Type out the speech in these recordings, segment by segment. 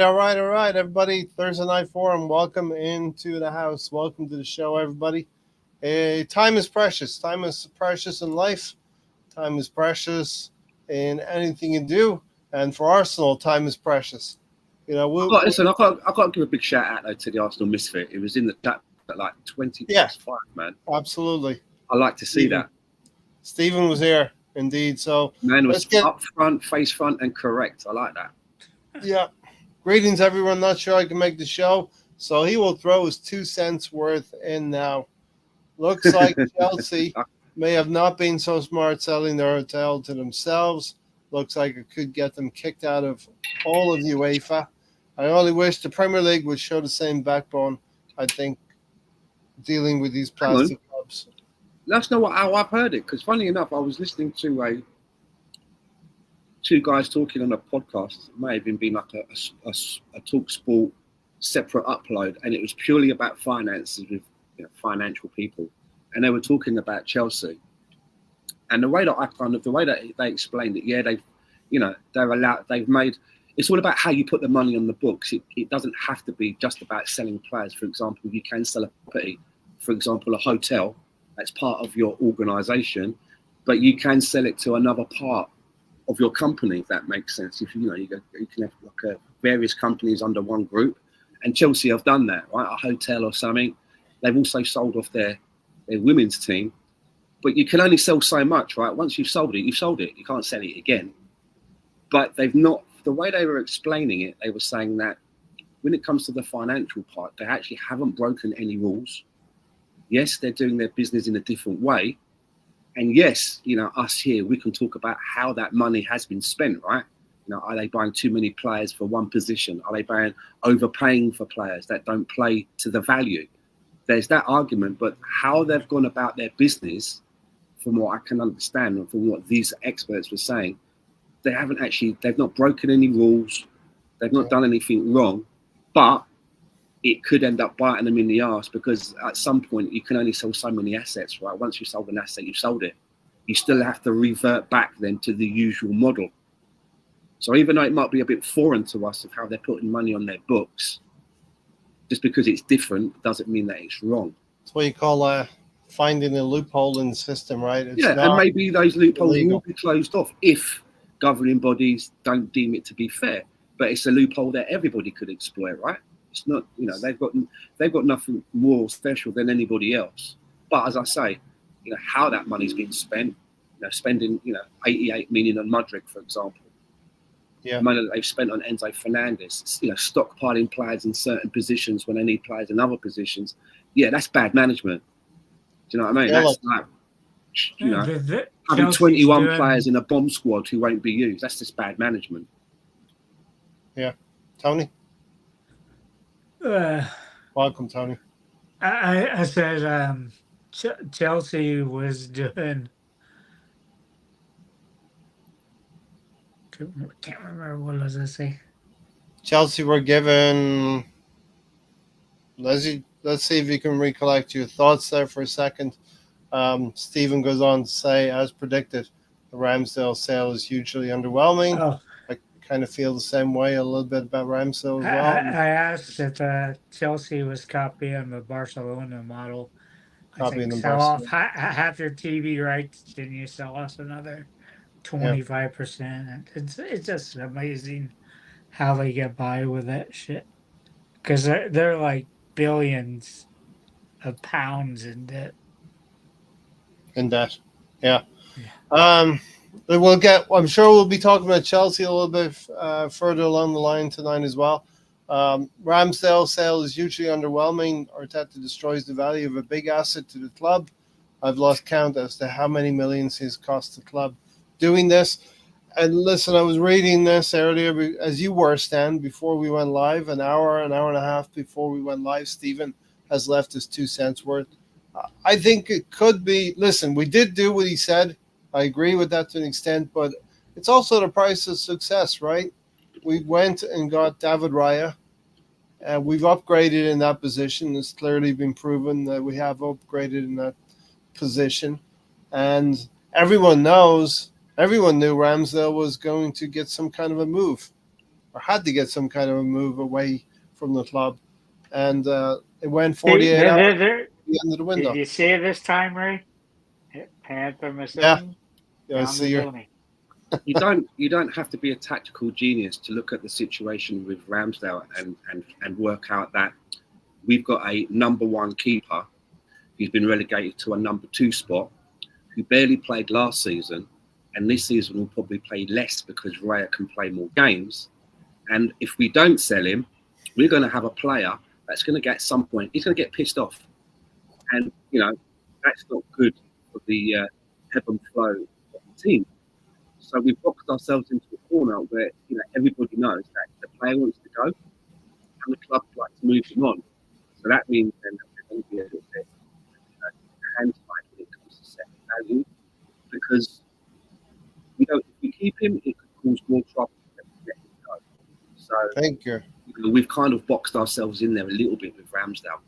right, everybody. Thursday Night Forum. Welcome into the house. Welcome to the show, everybody. Time is precious. Time is precious in life. Time is precious in anything you do. And for Arsenal, time is precious. You know, I've got to give a big shout out though to the Arsenal misfit. It was in the chat at like 20 past 5, man. Absolutely. I like to see that. Stephen was here, indeed. So man was up front, face front, and correct. I like that. Yeah. Greetings, everyone. Not sure I can make the show, so he will throw his 2 cents worth in now. Looks like Chelsea may have not been so smart selling their hotel to themselves. Looks like it could get them kicked out of all of UEFA. I only wish the Premier League would show the same backbone, I think, dealing with these plastic clubs. That's not how I've heard it, because funny enough, I was listening to two guys talking on a podcast. It may have even been like a Talk Sport separate upload, and it was purely about finances with financial people, and they were talking about Chelsea. And the way that they explained it, they've made. It's all about how you put the money on the books. It doesn't have to be just about selling players. For example, you can sell a property, for example, a hotel that's part of your organisation, but you can sell it to another part of your company, if that makes sense. If you can have various companies under one group, and Chelsea have done that, right? A hotel or something. They've also sold off their women's team, but you can only sell so much, right? Once you've sold it, you've sold it. You can't sell it again. But they've not. The way they were explaining it, they were saying that when it comes to the financial part, they actually haven't broken any rules. Yes, they're doing their business in a different way. And yes, us here, we can talk about how that money has been spent, right? Are they buying too many players for one position? Are they overpaying for players that don't play to the value? There's that argument, but how they've gone about their business, from what I can understand and from what these experts were saying, they've not broken any rules. They've not done anything wrong, but it could end up biting them in the arse, because at some point you can only sell so many assets, right? Once you sold an asset, you've sold it. You still have to revert back then to the usual model. So even though it might be a bit foreign to us of how they're putting money on their books, just because it's different doesn't mean that it's wrong. That's what you call finding a loophole in the system, right? And maybe those loopholes will be closed off if governing bodies don't deem it to be fair. But it's a loophole that everybody could exploit, right? It's not, they've got nothing more special than anybody else. But as I say, how that money's been spent, spending, 88 million on Mudryk, for example. Yeah. The money that they've spent on Enzo Fernandez, stockpiling players in certain positions when they need players in other positions. Yeah, that's bad management. Do you know what I mean? Yeah, that's having 21 players in a bomb squad who won't be used. That's just bad management. Yeah. Tony? Welcome, Tony. I said Chelsea was doing. Can't remember what was I say. Chelsea were given. Let's see if you can recollect your thoughts there for a second. Stephen goes on to say, as predicted, the Ramsdale sale is hugely underwhelming. Oh. I kind of feel the same way a little bit about Ramsdale as well. I asked if Chelsea was copying the Barcelona model. I think sell off half your TV rights, then you sell us another 25%. It's just amazing how they get by with that shit, because they're like billions of pounds in debt. Yeah. I'm sure we'll be talking about Chelsea a little bit further along the line tonight as well. Ramsdale sale is hugely underwhelming. Arteta destroys the value of a big asset to the club. I've lost count as to how many millions he's cost the club doing this. And listen, I was reading this earlier as you were, Stan, before we went live, an hour and a half before we went live. Stephen has left his 2 cents worth. I think it could be, listen, we did do what he said. I agree with that to an extent, but it's also the price of success, right? We went and got David Raya. We've upgraded in that position. It's clearly been proven that we have upgraded in that position. And everyone knew Ramsdale was going to get some kind of a move. or had to get some kind of a move away from the club, and it went See, 48 hours at there, the end of the window. did you see it this time, Ray? Panther Yeah, Masoon I down see the her. Donny. You don't have to be a tactical genius to look at the situation with Ramsdale and work out that we've got a number one keeper who's been relegated to a number two spot, who barely played last season, and this season will probably play less because Raya can play more games. And if we don't sell him, we're going to have a player that's going to get some point. He's going to get pissed off, and that's not good for the ebb and flow of the team. So we've boxed ourselves into a corner where everybody knows that the player wants to go, and the club would like to move him on. So that means then that we're going to be a little bit hand tied when it comes to setting value, because if we keep him, it could cause more trouble than we let him go. So Thank you. we've kind of boxed ourselves in there a little bit with Ramsdale.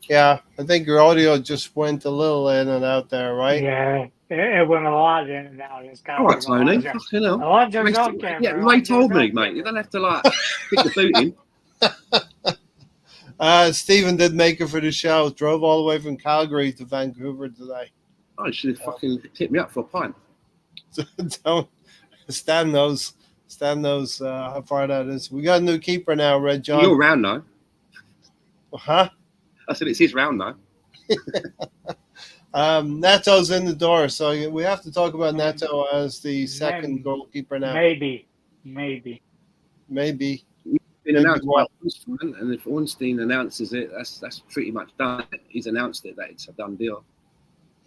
Yeah, I think your audio just went a little in and out there, right? Yeah, it went a lot in and out. It's kind All right, Tony. Fucking hell. I'm just okay, Yeah, bro. Ray told me, mate. You don't have to pick the boot in. Stephen did make it for the show. Drove all the way from Calgary to Vancouver today. Oh, you should have fucking tipped me up for a pint. Don't Stan knows how far that is. We got a new keeper now, Red John. You're round though. Huh? I said it's his round though. Neto's in the door, so we have to talk about Neto as the second goalkeeper now. Maybe. Been announced by Ornstein, and if Ornstein announces it, that's pretty much done. He's announced it that it's a done deal.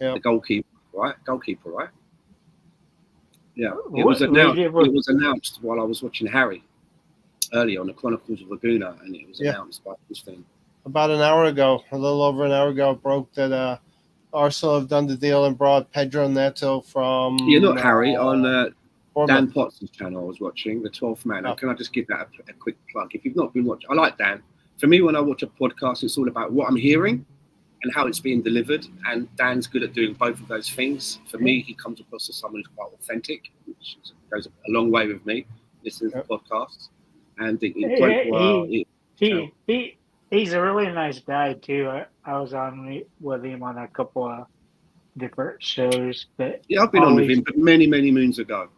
Yeah. The goalkeeper, right? Yeah. It was announced while I was watching Harry earlier on the Chronicles of Laguna, and it was announced by Ornstein. About an hour ago, a little over an hour ago, it broke that Arsenal have done the deal and brought Pedro Neto from. Yeah, not Harry, on Dan Bournemouth. Potts' channel I was watching, The 12th Man. Oh. Can I just give that a quick plug? If you've not been watching, I like Dan. For me, when I watch a podcast, it's all about what I'm hearing and how it's being delivered. And Dan's good at doing both of those things. For me, he comes across as someone who's quite authentic, which goes a long way with me, listening to podcasts. And he's a really nice guy, too. I was on with him on a couple of different shows. But I've been on with him many, many moons ago.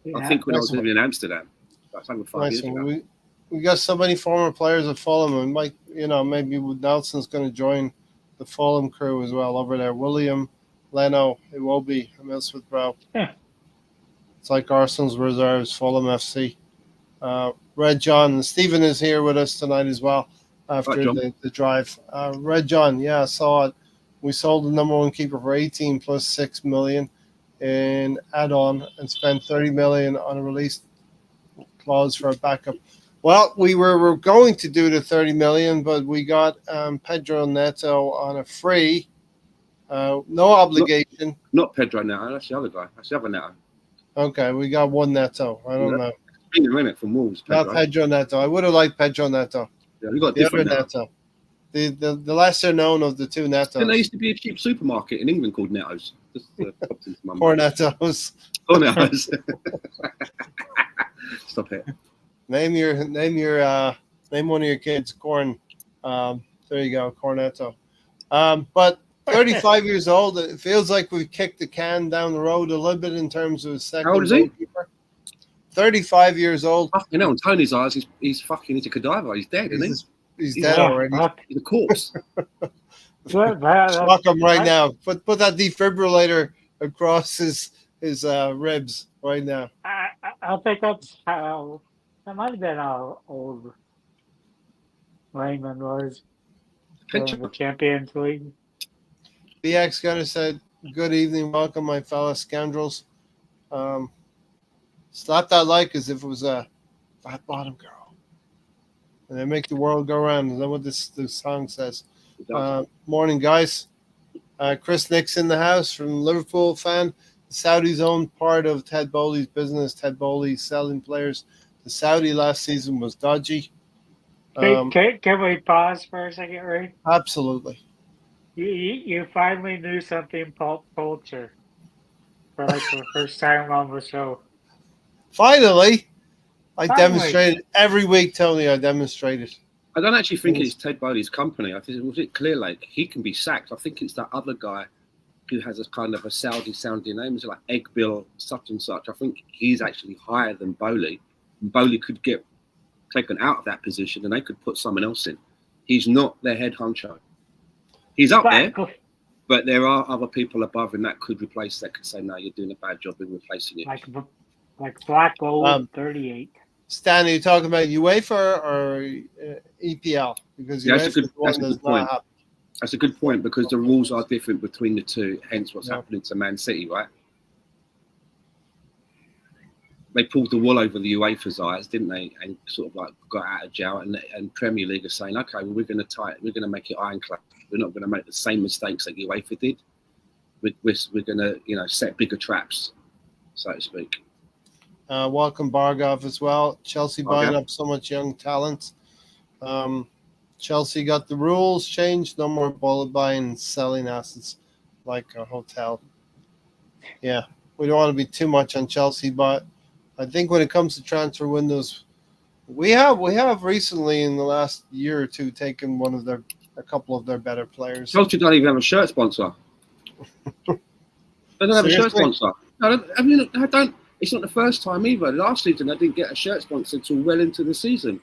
Yeah, I think when I was living in Amsterdam. That's over 5 years ago. We got so many former players at Fulham, and maybe Nelson's going to join the Fulham crew as well over there. William, Leno, Iwobi, Middlesbrough. Yeah. It's like Arsenal's reserves, Fulham FC. Red John and Stephen is here with us tonight as well after the drive. Red John, I saw it. We sold the number one keeper for 18 plus 6 million in add-on and spent 30 million on a release clause for a backup. Well, we were going to do the 30 million, but we got Pedro Neto on a free, no obligation. Not Pedro Neto, that's the other guy. That's the other Neto. Okay, we got one Neto. I don't know. Been a minute from Wolves. Not Pedro Neto. I would have liked Pedro Neto. Yeah, we got the different other Neto. The lesser known of the two Netos. And there used to be a cheap supermarket in England called Netto's. Cornettos. Cornettos. Stop it. Name one of your kids Corn. There you go, Cornetto. But 35 years old. It feels like we've kicked the can down the road a little bit in terms of his second. How old is he? 35 years old. In Tony's eyes, he's fucking into cadaver. He's dead, isn't he? He's dead already. He's a corpse. Shock him right now. Put that defibrillator across his ribs right now. I think that's how that might have been how old Raymond was in the Champions League. BX Gunner said, "Good evening, welcome, my fellow scoundrels." Slap that like as if it was a fat bottom girl. And they make the world go round. Is that what this song says? Morning, guys. Chris Nick's in the house from Liverpool fan. The Saudis own part of Ted Bowley's business. Ted Bowley selling players. The Saudi last season was dodgy. Can we pause for a second, Ray? Absolutely. You finally knew something pop culture for the first time on the show. Finally. I demonstrated every week, Tony. I demonstrated. I don't actually think it's Ted Bowley's company. I think was it Clear Lake. He can be sacked. I think it's that other guy who has a kind of a Saudi sounding name. It's like Egg Bill such and such. I think he's actually higher than Bowley. And Bowley could get taken out of that position and they could put someone else in. He's not their head honcho. He's up there, but there are other people above him that could replace that, could say, no, you're doing a bad job in replacing it. Like Black Gold 38. Stan, are you talking about UEFA or EPL? Because that's a good point because the rules are different between the two, hence what's happening to Man City, right? They pulled the wool over the UEFA's eyes, didn't they? And sort of like got out of jail. And Premier League are saying, okay, well, we're going to make it ironclad. We're not going to make the same mistakes that UEFA did. We're going to, set bigger traps, so to speak. Welcome Bargov as well. Chelsea buying up so much young talent. Chelsea got the rules changed. No more bullet buying and selling assets like a hotel. Yeah, we don't want to be too much on Chelsea, but I think when it comes to transfer windows, we have recently in the last year or two taken a couple of their better players. Chelsea don't even have a shirt sponsor. They don't have a shirt sponsor. No, I don't. It's not the first time either. Last season, they didn't get a shirt sponsor until well into the season.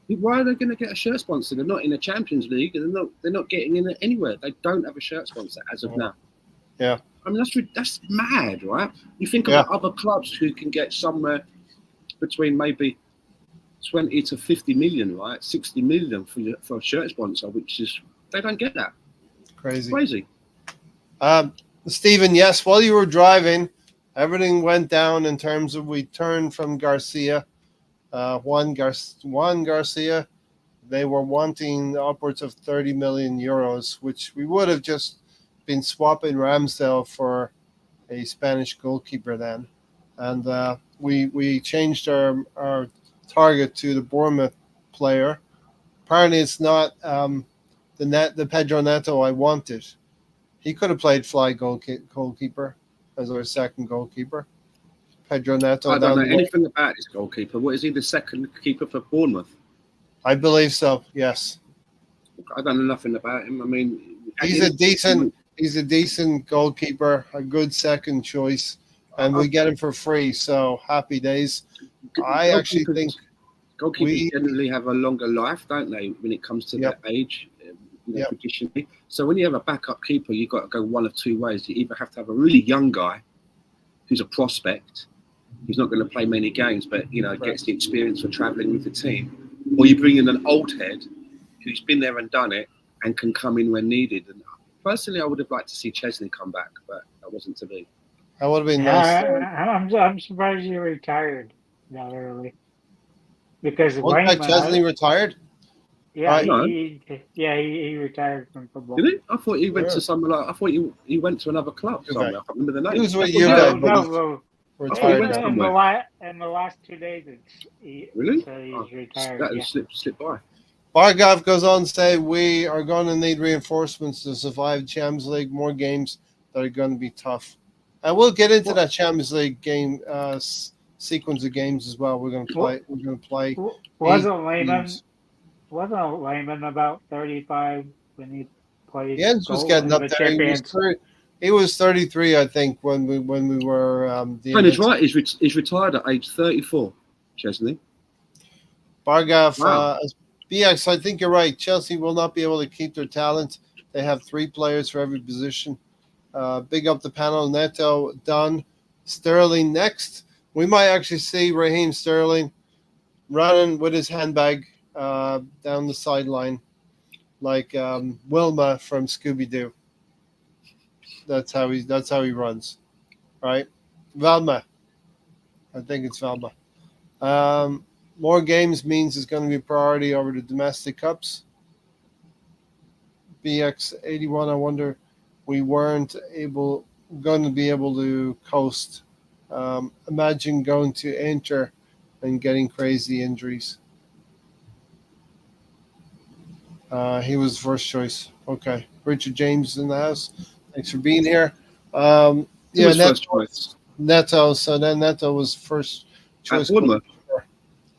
Why are they going to get a shirt sponsor? They're not in the Champions League, and they're not getting in it anywhere. They don't have a shirt sponsor as of now. Yeah. I mean, that's mad, right? You think about other clubs who can get somewhere between maybe 20 to 50 million, right? 60 million for a shirt sponsor, which is, they don't get that. Crazy. Stephen, yes, while you were driving, everything went down in terms of we turned from Garcia. Juan Garcia, they were wanting upwards of 30 million euros, which we would have just been swapping Ramsdale for a Spanish goalkeeper then. And we changed our target to the Bournemouth player. Apparently it's not the Pedro Neto I wanted. He could have played fly goalkeeper as our second goalkeeper. Pedro Neto. I don't know anything about this goalkeeper. What is he, the second keeper for Bournemouth? I believe so, yes. I don't know nothing about him. I mean, he's a decent goalkeeper, a good second choice, and we get him for free. So happy days. I actually think goalkeepers generally have a longer life, don't they, when it comes to their age, traditionally. So when you have a backup keeper, you've got to go one of two ways. You either have to have a really young guy who's a prospect, who's not going to play many games, but gets the experience for travelling with the team, or you bring in an old head who's been there and done it and can come in when needed. And personally, I would have liked to see Chesney come back, but that wasn't to be. That would have been nice. I'm surprised he retired that early. Because Chesney retired? Yeah, he retired from football. Did he? I thought he went to somewhere like. I thought he went to another club somewhere. I can't remember the name. He was with you guys. In the last 2 days, really? So he's retired. That slipped by. Bargov goes on to say we are going to need reinforcements to survive Champions League. More games that are going to be tough, and we'll get into that Champions League game sequence of games as well. We're going to play. Wasn't Lehman about 35 when he played? Jens was getting up there. He was 33, I think, when we were. He's right. He's retired at age 34. Chesney. Bargov, BX. I think you're right. Chelsea will not be able to keep their talent. They have 3 players for every position. Big up the panel. Neto done. Sterling next. We might actually see Raheem Sterling running with his handbag down the sideline, like Wilma from Scooby-Doo. That's how he runs, right? Velma, I think it's Velma. More games means it's going to be a priority over the domestic cups. BX81, I wonder we weren't going to be able to coast. Imagine going to Inter and getting crazy injuries. He was first choice. Okay. Richard James in the house. Thanks for being here. Neto. So then Neto was first choice.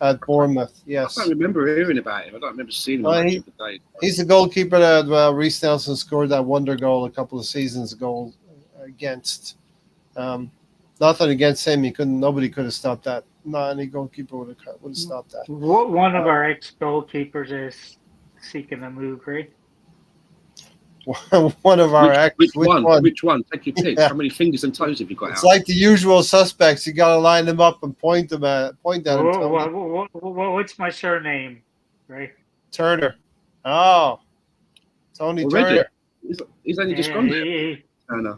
at Bournemouth. I Yes. don't remember hearing about him. I don't remember seeing him much of the day. He's the goalkeeper that Reece Nelson scored that wonder goal a couple of seasons ago against. Nothing against him. Nobody could have stopped that. Not any goalkeeper would have stopped that. One of our ex-goalkeepers is seeking a move, right? One of our Which one? Which one? Take your pick. Yeah. How many fingers and toes have you got It's out? like the usual suspects. You got to line them up and point at them. What's my surname? Right. Turner. Oh, Tony Already? Turner. He's only just gone there.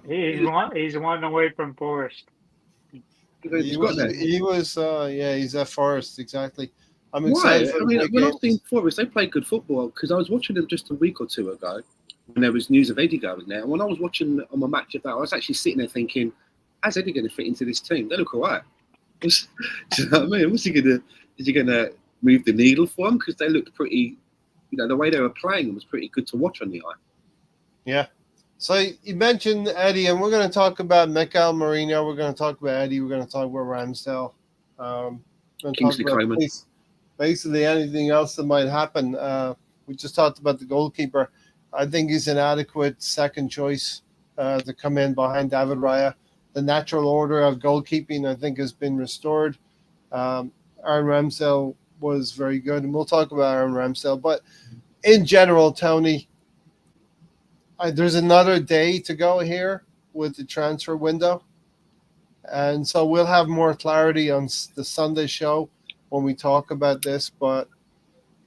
He's one away from Forest. He's got there. He's at Forest, exactly. I'm Why? excited. I mean, when I've seen Forest, they play good football because I was watching them just a week or two ago when there was news of Eddie going there. And when I was watching on my match of that, I was actually sitting there thinking, how's Eddie going to fit into this team? They look all right. Do you know what I mean? Is he going to move the needle for them? Because they looked pretty, the way they were playing was pretty good to watch on the eye. Yeah. So you mentioned Eddie, and we're going to talk about Mikel Merino. We're going to talk about Eddie. We're going to talk about Ramsdale. Kingsley Coman. Basically anything else that might happen. We just talked about the goalkeeper. I think he's an adequate second choice to come in behind David Raya. The natural order of goalkeeping, I think, has been restored. Aaron Ramsdale was very good, and we'll talk about Aaron Ramsdale. But in general, Tony, there's another day to go here with the transfer window. And so we'll have more clarity on the Sunday show when we talk about this. But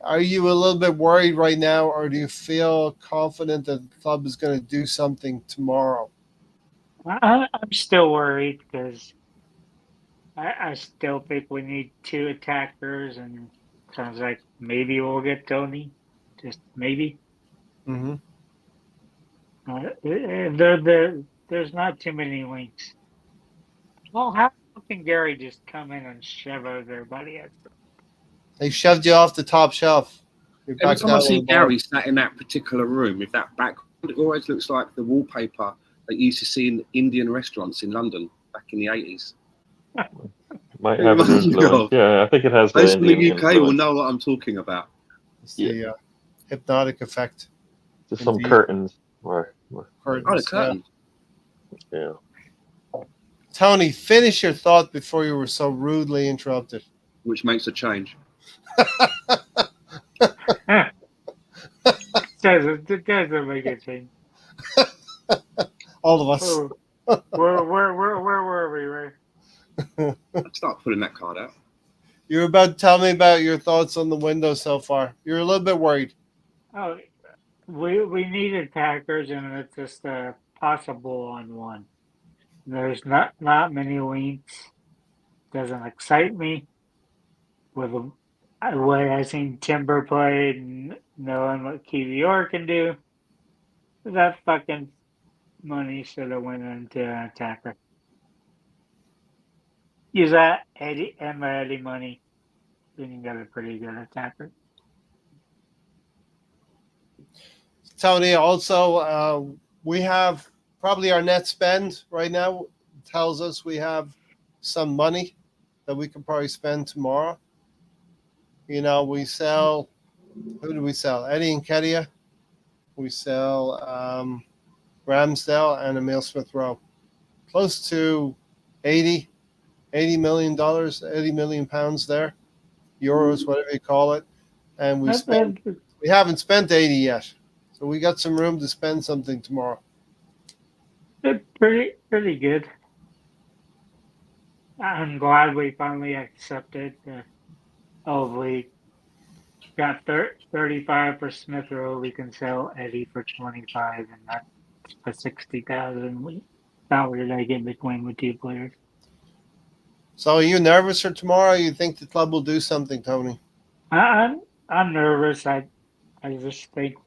are you a little bit worried right now, or do you feel confident that the club is going to do something tomorrow? I'm still worried because I still think we need two attackers, and sounds like maybe we'll get Tony. Just maybe. Mm-hmm. There's not too many links. Well, how can Gary just come in and shove everybody else? They shoved you off the top shelf. Every time I see Gary sat in that particular room with that background, it always looks like the wallpaper that you used to see in Indian restaurants in London back in the 80s. Might have an influence. Yeah, I think it has. Those from the UK will know what I'm talking about. It's the hypnotic effect. Just some curtains. Curtains. Yeah. Tony, finish your thought before you were so rudely interrupted. Which makes a change. doesn't make a change. All of us. Where were we, Ray? Let's start putting that card out. You're about to tell me about your thoughts on the window so far. You're a little bit worried. Oh, we need attackers, and it's just a possible on one. There's not many links. Doesn't excite me. With the way I seen Timber play and knowing what QVR can do, that fucking money should have went into an attacker. Use that Eddie money, then you got a pretty good attacker. Tony, also, we have probably our net spend right now tells us we have some money that we can probably spend tomorrow. We sell, who do we sell? Eddie Nketiah. We sell Ramsdale and Emile Smith-Rowe. Close to $80 million, 80 million pounds there. Euros, whatever you call it. And we haven't spent 80 yet. So we got some room to spend something tomorrow. Pretty good. I'm glad we finally accepted. We got 35 for Smith-Rowe. We can sell Eddie for 25, and that's for 60,000. We thought we were going to get between with two players. So are you nervous for tomorrow? You think the club will do something, Tony? I'm nervous. I just think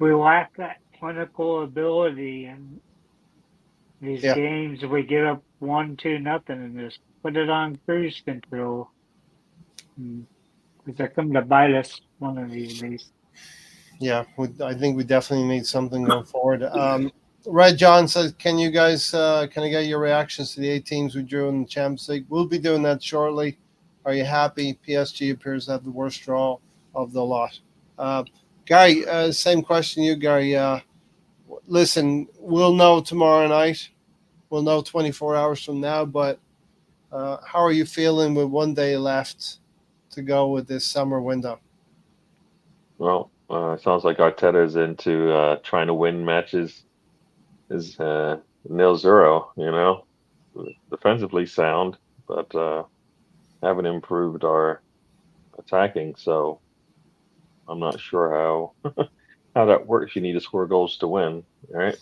we lack that clinical ability, and these games we get up 1-2 nothing and just put it on cruise control. Because they're coming to bite us one of these days. Yeah, I think we definitely need something going forward. Red John says, can you guys, can I get your reactions to the 8 teams we drew in the Champions League? We'll be doing that shortly. Are you happy? PSG appears to have the worst draw of the lot. Gary, same question to you, Gary. Listen, we'll know tomorrow night. We'll know 24 hours from now, but how are you feeling with 1 day left to go with this summer window? Well, it sounds like Arteta's into trying to win matches is 0-0, you know. Defensively sound, but haven't improved our attacking, so I'm not sure how how that works. You need to score goals to win, right?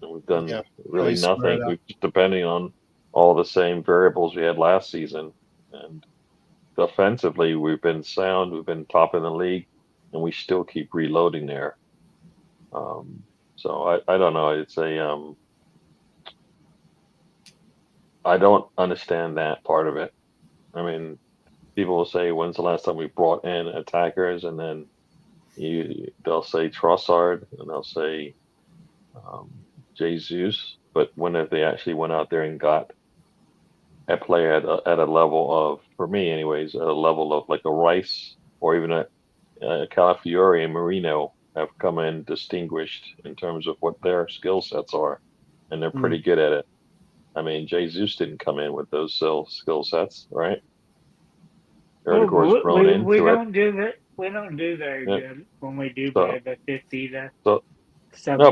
And we've done really nothing. We're just depending on all the same variables we had last season. And offensively, we've been sound. We've been top in the league, and we still keep reloading there. So I don't know. It's a I don't understand that part of it. I mean, people will say, "When's the last time we brought in attackers?" And then they'll say Trossard, and they'll say Jesus. But when have they actually went out there and got a player at a level of, for me anyways, at a level of like a Rice or even a Calafiori and Merino have come in distinguished in terms of what their skill sets are, and they're pretty good at it. I mean, Jesus didn't come in with those skill sets, right? We don't do that. We don't do very good when we do play the 50 to. No,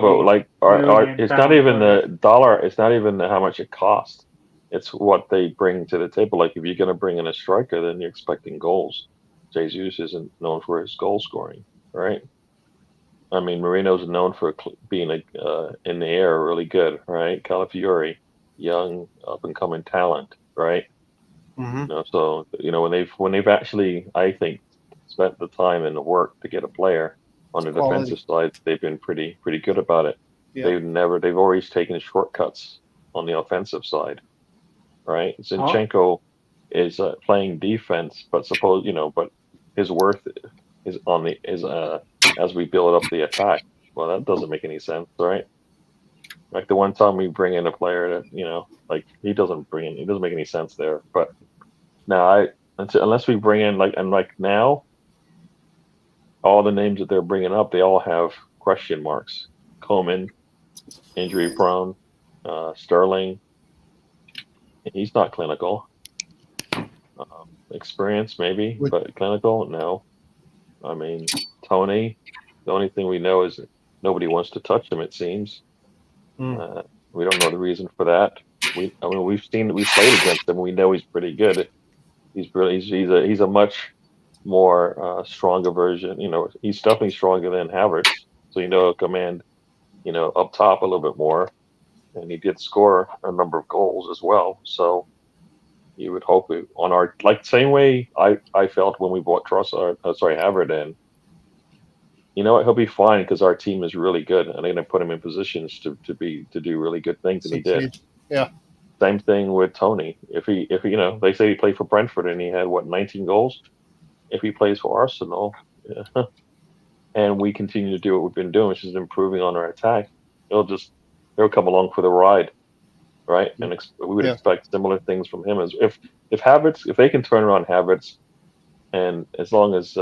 but like, it's not even the dollar. It's not even how much it costs. It's what they bring to the table. Like, if you're going to bring in a striker, then you're expecting goals. Jesus isn't known for his goal scoring, right? I mean, Marino's known for being in the air really good, right? Calafiori, young, up and coming talent, right? Mm-hmm. You know, so when they've actually, I think, spent the time and the work to get a player on the defensive side, they've been pretty good about it. Yeah. They've always taken shortcuts on the offensive side, right? Zinchenko is playing defense, but but his worth is as we build up the attack. Well, that doesn't make any sense, right? Like the one time we bring in a player that like it doesn't make any sense there. But now unless we bring in like now, all the names that they're bringing up, they all have question marks. Coleman, injury prone. Sterling, he's not clinical. Experience maybe, but clinical, no. I mean, Tony, the only thing we know is nobody wants to touch him, it seems. We don't know the reason for that. We've played against him. We know he's pretty good. He's a much more stronger version. He's definitely stronger than Havertz. So he'll command, up top a little bit more. And he did score a number of goals as well. So you would hope on our same way I felt when we bought Havertz in. You know what? He'll be fine because our team is really good, and they're going to put him in positions to do really good things, and he did. Yeah. Same thing with Tony. If they say he played for Brentford and he had 19 goals. If he plays for Arsenal, and we continue to do what we've been doing, which is improving on our attack, they'll come along for the ride, right? And we would expect similar things from him as if they can turn around Havertz, and as long as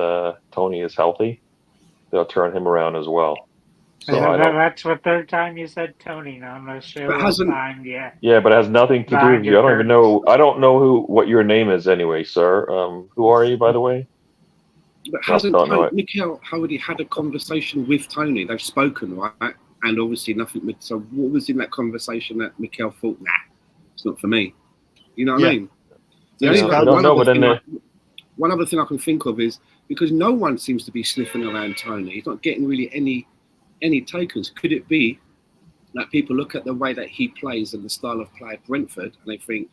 Tony is healthy, they'll turn him around as well. So that's the third time you said Tony. Now I'm not sure what time. Yeah, but it has nothing to do with you. I don't even know. I don't know what your name is anyway, sir. Who are you, by the way? But hasn't Mikel already had a conversation with Tony? They've spoken, right? And obviously nothing. So what was in that conversation that Mikel thought, nah, it's not for me? You know what I mean? One other thing I can think of is because no one seems to be sniffing around Tony. He's not getting really any takers. Could it be that people look at the way that he plays and the style of play at Brentford and they think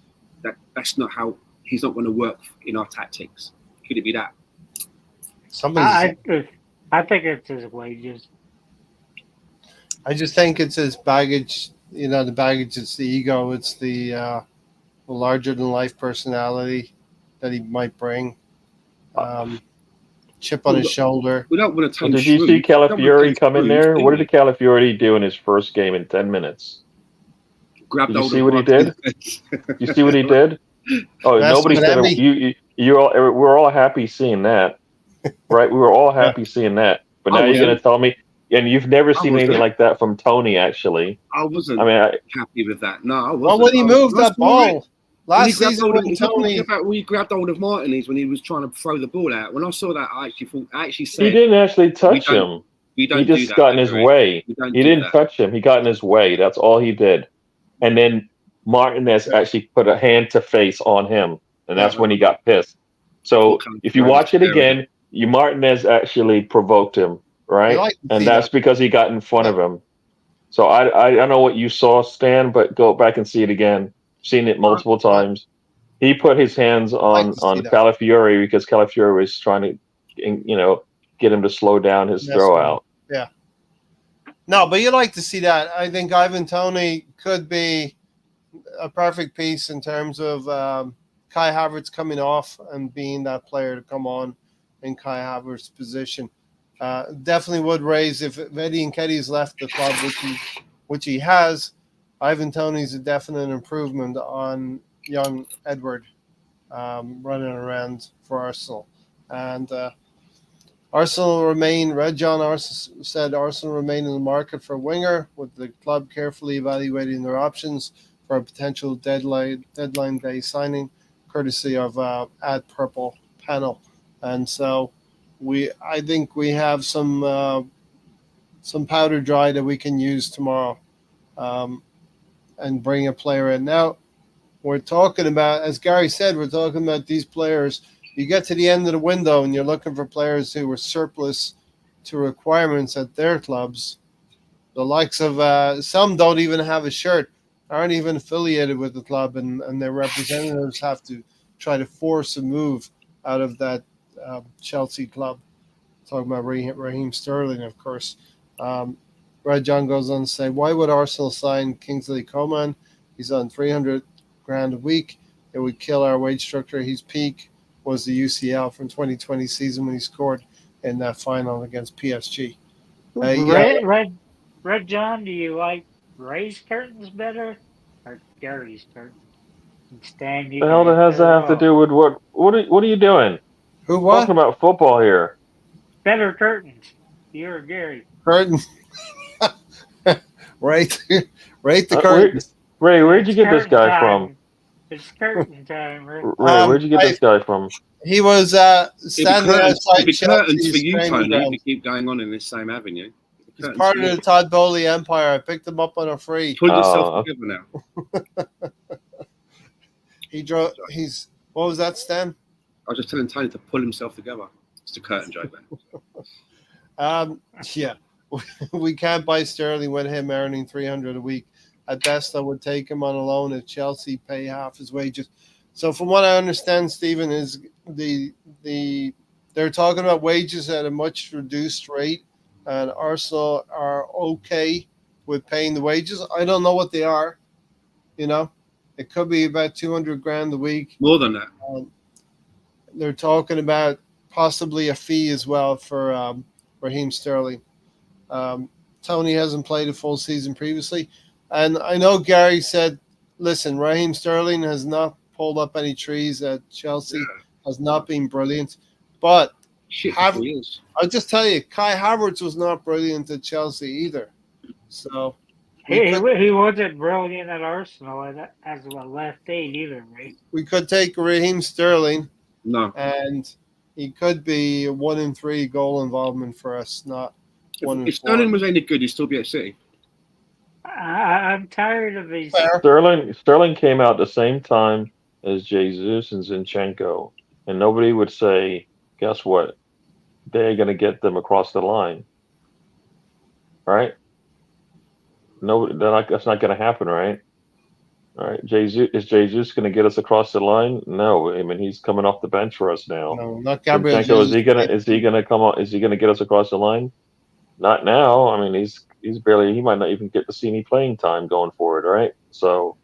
that's not how he's not going to work in our tactics? Could it be that? I think it's his wages. I just think it's his baggage. The baggage. It's the ego. It's the larger than life personality that he might bring. Chip on his shoulder. We don't want to did you see Calafiori come in there? What did Calafiori do in his first game in 10 minutes? Did you see what he did? You see what he did? Oh, nobody said we're all happy seeing that, right? We were all happy seeing that. But I now you're wasn't. going to tell me, and you've never I seen anything wasn't. like that from Tony, actually. I wasn't I mean, happy with that. No, I wasn't. Well, when he moved that ball last season, when Tony, when he grabbed hold of Martinez when he was trying to throw the ball out. When I saw that, I actually said he didn't actually touch him. We don't He do just that. got in his way. He didn't that. touch him. He got in his way. That's all he did. And then Martinez actually put a hand to face on him, and that's when he got pissed. So if you watch it again, Martinez actually provoked him, right? And that's because he got in front of him. So I don't know what you saw, Stan, but go back and see it again. Seen it multiple times. He put his hands on Calafiori because Calafiori was trying to, get him to slow down his throw out. Yeah. No, but you like to see that. I think Ivan Toney could be a perfect piece in terms of Kai Havertz coming off and being that player to come on in Kai Havertz's position. Definitely would raise if Eddie Nketiah's left the club, which he has. Ivan Toney's a definite improvement on young Edward running around for Arsenal. And Arsenal remain, Red John said Arsenal remain in the market for a winger, with the club carefully evaluating their options for a potential deadline day signing, courtesy of Ad Purple panel. And so I think we have some powder dry that we can use tomorrow and bring a player in. Now, we're talking about, as Gary said, we're talking about these players. You get to the end of the window and you're looking for players who were surplus to requirements at their clubs. The likes of some don't even have a shirt, aren't even affiliated with the club, and their representatives have to try to force a move out of that Chelsea club. Talking about Raheem Sterling, of course. Red John goes on to say, why would Arsenal sign Kingsley Coman? He's on 300 grand a week. It would kill our wage structure. His peak was the UCL from 2020 season when he scored in that final against PSG. Red John, do you like Ray's curtains better or Gary's curtains? Stan, The hell does that have to do with what? What are you doing? Who what? Talking about football here. Better curtains. You or Gary? Curtains. Right the curtains. Ray, where'd you get this guy from? It's curtain time, Ray. Where'd you get this guy from? He was standing outside Chelsea's for you, Tony, if you keep going on in this same avenue. He's part of the Todd Bowley empire. I picked him up on a free. Pull yourself together now. What was that, Stan? I was just telling Tony to pull himself together. It's a curtain joke, man. Yeah. We can't buy Sterling with him earning 300 a week. At best, I would take him on a loan if Chelsea pay half his wages. So from what I understand, Stephen, is they're talking about wages at a much reduced rate, and Arsenal are okay with paying the wages. I don't know what they are. It could be about 200 grand a week. More than that. They're talking about possibly a fee as well for Raheem Sterling. Tony hasn't played a full season previously. And I know Gary said, listen, Raheem Sterling has not pulled up any trees at Chelsea, has not been brilliant. But I'll just tell you, Kai Havertz was not brilliant at Chelsea either. So he wasn't brilliant at Arsenal as a left aid either, right? We could take Raheem Sterling. No. And he could be a 1 in 3 goal involvement for us, not 1 in 4. If Sterling was any good, he'd still be at City. I'm tired of these. Sterling came out the same time as Jesus and Zinchenko, and nobody would say, guess what? They're going to get them across the line. Right? No, that's not going to happen, right? All right. Is Jesus going to get us across the line? No. I mean, he's coming off the bench for us now. No, not Gabriel. Zinchenko, is he going to come on? Is he going to get us across the line? Not now. I mean, he's barely. He might not even get to see any playing time going forward, right? So,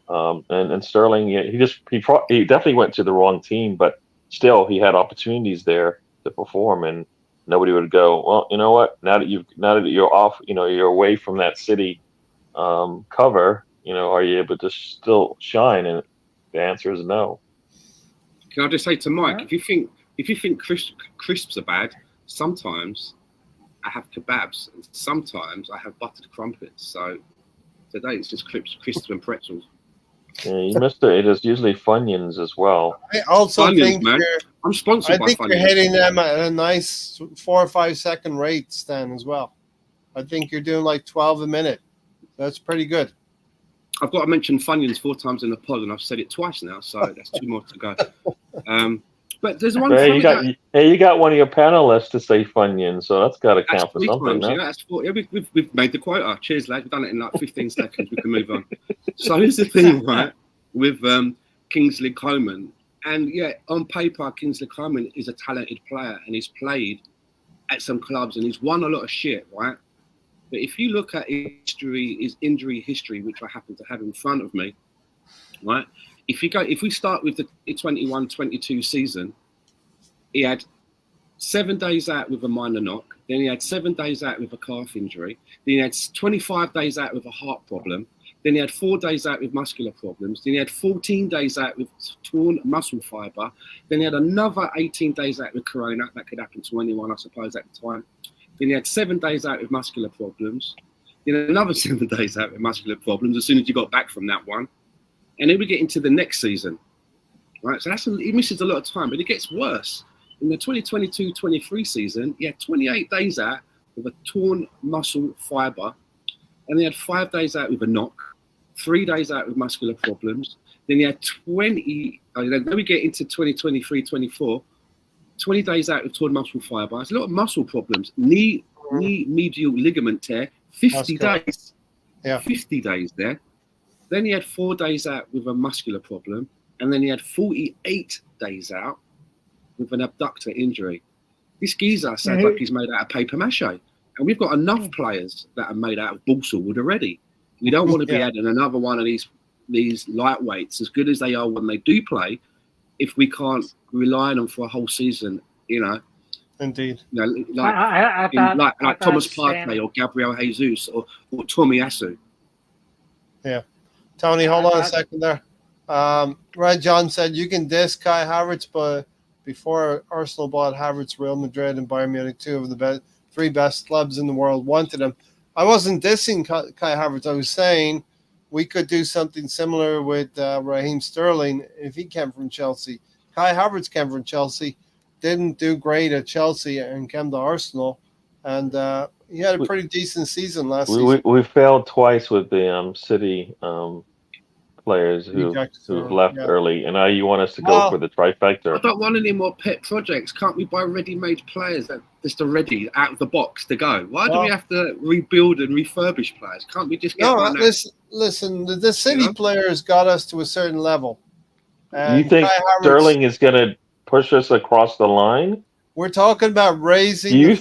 and Sterling, he definitely went to the wrong team, but still, he had opportunities there to perform, and nobody would go, well, you know what? Now that you're off, you're away from that City cover, are you able to still shine? And the answer is no. Can I just say to Mike, Huh? if you think crisps are bad, sometimes I have kebabs and sometimes I have buttered crumpets. So today it's just crisps and pretzels. Yeah, you missed it. It is usually Funyuns as well. I also Funyuns, think man. I'm sponsored by you're Funyuns. hitting them at a nice 4 or 5 second rate, Stan, as well. I think you're doing like 12 a minute. That's pretty good. I've got to mention Funyuns 4 times in the pod, and I've said it twice now, so that's 2 more to go. But there's one. Hey, you got one of your panelists to say Funyun, so that's got to That's count for 3 something, times, no? yeah. That's 4. Yeah, we've made the quota. Cheers, lads. We've done it in like 15 seconds. We can move on. So here's the thing, right? With Kingsley Coman, and yeah, on paper, Kingsley Coman is a talented player, and he's played at some clubs, and he's won a lot of shit, right? But if you look at his injury history, which I happen to have in front of me, right? If we start with the 21-22 season, he had 7 days out with a minor knock. Then he had 7 days out with a calf injury. Then he had 25 days out with a heart problem. Then he had 4 days out with muscular problems. Then he had 14 days out with torn muscle fiber. Then he had another 18 days out with corona. That could happen to anyone, I suppose, at the time. Then he had 7 days out with muscular problems. Then another 7 days out with muscular problems as soon as you got back from that one. And then we get into the next season, right? So he misses a lot of time, but it gets worse. In the 2022-23 season, he had 28 days out with a torn muscle fiber. And he had 5 days out with a knock, 3 days out with muscular problems. Then he had 20, then we get into 2023-24, 20 days out with torn muscle fiber. It's a lot of muscle problems. Knee medial ligament tear, 50 days. Yeah. 50 days there. Then he had 4 days out with a muscular problem. And then he had 48 days out with an abductor injury. This geezer sounds like he's made out of paper mache. And we've got enough players that are made out of balsa wood already. We don't want to be adding another one of these lightweights, as good as they are when they do play, if we can't rely on them for a whole season, you know. Indeed. You know, I Thomas thought Partey or Gabriel Jesus or Tomiyasu. Yeah. Tony, hold on a second there. Red John said you can diss Kai Havertz, but before Arsenal bought Havertz, Real Madrid and Bayern Munich, 2 of the 3 best clubs in the world, wanted him. I wasn't dissing Kai Havertz. I was saying we could do something similar with Raheem Sterling if he came from Chelsea. Kai Havertz came from Chelsea, didn't do great at Chelsea and came to Arsenal, and he had a pretty decent season last season. We failed twice with the City players who left early, and now you want us to go for the trifecta. I don't want any more pet projects. Can't we buy ready-made players that just are ready out of the box to go? Why do we have to rebuild and refurbish players? Can't we just get listen, the City players got us to a certain level. You think Sterling is going to push us across the line? We're talking about raising. Do you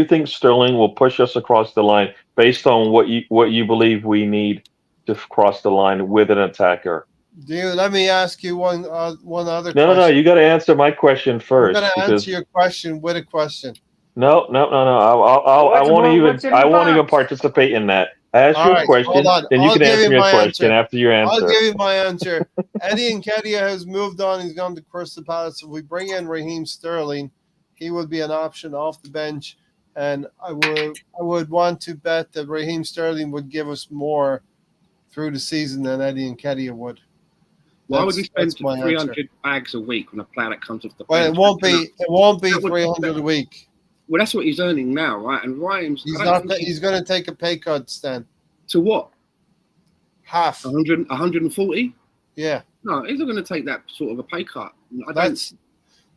think Sterling will push us across the line based on what you believe we need to cross the line with an attacker? Let me ask you one other question. No. You got to answer my question first. I'm going to answer your question with a question. No. I won't even participate in that. I ask you a question, then you can answer me a question after your answer. I'll give you my answer. Eddie Nketiah has moved on. He's gone to Crystal Palace. If we bring in Raheem Sterling, he would be an option off the bench. And I would want to bet that Raheem Sterling would give us more through the season than Eddie Nketiah would. Why would we spend 300 bags a week on a player that comes off the bench? Well, it won't be 300 a week. Well, that's what he's earning now, right? And Ryan's he's going to take a pay cut, Stan. To what? Half. 140? Yeah. No, he's not going to take that sort of a pay cut.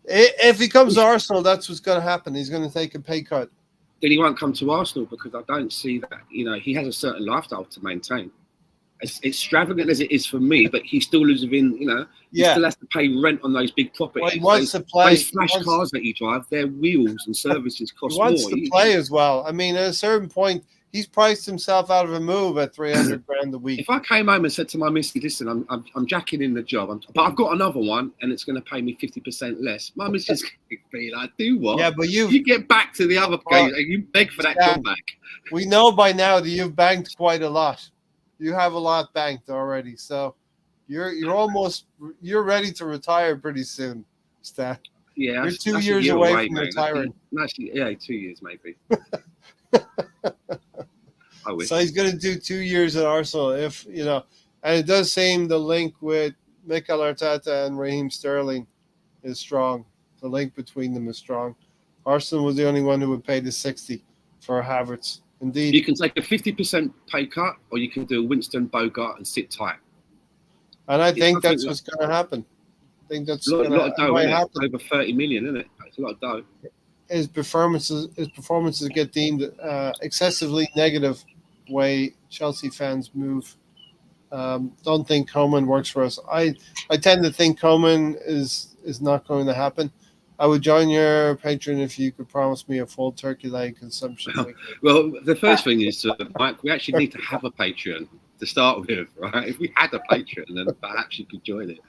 If he comes to Arsenal, that's what's going to happen. He's going to take a pay cut. Then he won't come to Arsenal because I don't see that. You know, he has a certain lifestyle to maintain. As extravagant as it is for me, but he still lives within, he still has to pay rent on those big properties. Well, he wants to play. Those flash cars that he drives, their wheels and services cost more. He wants to play as well. I mean, at a certain point, he's priced himself out of a move at 300 grand a week. If I came home and said to my missus, listen, I'm jacking in the job, but I've got another one and it's going to pay me 50% less, my missus could be like, do what? Yeah, but you get back to the other game and you beg for that job back. We know by now that you've banked quite a lot. You have a lot banked already, so you're ready to retire pretty soon, Stan. Yeah, You're that's 2 a years year away from mate. retiring. Actually, yeah, 2 years maybe. I wish. So he's going to do 2 years at Arsenal, if you know. And it does seem the link with Mikel Arteta and Raheem Sterling is strong. The link between them is strong. Arsenal was the only one who would pay the 60 for Havertz. Indeed. You can take a 50% pay cut, or you can do Winston Bogart and sit tight. And I think that's what's going to happen. I think that's a lot of dough, happen. Over 30 million, isn't it? It's a lot of dough. His performances get deemed excessively negative way Chelsea fans move. Don't think Coman works for us. I tend to think Coman is not going to happen. I would join your Patreon if you could promise me a full turkey leg consumption. Well, the first thing is, Mike, we actually need to have a Patreon to start with, right? If we had a Patreon, then perhaps you could join it.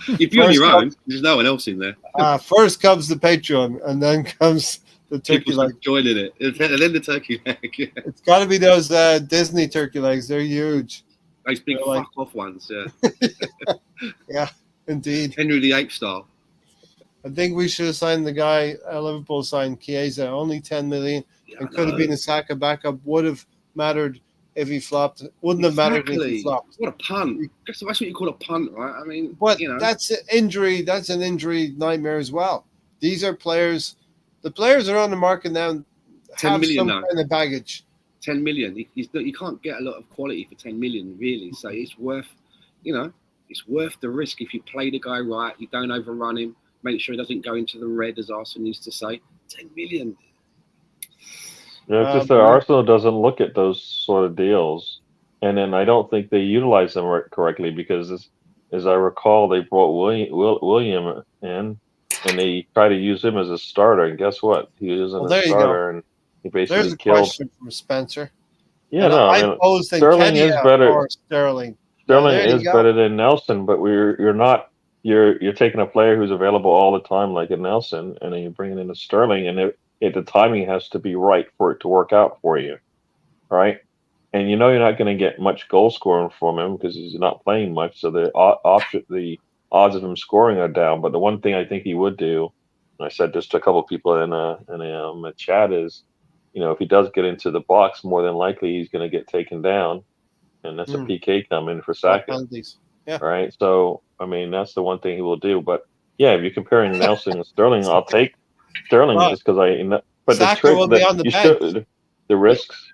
If you're on your own, there's no one else in there. First comes the Patreon, and then comes the turkey leg. Joining it, and then the turkey leg. Yeah. It's got to be those Disney turkey legs. They're huge. Those big fuck-off ones, yeah. Yeah, indeed. Henry VIII style. I think we should have signed the guy Liverpool signed, Chiesa, only 10 million. Yeah, and could have been a Saka backup. Would have mattered if he flopped. Wouldn't have mattered if he flopped. What a punt. That's what you call a punt, right? I mean, but that's an injury. That's an injury nightmare as well. These are players. The players are on the market now. 10 million now. Kind of baggage. 10 million. You can't get a lot of quality for 10 million, really. So it's worth, it's worth the risk if you play the guy right. You don't overrun him. Make sure he doesn't go into the red, as Arsenal used to say. 10 million. Yeah, it's just that Arsenal doesn't look at those sort of deals, and then I don't think they utilize them correctly because, as I recall, they brought William in, and they tried to use him as a starter. And guess what? He isn't a starter, and he basically There's a killed. Question from Spencer. Yeah, no, I mean, Sterling is better. Sterling is better than Nelson, but you're not. You're taking a player who's available all the time, like a Nelson, and then you're bringing in a Sterling, and the timing has to be right for it to work out for you, right? And you're not going to get much goal scoring from him because he's not playing much, so the odds of him scoring are down. But the one thing I think he would do, and I said this to a couple of people in a chat, is if he does get into the box, more than likely he's going to get taken down, and that's a PK coming for Saka. Yeah. Right. So, I mean, that's the one thing he will do. But yeah, if you're comparing Nelson and Sterling, I'll take Sterling just because But Saka will be on the bench. The risks.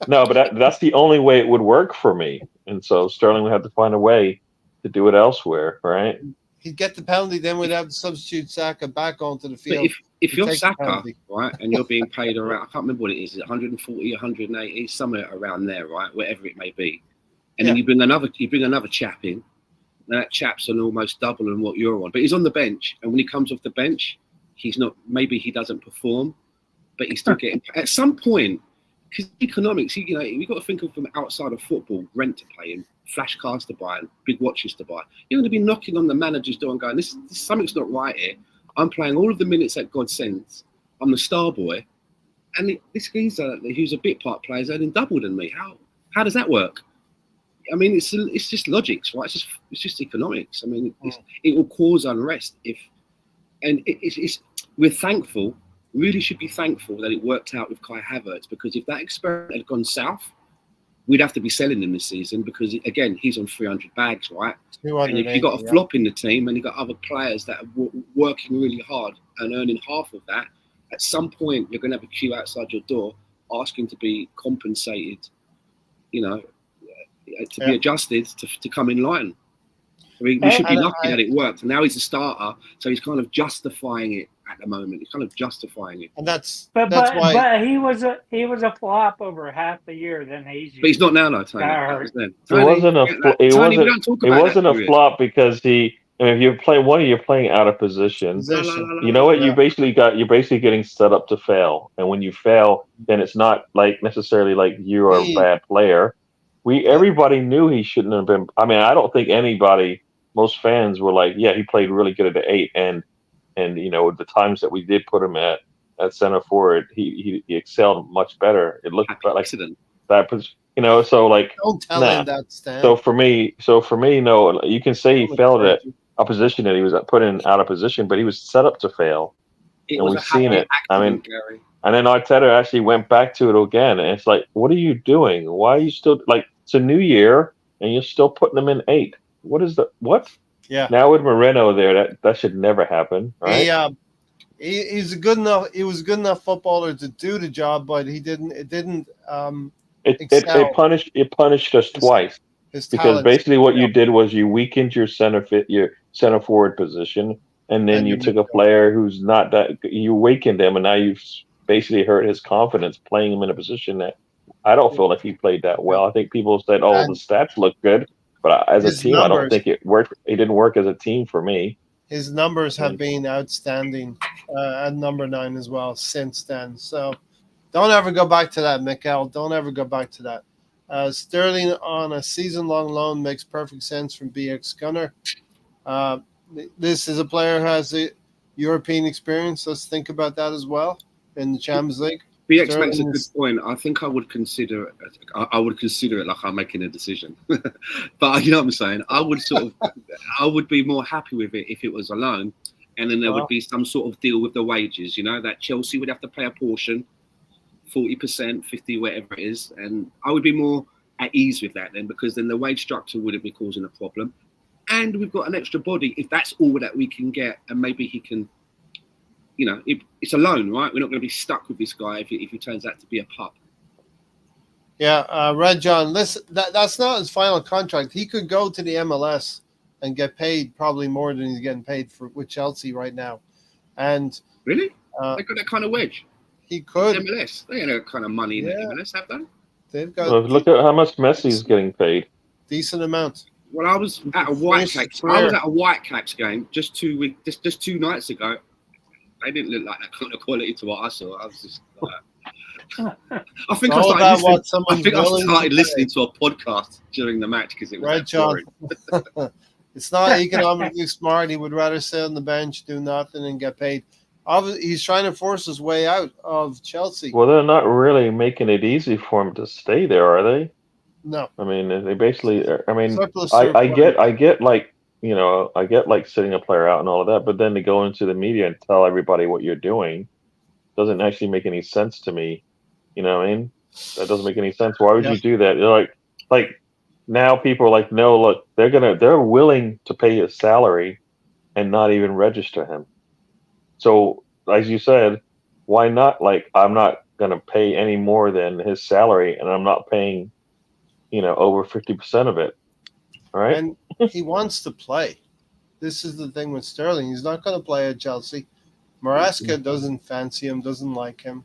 No, but that's the only way it would work for me. And so Sterling would have to find a way to do it elsewhere, right? He'd get the penalty, then we'd have to substitute Saka back onto the field. But if you're Saka, right, and you're being paid around, I can't remember what it is 140, 180, somewhere around there, right, wherever it may be. And then you bring another chap in, and that chap's on almost double on what you're on. But he's on the bench, and when he comes off the bench, he's not. Maybe he doesn't perform, but he's still getting. At some point, because economics, we've got to think of from outside of football: rent to pay, and flash cars to buy, and big watches to buy. You're going to be knocking on the manager's door and going, "This something's not right here. I'm playing all of the minutes that God sends. I'm the star boy, and this geezer who's a bit part player is earning double than me. How does that work?" I mean, it's just logics, right? It's just economics. I mean, it will cause unrest we're thankful. Really should be thankful that it worked out with Kai Havertz, because if that experiment had gone south, we'd have to be selling him this season because again, he's on 300 bags, right? And if you've got a flop in the team and you've got other players that are working really hard and earning half of that, at some point you're going to have a queue outside your door asking to be compensated, to be adjusted to come in line. I mean, we should be lucky that it worked. And now he's a starter, so he's kind of justifying it at the moment. He's kind of justifying it. And that's why. But he was a flop over half the year. Then but he's not now, though, Tony. It wasn't a flop because if you're playing out of position. You know what? You're basically getting set up to fail. And when you fail, then it's not like necessarily like you're a bad player. Everybody knew he shouldn't have been. I mean, I don't think most fans were like, yeah, he played really good at the 8, and the times that we did put him at center forward, he excelled much better. It looked like that. You know, so like, Don't tell nah. him that, Stan. So for me, no, you can say he Don't failed at encourage you. a position that he was put in out of position, but he was set up to fail, It and was we've a seen happy it. I mean, accident, Gary. and then Arteta actually went back to it again, and it's like, what are you doing? Why are you still like? It's a new year, and you're still putting them in 8. What is the what? Yeah. Now with Moreno there, that should never happen, right? He's a good enough. He was a good enough footballer to do the job, but he didn't. It didn't excel. It punished us twice. His Because talents. basically what you did was you weakened your center forward position, and then And you your took a midfield. player who's not that, you weakened him, and now you've basically hurt his confidence playing him in a position that I don't feel like he played that well. I think people said, "Oh, the And stats look good," but as a his team, I don't numbers. think it worked. It didn't work as a team for me. His numbers I have mean, been outstanding at number 9 as well since then. So don't ever go back to that, Mikel. Don't ever go back to that. Sterling on a season-long loan makes perfect sense from BX Gunner. This is a player who has the European experience. Let's think about that as well in the Champions League. BX makes a Sterling good point. I think I would consider it. I would consider it like I'm making a decision. But you know what I'm saying? I would be more happy with it if it was a loan, and then there would be some sort of deal with the wages. You know, that Chelsea would have to pay a portion, 40%, 50%, whatever it is, and I would be more at ease with that then, because then the wage structure wouldn't be causing a problem, and we've got an extra body if that's all that we can get, and maybe he can. You know, it's a loan, right? We're not going to be stuck with this guy if he turns out to be a pup. Yeah, Red John, listen, that's not his final contract. He could go to the MLS and get paid probably more than he's getting paid with Chelsea right now. And really, they got that kind of wedge. He could. MLS, they ain't that kind of money in the MLS, have they? They've got. Well, look at how much Messi's getting paid. Decent amount. Well, I was at a Whitecaps game just 2 nights ago. They didn't look like that kind of quality to what I saw. I was just I think I started listening to a podcast during the match because it was right, John. It's not economically smart. He would rather sit on the bench, do nothing, and get paid. Obviously, he's trying to force his way out of Chelsea. Well, they're not really making it easy for him to stay there, are they? No. I mean, they basically. I mean, I get like. You know, I get like sitting a player out and all of that, but then to go into the media and tell everybody what you're doing doesn't actually make any sense to me. You know what I mean? That doesn't make any sense. Why would you do that? You're like now people are like, no, look, they're willing to pay his salary and not even register him. So as you said, why not? Like, I'm not gonna pay any more than his salary, and I'm not paying, over 50% of it. All right. And he wants to play. This is the thing with Sterling. He's not going to play at Chelsea. Maresca doesn't fancy him, doesn't like him.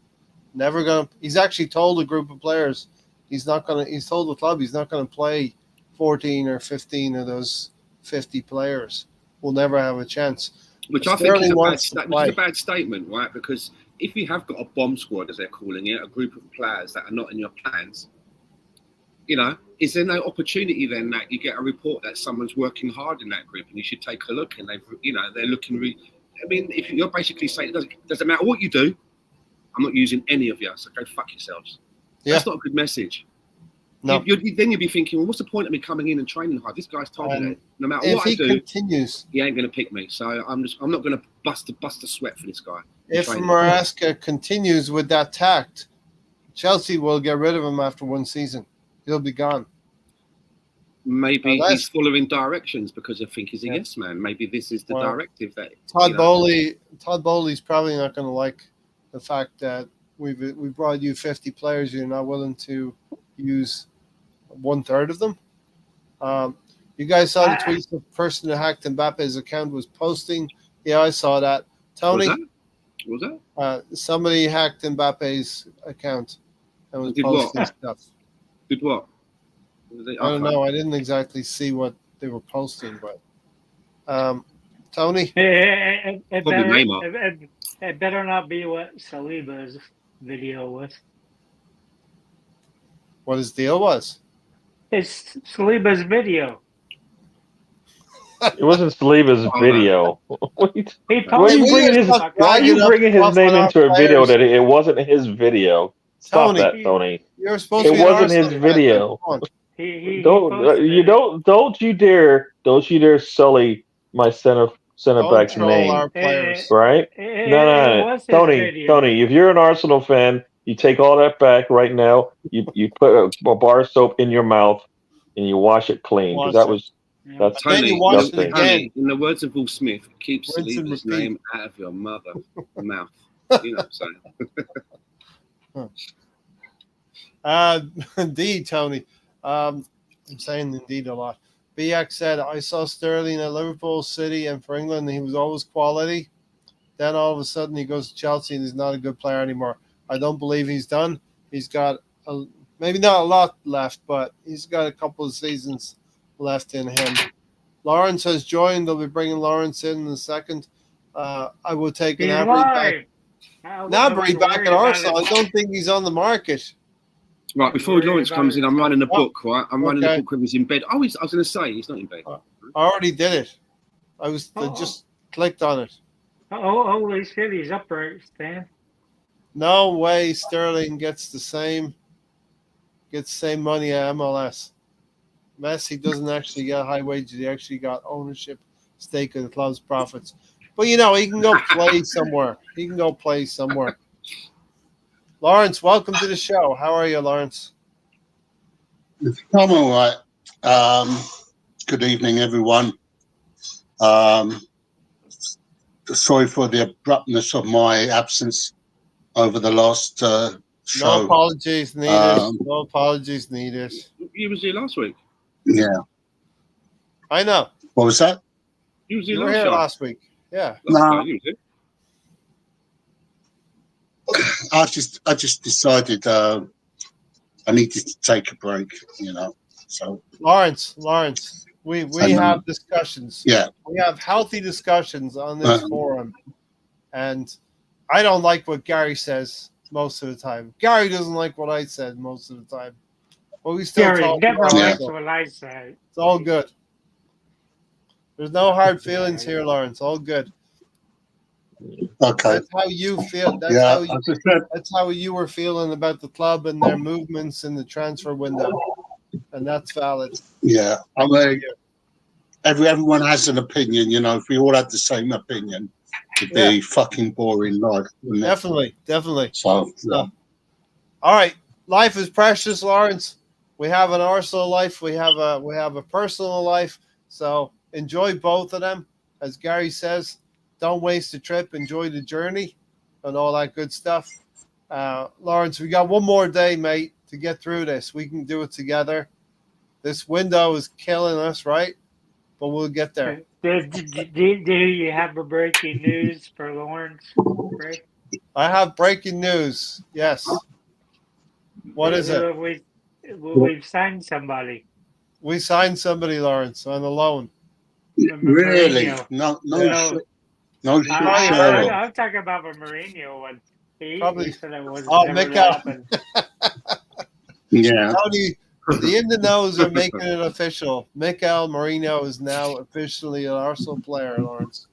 Never going to. He's actually told a group of players he's not going to. He's told the club he's not going to play 14 or 15 of those 50 players. Will never have a chance. Which I think is a bad statement, right? Because if you have got a bomb squad, as they're calling it, a group of players that are not in your plans, is there no opportunity then that you get a report that someone's working hard in that group and you should take a look and they're looking I mean, if you're basically saying it doesn't matter what you do, I'm not using any of you, so go fuck yourselves. Yeah. That's not a good message. No. Then you'd be thinking, well, what's the point of me coming in and training hard? This guy's told me that no matter what I do, he ain't going to pick me. So I'm not going to bust a sweat for this guy. If Maresca continues with that tact, Chelsea will get rid of him after one season. He'll be gone. Maybe he's following directions because I think he's a yes man. Maybe this is the directive that Todd Bowley's probably not going to like the fact that we brought you 50 players. You're not willing to use 1/3 of them. You guys saw the tweets. The person who hacked Mbappe's account was posting. Yeah, I saw that. Tony, was that? Somebody hacked Mbappe's account and was posting stuff. Did what? I don't know. I didn't exactly see what they were posting, but Tony? It better not be what Saliba's video was. What his deal was? It's Saliba's video. It wasn't Saliba's video. Why are you bringing his name into a video that it wasn't his video? Stop that, Tony. You're supposed to It be an wasn't his Arsenal fan. video. Come on. He Don't posted you it. don't you dare sully my center Don't back's troll name, our players. right? No, It no, was his Tony, video. Tony. If you're an Arsenal fan, you take all that back right now. You put a bar of soap in your mouth and you wash it clean because Wash it. that's Then you Tony, watch it disgusting. again. Tony, in the words of Will Smith, keep Rinse and Saliba's repeat. name out of your mother mouth. You know what I'm saying? Indeed, Tony. I'm saying indeed a lot. BX said, I saw Sterling at Liverpool, City, and for England, and he was always quality. Then all of a sudden he goes to Chelsea and he's not a good player anymore. I don't believe he's done. He's got maybe not a lot left, but he's got a couple of seasons left in him. Lawrence has joined. They'll be bringing Lawrence in a second. I will take an Gnabry back. Gnabry back at Arsenal. I don't think he's on the market. Right, before Lawrence comes in, I'm running a book, right? I'm running a book when he's in bed. Oh, I was going to say, he's not in bed. I already did it. I just clicked on it. Holy shit, he's upright, Stan. No way Sterling gets the same money at MLS. Messi doesn't actually get high wages. He actually got ownership stake of the club's profits. But, he can go play somewhere. Lawrence, welcome to the show. How are you, Lawrence? I'm all right. Good evening, everyone. Sorry for the abruptness of my absence over the last show. No apologies needed. No apologies needed. You was here last week. Yeah. I know. What was that? You was You here were here last week. Yeah. You was here. I just decided I needed to take a break, So Lawrence, we have discussions. Yeah. We have healthy discussions on this forum. And I don't like what Gary says most of the time. Gary doesn't like what I said most of the time. But we still Gary talk never about likes it. what I say. It's all good. There's no hard feelings here, Lawrence. All good. Okay. That's how you feel. That's how you were feeling about the club and their movements in the transfer window, and that's valid. Yeah, I mean, everyone has an opinion. If we all had the same opinion, it'd be fucking boring life. Wouldn't it? Definitely. So, all right, life is precious, Lawrence. We have an Arsenal life. We have a personal life. So enjoy both of them, as Gary says. Don't waste the trip. Enjoy the journey and all that good stuff. Lawrence, we got one more day, mate, to get through this. We can do it together. This window is killing us, right? But we'll get there. Do you have a breaking news for Lawrence? Right? I have breaking news. Yes. What is it? We've signed somebody. We signed somebody, Lawrence, on a loan. Really? No shit. No shit. I'm talking about the Mourinho one. He said it was Mikel. Yeah. Tony, the in the knows are making it official. Mikel Merino is now officially an Arsenal player, Lawrence.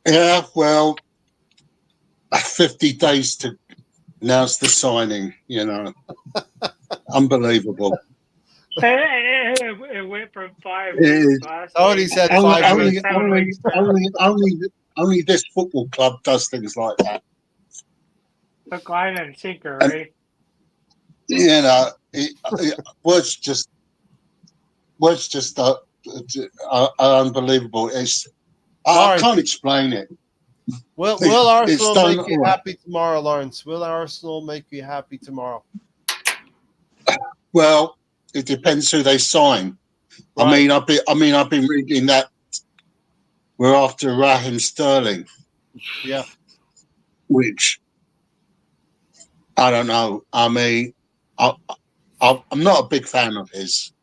Yeah, well, 50 days to announce the signing, Unbelievable. It went from 5 weeks last Tony week. said Only this football club does things like that. Hook, line, and sinker, right? Words just are unbelievable. I can't explain it. Will Arsenal make you happy tomorrow, Lawrence? Will Arsenal make you happy tomorrow? Well, it depends who they sign. Right. I've been reading that we're after Raheem Sterling. Yeah. Which I don't know. I mean, I'm not a big fan of his.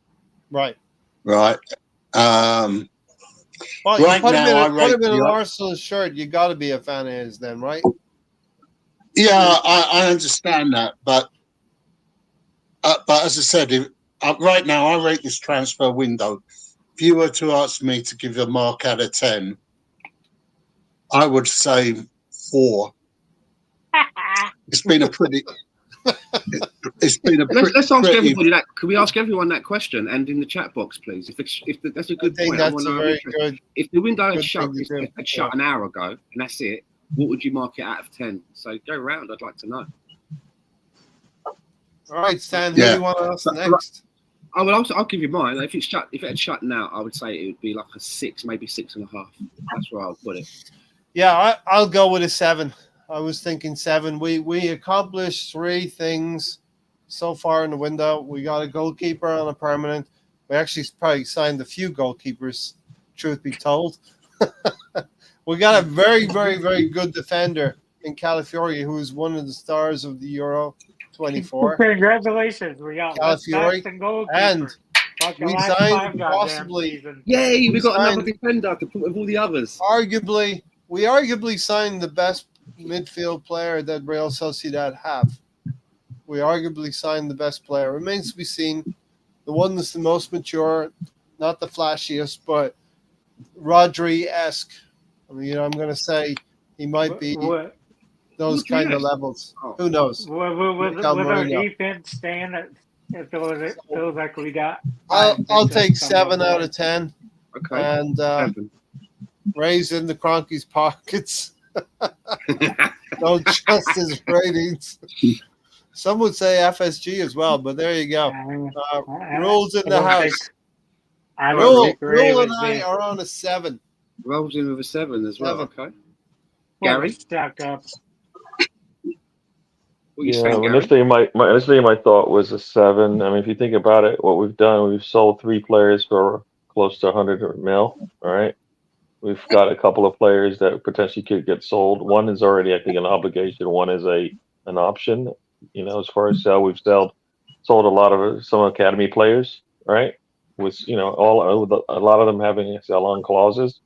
Right. Right. Well, right put now, him in an Arsenal shirt. You got to be a fan of his, then, right? Yeah, I understand that, but as I said, right now I rate this transfer window. If you were to ask me to give a mark out of 10, I would say 4. It's been a pretty It's been a Let's ask pretty- everybody that. Can we ask everyone that question and in the chat box, please? That's a good I think point. that's a very good. If the window good had shut, thing to do. had shut an hour ago, and that's it, what would you mark it out of 10? So go round. I'd like to know. All right, Stan. Who do you want to ask next? Oh well, I'll give you mine. If it had shut now, I would say it would be like a 6, maybe 6.5. That's where I would put it. Yeah, I'll go with a 7. I was thinking 7. We accomplished 3 things so far in the window. We got a goalkeeper on a permanent. We actually probably signed a few goalkeepers, truth be told. We got a very, very, very good defender in Calafiori, who is one of the stars of the Euro 24. Congratulations, we got Calafiori, and we signed possibly. Yay, we got another defender to put with all the others. We arguably signed the best midfield player that Real Sociedad have. We arguably signed the best player. Remains to be seen. The one that's the most mature, not the flashiest, but Rodri-esque. I mean, I'm going to say he might be those kind of levels. Who knows? With our defense staying, it feels like we got. I'll take 7 out of 10. Okay. And raise in the Kroenke's pockets. Don't trust his ratings. Some would say FSG as well, but there you go. Rules in the house. Rule and I are on a 7. Rolls in with a 7 as well. Okay. Gary? Stack up. Initially my thought was a 7. I mean, if you think about it, what we've done, we've sold 3 players for close to 100 mil. All right. We've got a couple of players that potentially could get sold. One is already, I think, an obligation. One is an option. You know, as far as sell, we've sold a lot of some academy players, right? With a lot of them having sell-on clauses.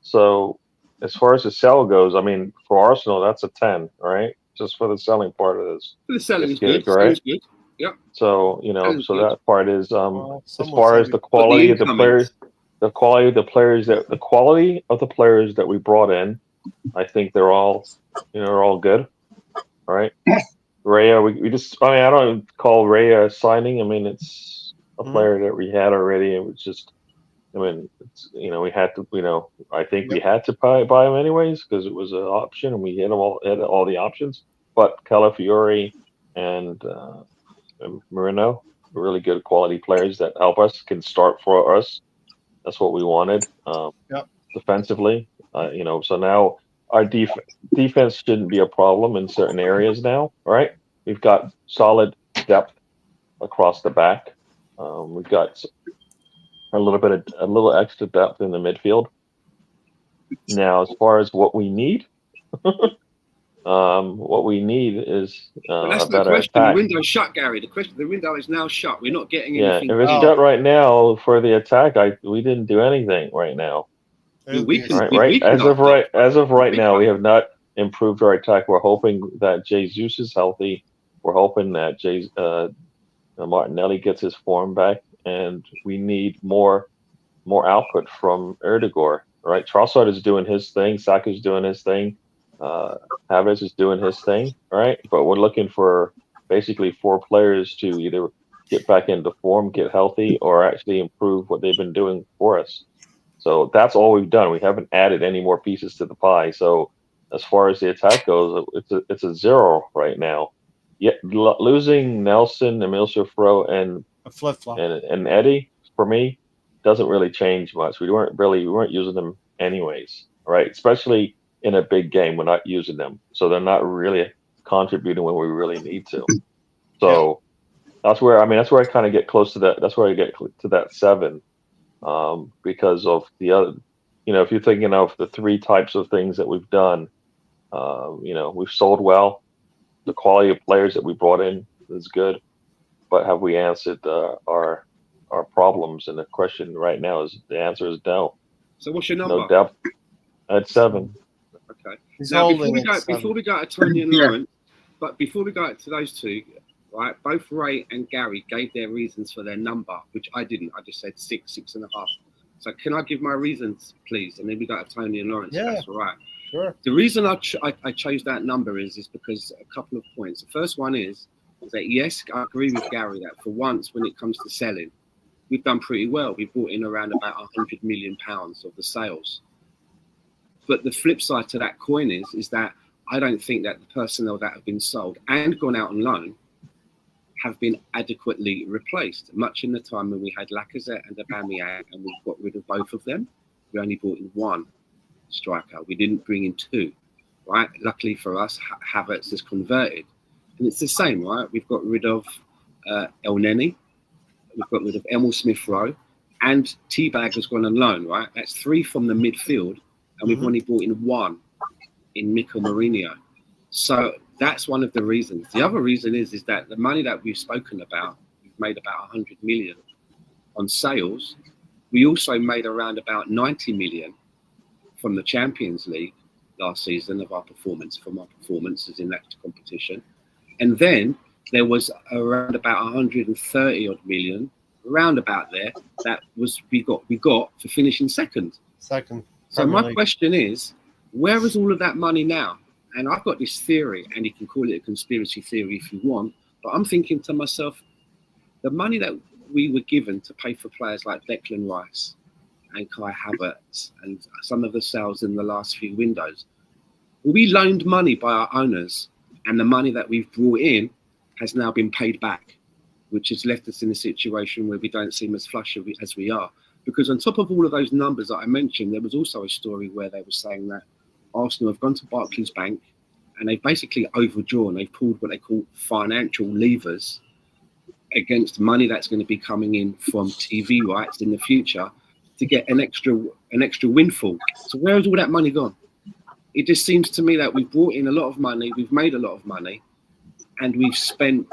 So as far as the sell goes, I mean, for Arsenal, that's a 10, right? Just for the selling part of this. For the selling is good, right? Good. Yeah. So that part is as far as the quality of the players. The quality of the players that we brought in, I think they're all good. All right. Raya, we just, I mean, I don't call Raya a signing. I mean, it's a player that we had already. It was just, I mean, we had to, I think we had to buy him anyways because it was an option and we had all the options. But Calafiori and Merino, really good quality players that help us, can start for us. That's what we wanted. Defensively, so now our defense shouldn't be a problem in certain areas now. Right? We've got solid depth across the back. We've got a little extra depth in the midfield. Now, as far as what we need, is that's a better question. attack. The window's shut, Gary. The window is now shut. We're not getting anything. Yeah, if it's shut right now for the attack, we didn't do anything right now. As of right now, we have not improved our attack. We're hoping that Jesus is healthy. We're hoping that Martinelli gets his form back, and we need more output from Erdegaard. Right, Trossard is doing his thing. Saka's doing his thing. Havertz is doing his thing. Right, but we're looking for basically 4 players to either get back into form, get healthy, or actually improve what they've been doing for us. So that's all we've done. We haven't added any more pieces to the pie. So as far as the attack goes, it's a 0 right now. Yet losing Nelson, Emile Sofro, and a flip-flop and Eddie for me doesn't really change much. We weren't using them anyways, right? Especially in a big game, we're not using them, so they're not really contributing when we really need to. So that's where I kind of get close to that. That's where I get to that 7. Because of the other, if you're thinking of the 3 types of things that we've done, we've sold well. The quality of players that we brought in is good, but have we answered our problems? And the question right now is the answer is no. So what's your number? No depth. At 7. Okay. Now before we go to Tony and Lauren, but before we go to those 2. Right, both Ray and Gary gave their reasons for their number, which I didn't. I just said 6, 6.5. So can I give my reasons, please? And then we got to Tony and Lawrence. Yeah, that's all right. Sure. The reason I chose that number is because a couple of points. The first one is that yes, I agree with Gary that for once, when it comes to selling, we've done pretty well. We've brought in around about £100 million of the sales. But the flip side to that coin is that I don't think that the personnel that have been sold and gone out on loan have been adequately replaced. Much in the time when we had Lacazette and Aubameyang and we got rid of both of them, we only brought in one striker. We didn't bring in two, right? Luckily for us, Havertz is converted. And it's the same, right? We've got rid of El Neni, we've got rid of Emil Smith-Rowe, and T-Bag has gone on loan, right? That's three from the midfield, and we've only brought in one in Mikel Merino. So that's one of the reasons. The other reason is that the money that we've spoken about, we've made about 100 million on sales. We also made around about 90 million from the Champions League last season from our performances in that competition. And then there was around about 130 odd million, around about there, that was we got for finishing second. So my question is, where is all of that money now? And I've got this theory, and you can call it a conspiracy theory if you want, but I'm thinking to myself, the money that we were given to pay for players like Declan Rice and Kai Havertz and some of the sales in the last few windows, we loaned money by our owners, and the money that we've brought in has now been paid back, which has left us in a situation where we don't seem as flush as we are. Because on top of all of those numbers that I mentioned, there was also a story where they were saying that Arsenal have gone to Barclays Bank and they've basically overdrawn. They've pulled what they call financial levers against money that's going to be coming in from TV rights in the future to get an extra windfall. So where has all that money gone? It just seems to me that we've brought in a lot of money, we've made a lot of money, and we've spent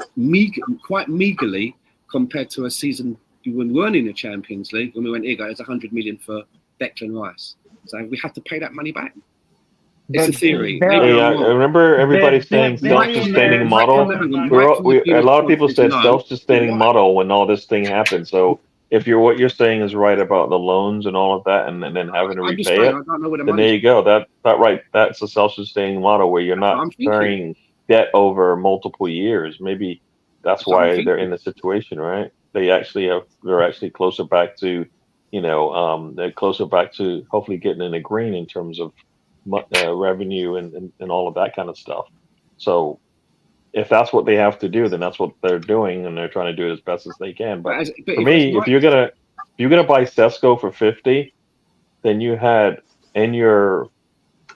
quite meagerly compared to a season when we weren't in the Champions League, when we went, here goes 100 million for Declan Rice. So we had to pay that money back. It's a theory. I remember everybody saying self-sustaining model. A lot of people said self-sustaining model when all this thing happened. So if what you're saying is right about the loans and all of that, and then having to repay it, then there you go. That's a self-sustaining model where you're not carrying debt over multiple years. Maybe that's why they're in the situation, right? They're actually closer back to, they're closer back to hopefully getting in a green in terms of revenue and all of that kind of stuff. So if that's what they have to do, then that's what they're doing, and they're trying to do it as best as they can. But for me, if you're gonna buy Sesko for 50, then you had in your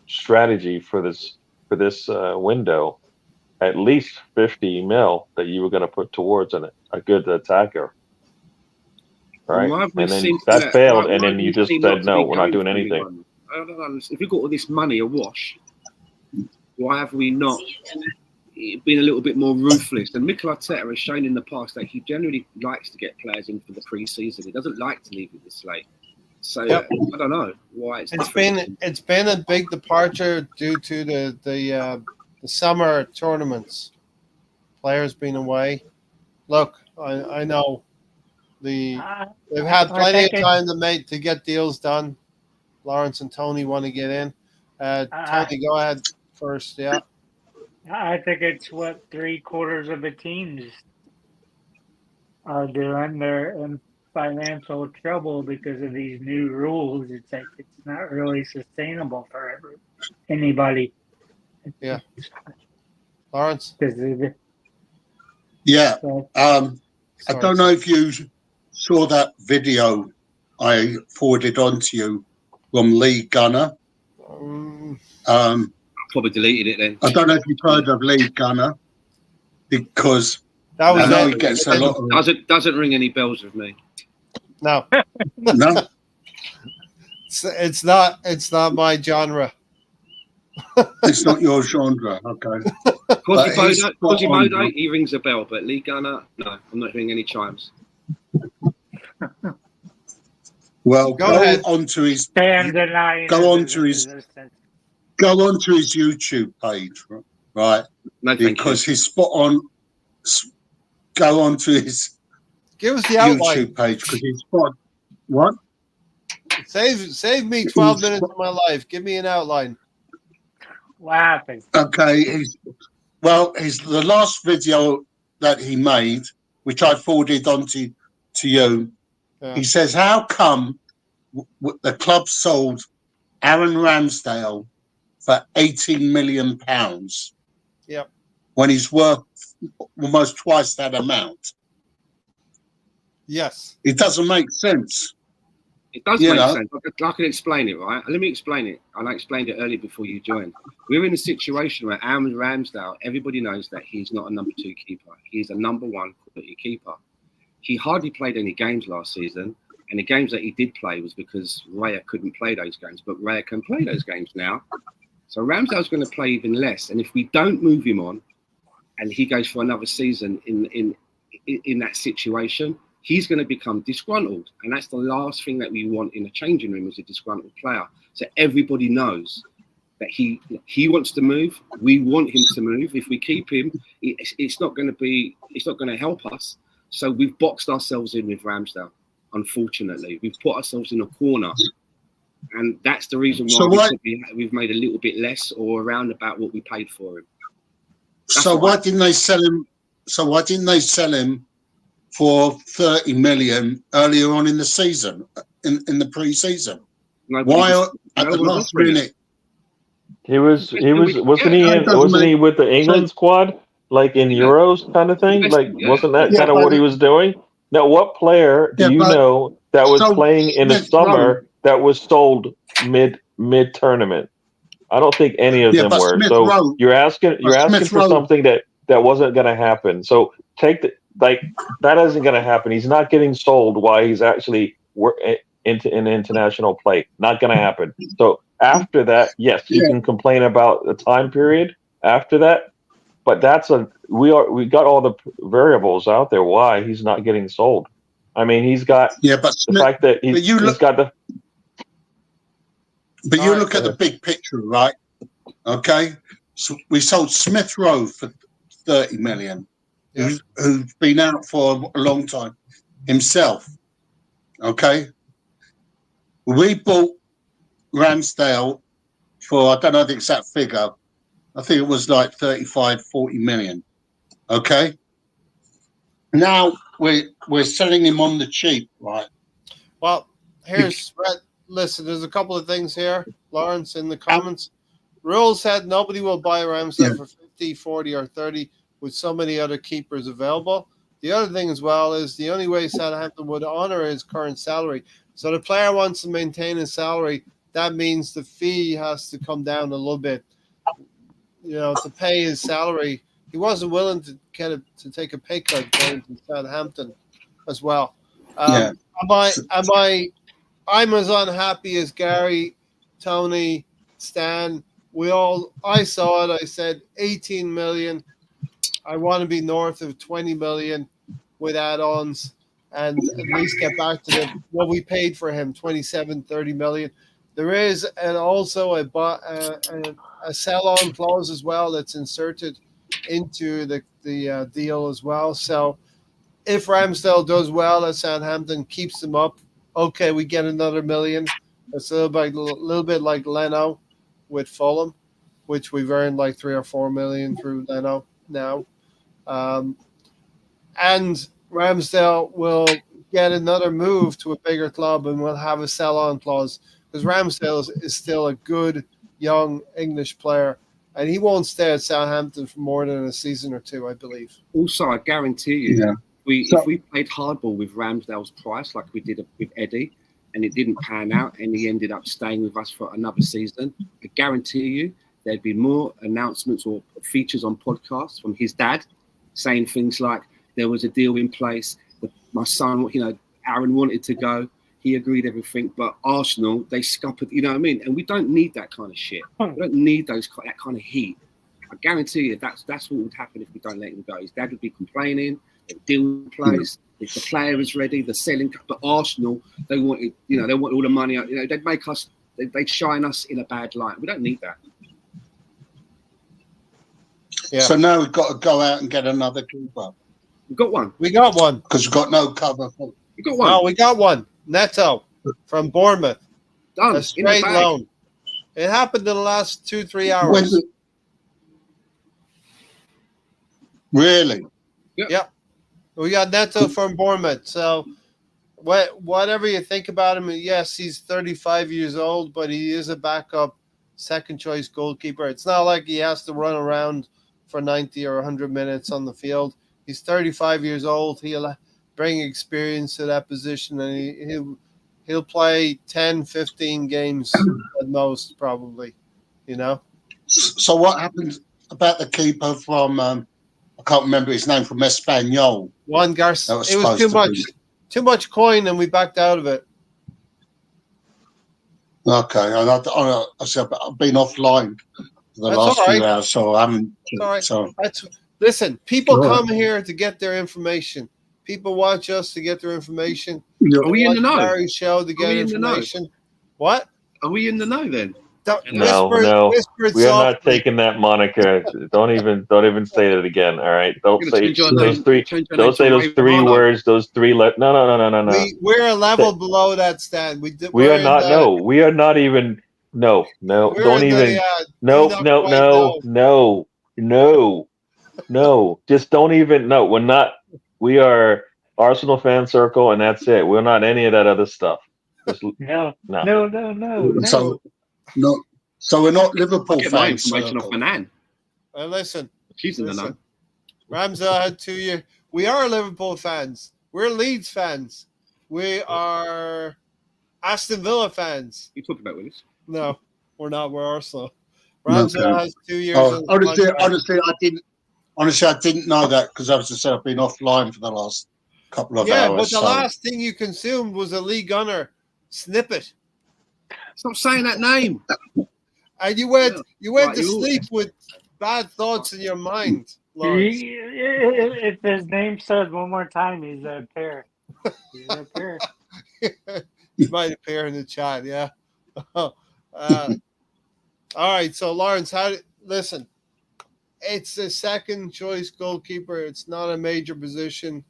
strategy for this window at least 50 mil that you were going to put towards a good attacker, right? And then that failed, and then you just said, no, we're not doing anything. I don't understand. If we've got all this money awash, why have we not been a little bit more ruthless? And Mikel Arteta has shown in the past that he generally likes to get players in for the pre-season. He doesn't like to leave it this late. So I don't know why it's been a big departure due to the summer tournaments, players being away. Look, I know they've had plenty of time to get deals done. Lawrence and Tony want to get in. Tony, go ahead first. Yeah, I think it's what 3/4 of the teams are doing. They're in financial trouble because of these new rules. It's like it's not really sustainable for anybody. Yeah, Lawrence. Yeah, I don't know if you saw that video I forwarded on to you from Lee Gunner. Probably deleted it then. I don't know if you've heard of Lee Gunner, because I know he gets a lot of... Doesn't ring any bells with me. No. No? It's not my genre. It's not your genre, okay. Quasimodo, he rings a bell, but Lee Gunner, no, I'm not hearing any chimes. Well, go onto his YouTube page, right? No, because he's spot on. Go onto his YouTube page because he's spot. What? Save me 12 minutes of my life. Give me an outline. What happened? Okay, the last video that he made, which I forwarded on to you. Yeah. He says, how come the club sold Aaron Ramsdale for £18 million Yep. when he's worth almost twice that amount? Yes. It doesn't make sense. It does make sense. I can explain it, right? Let me explain it. And I explained it earlier before you joined. We're in a situation where Aaron Ramsdale, everybody knows that he's not a number 2 keeper. He's a number 1 quality keeper. He hardly played any games last season. And the games that he did play was because Raya couldn't play those games. But Raya can play those games now. So Ramsdale's going to play even less. And if we don't move him on and he goes for another season in that situation, he's going to become disgruntled. And that's the last thing that we want in a changing room, is a disgruntled player. So everybody knows that he wants to move. We want him to move. If we keep him, it's not going to help us. So we've boxed ourselves in with Ramsdale. Unfortunately, we've put ourselves in a corner. And that's the reason why we've made a little bit less or around about what we paid for him. So why didn't they sell him? So why didn't they sell him for 30 million earlier on in the season, in the pre-season? Why at the last minute? Wasn't he with the England squad, like in Euros kind of thing? Like, wasn't that kind of what he was doing? Now, what player do you know that was playing in the summer that was sold mid tournament? I don't think any of them were. So you're asking for something that wasn't going to happen. So that isn't going to happen. He's not getting sold while he's actually in international play. Not going to happen. So after that, yes, you can complain about the time period after that. But we got all the variables out there why he's not getting sold. I mean, he's got the fact that he's got the. But you look at the big picture, right? Okay, so we sold Smith Rowe for 30 million, who's been out for a long time himself. Okay, we bought Ramsdale for, I don't know the exact figure. I think it was like 35, 40 million. Okay. Now we're selling him on the cheap, right? Well, listen, there's a couple of things here, Lawrence, in the comments. Rule said nobody will buy Ramsdale for 50, 40, or 30 with so many other keepers available. The other thing as well is the only way Southampton would honour his current salary. So the player wants to maintain his salary. That means the fee has to come down a little bit. To pay his salary, he wasn't willing to take a pay cut going to Southampton as well. I'm as unhappy as Gary, Tony, Stan. I saw it. I said 18 million. I want to be north of 20 million with add-ons and at least get back to what we paid for him, 27, 30 million. There is also a sell-on clause as well that's inserted into the deal as well. So if Ramsdale does well at Southampton, keeps them up, okay, we get another million. It's a little bit like Leno with Fulham, which we've earned like 3 or 4 million through Leno now. And Ramsdale will get another move to a bigger club and we'll have a sell-on clause, because Ramsdale is still a good young English player, and he won't stay at Southampton for more than a season or two, I believe. Also, I guarantee you, if we played hardball with Ramsdale's price like we did with Eddie, and it didn't pan out, and he ended up staying with us for another season, I guarantee you there'd be more announcements or features on podcasts from his dad saying things like, there was a deal in place, my son, Aaron wanted to go, he agreed everything, but Arsenal, they scuppered, you know what I mean? And we don't need that kind of shit. We don't need that kind of heat. I guarantee you that's what would happen if we don't let him go. His dad would be complaining, the deal in place, if the player is ready, the selling, but Arsenal, they wanted all the money, they'd make us, they'd shine us in a bad light. We don't need that. Yeah. So now we've got to go out and get another keeper. We got one. Because we've got no cover. We got one. No, we got one. Neto from Bournemouth. Done. A straight loan. It happened in the last 2-3 hours. Really? Yep. We got Neto from Bournemouth. So whatever you think about him, yes, he's 35 years old, but he is a backup second choice goalkeeper. It's not like he has to run around for 90 or 100 minutes on the field. He's 35 years old. He'll bring experience to that position, and he'll play 10, 15 games at most, probably, you know. So what happened about the keeper from, I can't remember his name, from Espanyol? Juan Garcia. It was too much coin, and we backed out of it. Okay, I said I've been offline for the last few hours, so I haven't. All right. So listen, people come here to get their information. People watch us to get their information. Are we in the know? Gary's show to get information. What? Are we in the know then? No, we are not taking that moniker. Don't even say it again. All right, don't say those three. Don't say those three words. Those three. No. We're a level below that, Stan. We are not. No, we are not even. No. Don't even. No. Just don't even. No, we're not. We are Arsenal fan circle, and that's it. We're not any of that other stuff. Just, no. So we're not Liverpool fans. My information off Manan. Listen. She's in the know. Ramsdale had 2 years. We are Liverpool fans. We're Leeds fans. We are Aston Villa fans. You talking about Willis? No, we're not. We're Arsenal. Ramsdale has 2 years. Honestly, I didn't know that because, as I said, I've been offline for the last couple of hours. Yeah, but the last thing you consumed was a Lee Gunner snippet. Stop saying that name. And you went to sleep with bad thoughts in your mind, Lawrence. If his name said one more time, he's a pair. He's a pair. He might appear in the chat, yeah. All right, so Lawrence, listen, it's a second choice goalkeeper. It's not a major position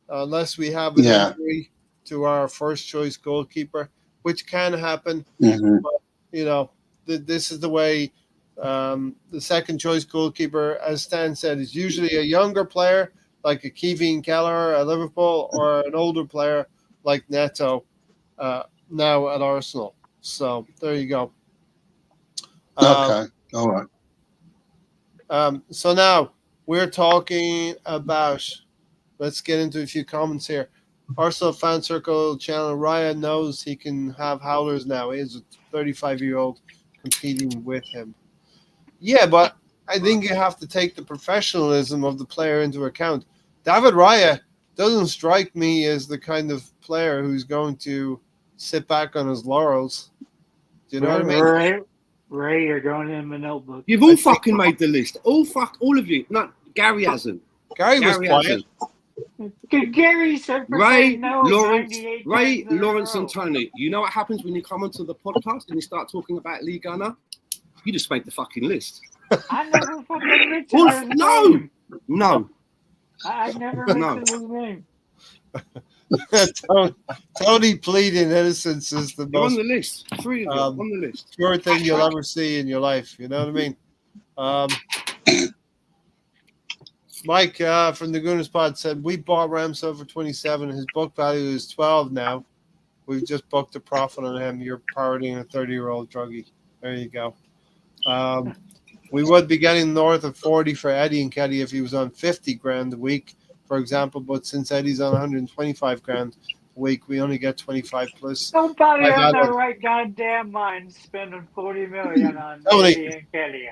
unless we have an injury to our first choice goalkeeper, which can happen. Mm-hmm. But, you know, this is the way the second choice goalkeeper, as Stan said, is usually a younger player like a Kevin Keller at Liverpool or an older player like Neto now at Arsenal. So there you go. Okay, all right. So now we're talking about, let's get into a few comments here. Arsenal Fan Circle channel, Ryan knows he can have howlers now. He is a 35-year-old competing with him. Yeah, but I think you have to take the professionalism of the player into account. David Raya doesn't strike me as the kind of player who's going to sit back on his laurels. Do you know what I mean? Ray, you're going in my notebook. You've all fucking made the list. All of you. No, Gary hasn't. Gary was quiet. Gary said Ray, no, Lawrence, and Tony. You know what happens when you come onto the podcast and you start talking about Lee Gunner? You just make the fucking list. I never fucking mentioned his name. No. I never mentioned his name. Tony pleading innocence is the You're most on the list. Three of you on the list. Pure thing you'll ever see in your life. You know what I mean? Mike from the Gooners Pod said, we bought Ramsdale for 27. His book value is 12 now. We've just booked a profit on him. You're parroting a 30-year-old druggie. There you go. We would be getting north of 40 for Eddie and Kelly if he was on 50 grand a week, for example. But since Eddie's on 125 grand a week, we only get 25 plus. Nobody on the right goddamn mind spending 40 million on Eddie and Kelly.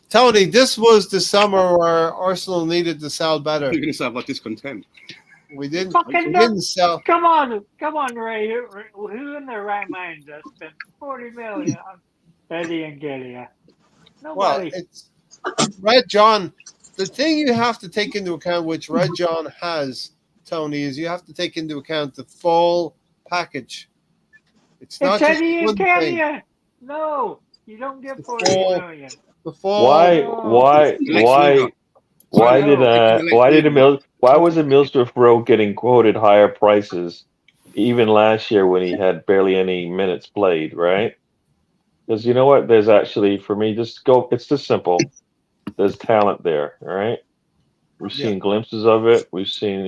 Tony, this was the summer where Arsenal needed to sell better. You're going to sound like discontent. We didn't sell. Come on, Ray. Who in their right mind just spent 40 million on Eddie and Kelly? Nobody. Well, it's Red John. The thing you have to take into account, which Red John has, Tony, is you have to take into account the full package. It's not just Eddie and Kelly. No, you don't get 40 million. Why was Middlesbrough Road getting quoted higher prices even last year when he had barely any minutes played, right? Because you know what? There's actually, for me, it's just simple. There's talent there, all right? We've seen glimpses of it. We've seen,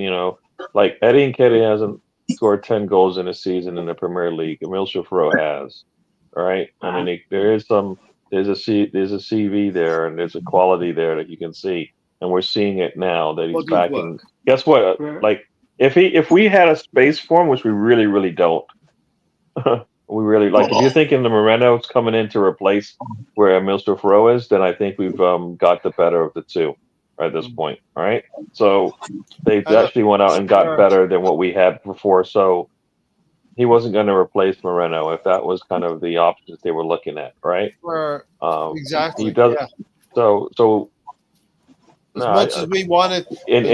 like Eddie Nketiah hasn't scored 10 goals in a season in the Premier League. Emile Smith-Rowe has. All right. I mean, there's a CV there, and there's a quality there that you can see, and we're seeing it now that he's back. And guess what? Like, if we had a space for him, which we really, really don't. We really like. If you're thinking the Moreno's coming in to replace where Emile Smith-Rowe is, then I think we've got the better of the two at this point. All right. So they actually went out and got better than what we had before. So he wasn't going to replace Moreno if that was kind of the options they were looking at, right? Exactly. He does. Yeah. So. As much as we wanted, and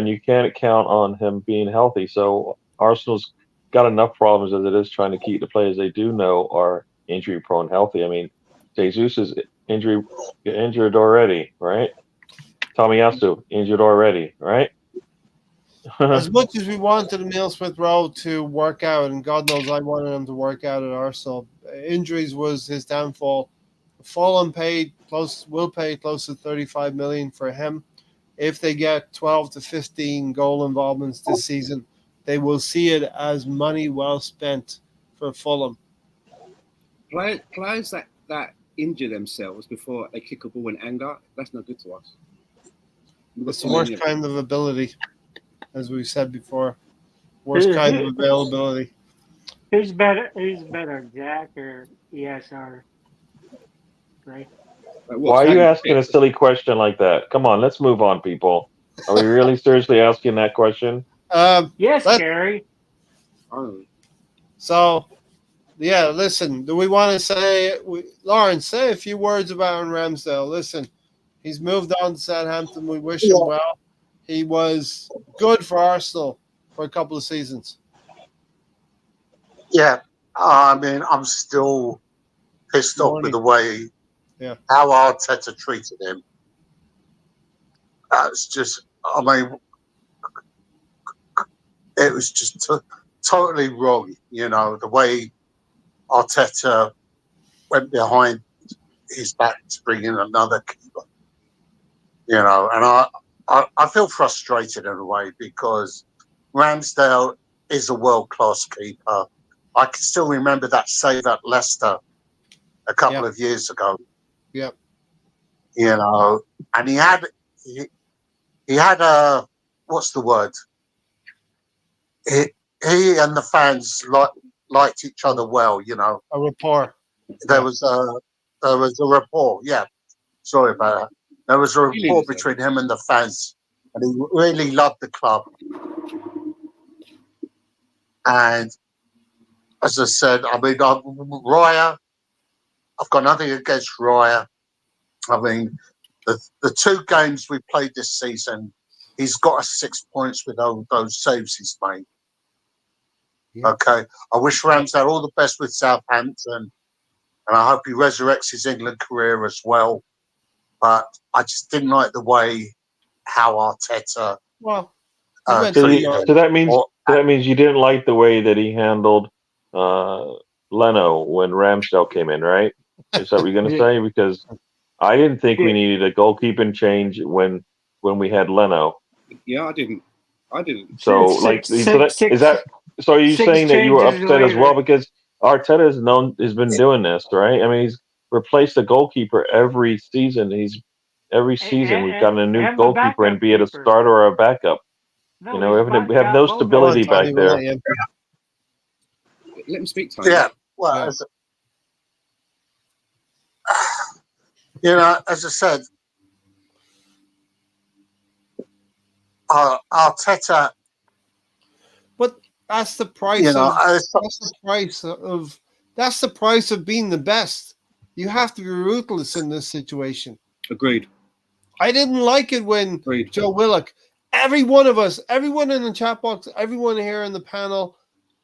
you can't count on him being healthy. So Arsenal's got enough problems as it is trying to keep the players they do know are injury prone healthy. I mean, Jesus is injured already, right? Tomiyasu injured already, right? As much as we wanted Emile Smith-Rowe to work out, and God knows I wanted him to work out at Arsenal, injuries was his downfall. Fulham will pay close to 35 million for him. If they get 12 to 15 goal involvements this season, they will see it as money well spent for Fulham. Players that injure themselves before they kick a ball in anger, that's not good to us. It's the worst kind of ability, as we've said before. Worst kind of availability. Who's better, Jack or ESR? Right. Why are you asking a silly question like that? Come on, let's move on, people. Are we really seriously asking that question? Yes, Gary. So, yeah, listen, do we want to say, Lawrence, say a few words about Aaron Ramsdale. Listen, he's moved on to Southampton. We wish him well. He was good for Arsenal for a couple of seasons. Yeah, I mean, I'm still pissed off with the way how Arteta treated him. It's just, I mean, it was just totally wrong, the way Arteta went behind his back to bring in another keeper, and I feel frustrated in a way because Ramsdale is a world-class keeper. I can still remember that save at Leicester a couple of years ago. Yep. And he had a, what's the word? He and the fans liked each other well, A rapport. There was a rapport. Yeah. Sorry about that. There was a rapport between him and the fans, and he really loved the club. And as I said, I mean, Raya, I've got nothing against Raya. I mean, the two games we played this season, he's got us 6 points with all those saves he's made. Yeah. Okay. I wish Ramsdale all the best with Southampton, and I hope he resurrects his England career as well. But I just didn't like the way how Arteta. Well, so that means you didn't like the way that he handled Leno when Ramsdale came in, right? Is that what you're going to say? Because I didn't think we needed a goalkeeping change when we had Leno. Yeah, I didn't. So, so are you saying that you were upset as well? Because Arteta has been doing this, right? I mean, he's replaced the goalkeeper every season. We've gotten a new goalkeeper, and be it a starter or a backup. No, we have no stability back there. Let me speak, Tony. Yeah, well, as I said, Arteta. But that's the price. That's the price of being the best. You have to be ruthless in this situation. Agreed. I didn't like it when Joe Willock. Every one of us, everyone in the chat box, everyone here in the panel,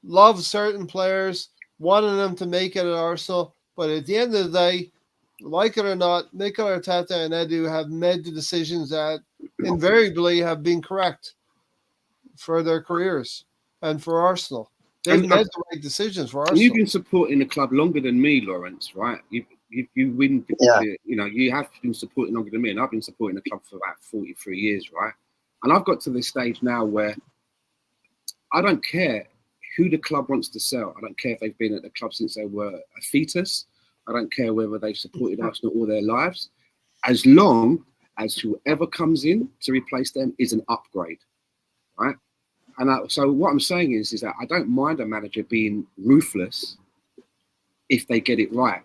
loves certain players, wanted them to make it at Arsenal. But at the end of the day, like it or not, Mikel Arteta and Edu have made the decisions that invariably have been correct for their careers and for Arsenal. They've made the right decisions for Arsenal. You've been supporting the club longer than me, Lawrence, right? You win because you have been supporting longer than me, and I've been supporting the club for about 43 years, right? And I've got to this stage now where I don't care who the club wants to sell. I don't care if they've been at the club since they were a fetus. I don't care whether they've supported Arsenal all their lives, as long as whoever comes in to replace them is an upgrade, right? And so what I'm saying is that I don't mind a manager being ruthless if they get it right.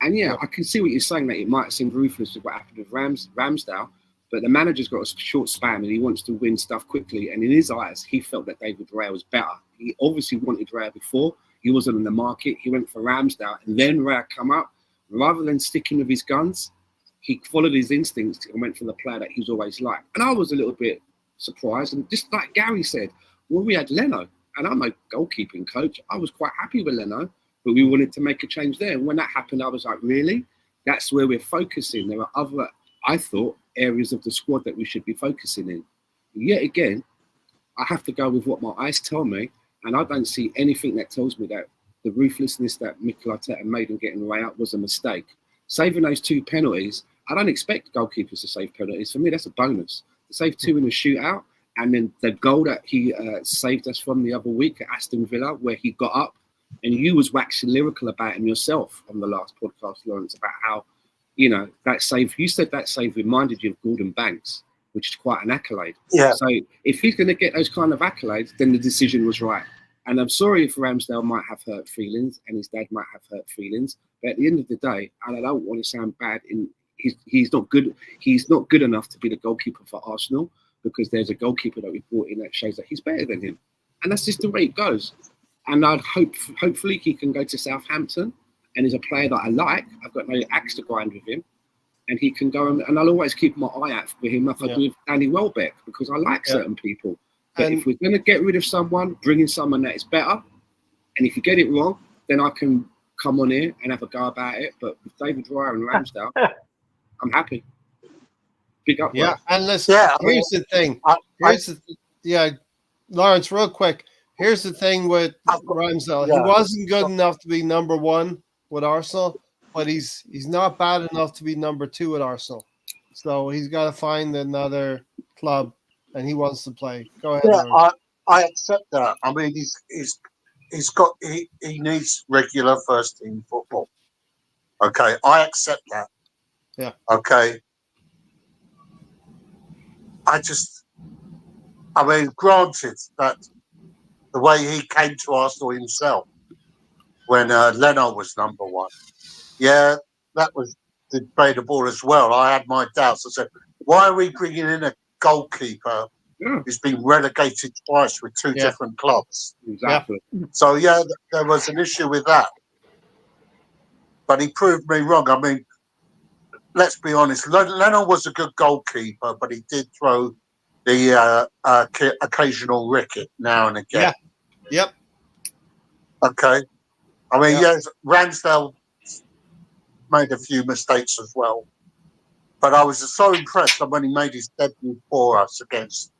And I can see what you're saying, that it might seem ruthless with what happened with Ramsdale, but the manager's got a short span and he wants to win stuff quickly. And in his eyes, he felt that David Raya was better. He obviously wanted Raya before. He wasn't in the market. He went for Ramsdale, and then Raya come up. Rather than sticking with his guns, he followed his instincts and went for the player that he's always liked. And I was a little bit surprised. And just like Gary said, well, we had Leno, and I'm a goalkeeping coach. I was quite happy with Leno, but we wanted to make a change there. And when that happened, I was like, really? That's where we're focusing. There are other, I thought, areas of the squad that we should be focusing in. Yet again, I have to go with what my eyes tell me, and I don't see anything that tells me that the ruthlessness that Mikel Arteta made in getting Ray out was a mistake. Saving those 2 penalties, I don't expect goalkeepers to save penalties. For me, that's a bonus. To save 2 in a shootout, and then the goal that he saved us from the other week at Aston Villa, where he got up, and you was waxing lyrical about him yourself on the last podcast, Lawrence, about how, that save, you said that save reminded you of Gordon Banks, which is quite an accolade. Yeah. So if he's going to get those kind of accolades, then the decision was right. And I'm sorry if Ramsdale might have hurt feelings and his dad might have hurt feelings, but at the end of the day, and I don't want to sound bad, he's not good. He's not good enough to be the goalkeeper for Arsenal, because there's a goalkeeper that we brought in that shows that he's better than him, and that's just the way it goes. And hopefully he can go to Southampton, and he's a player that I like. I've got no axe to grind with him, and he can go and I'll always keep my eye out for him like I do with Danny Welbeck, because I like certain people. But if we're going to get rid of someone, bring in someone that is better, and if you get it wrong, then I can come on here and have a go about it. But with David Raya and Ramsdale, I'm happy. Big up. Yeah, and listen, here's the thing. Lawrence, real quick. Here's the thing with Ramsdale. He wasn't good enough to be number 1 with Arsenal, but he's not bad enough to be number 2 at Arsenal. So he's got to find another club, and he wants to play. Go ahead. Yeah, I accept that. I mean, he needs regular first team football. Okay, I accept that. Yeah. Okay. I mean, granted that the way he came to Arsenal himself when Leno was number 1, that was debatable as well. I had my doubts. I said, why are we bringing in a goalkeeper who's been relegated twice with 2 different clubs? Exactly. So, there was an issue with that. But he proved me wrong. I mean, let's be honest. Leno was a good goalkeeper, but he did throw the occasional ricket now and again. Yeah. Yep. Okay. I mean, Ramsdale made a few mistakes as well. But I was so impressed when he made his debut for us against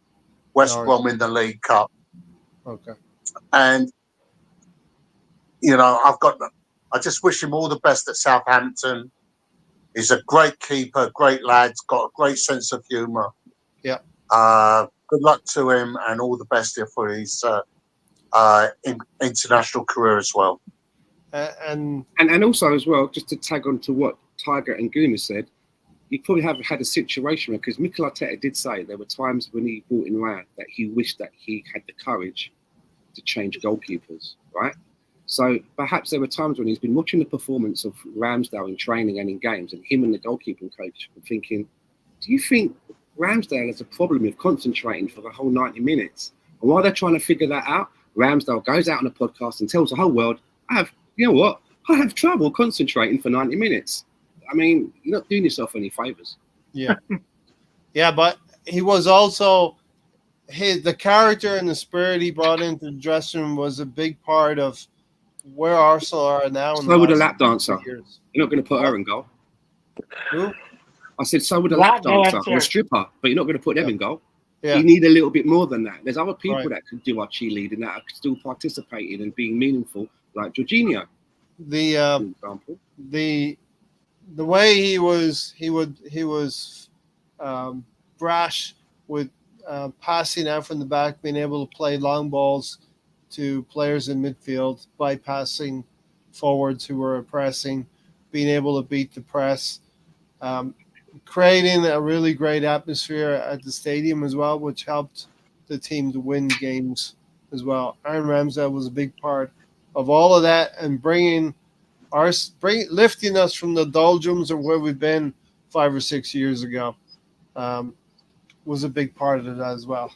West Brom in the League Cup. Okay. And, I just wish him all the best at Southampton. He's a great keeper, great lad, got a great sense of humour. Yeah. Good luck to him, and all the best here for his international career as well. And also as well, just to tag on to what Tiger and Guna said, you probably have had a situation because Mikel Arteta did say there were times when he brought in Raya that he wished that he had the courage to change goalkeepers, right? So perhaps there were times when he's been watching the performance of Ramsdale in training and in games, and him and the goalkeeping coach were thinking, do you think Ramsdale has a problem with concentrating for the whole 90 minutes? And while they're trying to figure that out, Ramsdale goes out on a podcast and tells the whole world, I have trouble concentrating for 90 minutes. I mean, you're not doing yourself any favours. Yeah. Yeah, but he was also the character and the spirit he brought into the dressing room was a big part of where Arsenal are now. So would a lap dancer. You're not going to put her in goal. Who? I said, so would a lap dancer or a stripper, but you're not going to put them in goal. Yeah. You need a little bit more than that. There's other people that could do our cheerleading that are still participating and being meaningful, like Jorginho, the for example. the way he was brash with passing out from the back, being able to play long balls to players in midfield, bypassing forwards who were pressing, being able to beat the press, creating a really great atmosphere at the stadium as well, which helped the team to win games as well. Aaron Ramsdale was a big part of all of that and lifting us from the doldrums of where we've been 5 or 6 years ago. Was a big part of it as well.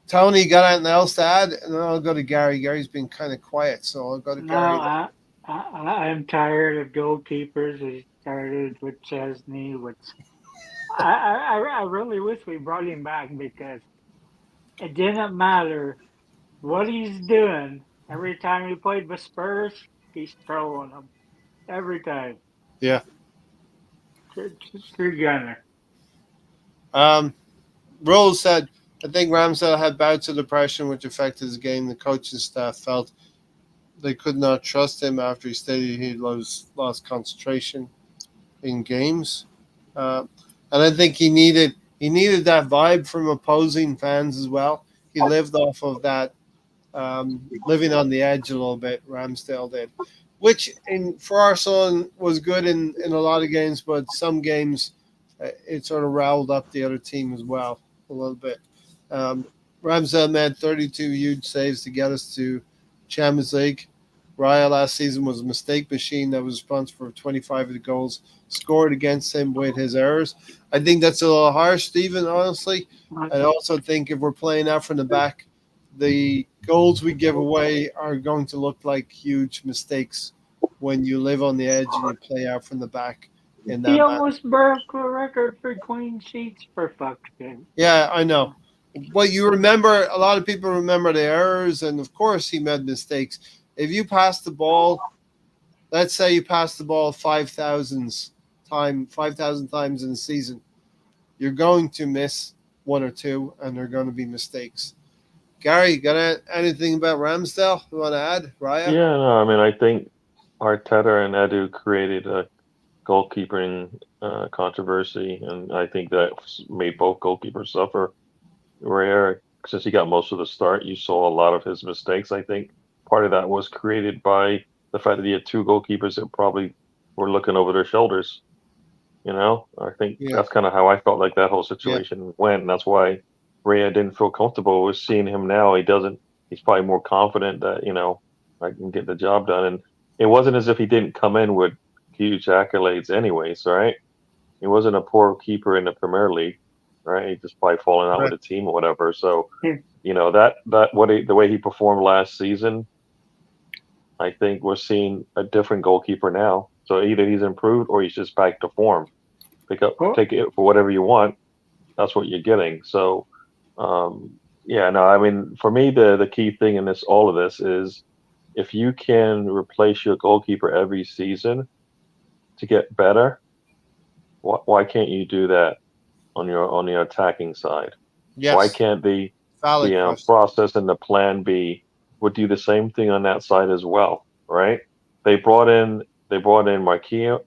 Tony, got anything else to add? And then I'll go to Gary. Gary's been kind of quiet, so I'll go to No, Gary. I'm tired of goalkeepers. I started with Chesney, which I really wish we brought him back because it didn't matter what he's doing. Every time he played with Spurs, he's throwing them. Every time. Yeah. True gunner. Rose said, I think Ramsdale had bouts of depression which affected his game. The coaching staff felt they could not trust him after he stated he lost concentration in games. And I think he needed that vibe from opposing fans as well. He lived off of that, living on the edge a little bit, Ramsdale did. Which for our son was good in a lot of games, but some games it sort of riled up the other team as well a little bit. Ramsdale made 32 huge saves to get us to Champions League. Raya last season was a mistake machine that was responsible for 25 of the goals scored against him with his errors. I think that's a little harsh, Stephen, honestly. I also think if we're playing out from the back, the goals we give away are going to look like huge mistakes when you live on the edge and you play out from the back. He almost broke a record for clean sheets, for fuck's sake. Yeah, I know. But you remember, a lot of people remember the errors, and of course he made mistakes. If you pass the ball, let's say you pass the ball 5,000 times in a season, you're going to miss one or two, and there are going to be mistakes. Gary, got anything about Ramsdale you want to add? Raya? Yeah, no, I mean, I think Arteta and Edu created a goalkeeping controversy, and I think that made both goalkeepers suffer. Rare, since he got most of the start, you saw a lot of his mistakes. I think part of that was created by the fact that he had two goalkeepers that probably were looking over their shoulders. I think that's kind of how I felt like that whole situation went, and that's why Raya didn't feel comfortable with seeing him now. He's probably more confident that, I can get the job done. And it wasn't as if he didn't come in with huge accolades anyways, right? He wasn't a poor keeper in the Premier League, right? He just probably falling out with a team or whatever. So, the way he performed last season, I think we're seeing a different goalkeeper now. So either he's improved or he's just back to form. Take it for whatever you want. That's what you're getting. So, I mean, for me, the key thing in all of this is if you can replace your goalkeeper every season to get better, why can't you do that on your attacking side? Yes. Why can't the process and the plan B would do the same thing on that side as well, right? They brought in Marquinhos,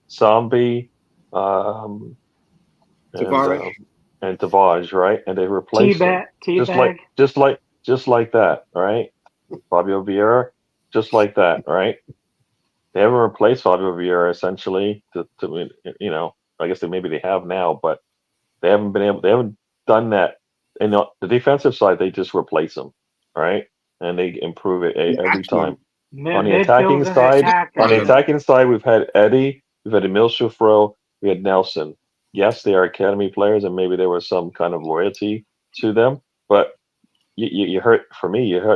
Zombie, and Tavares, right? And they replaced them just like that, right? Fabio Vieira, just like that, right? They haven't replaced Fabio Vieira essentially. I guess maybe they have now, but they haven't done that. And the defensive side, they just replace them, right? And they improve it every time. On the attacking side, we've had Eddie, we've had Emil Sufro, we had Nelson. Yes, they are academy players, and maybe there was some kind of loyalty to them, but you hurt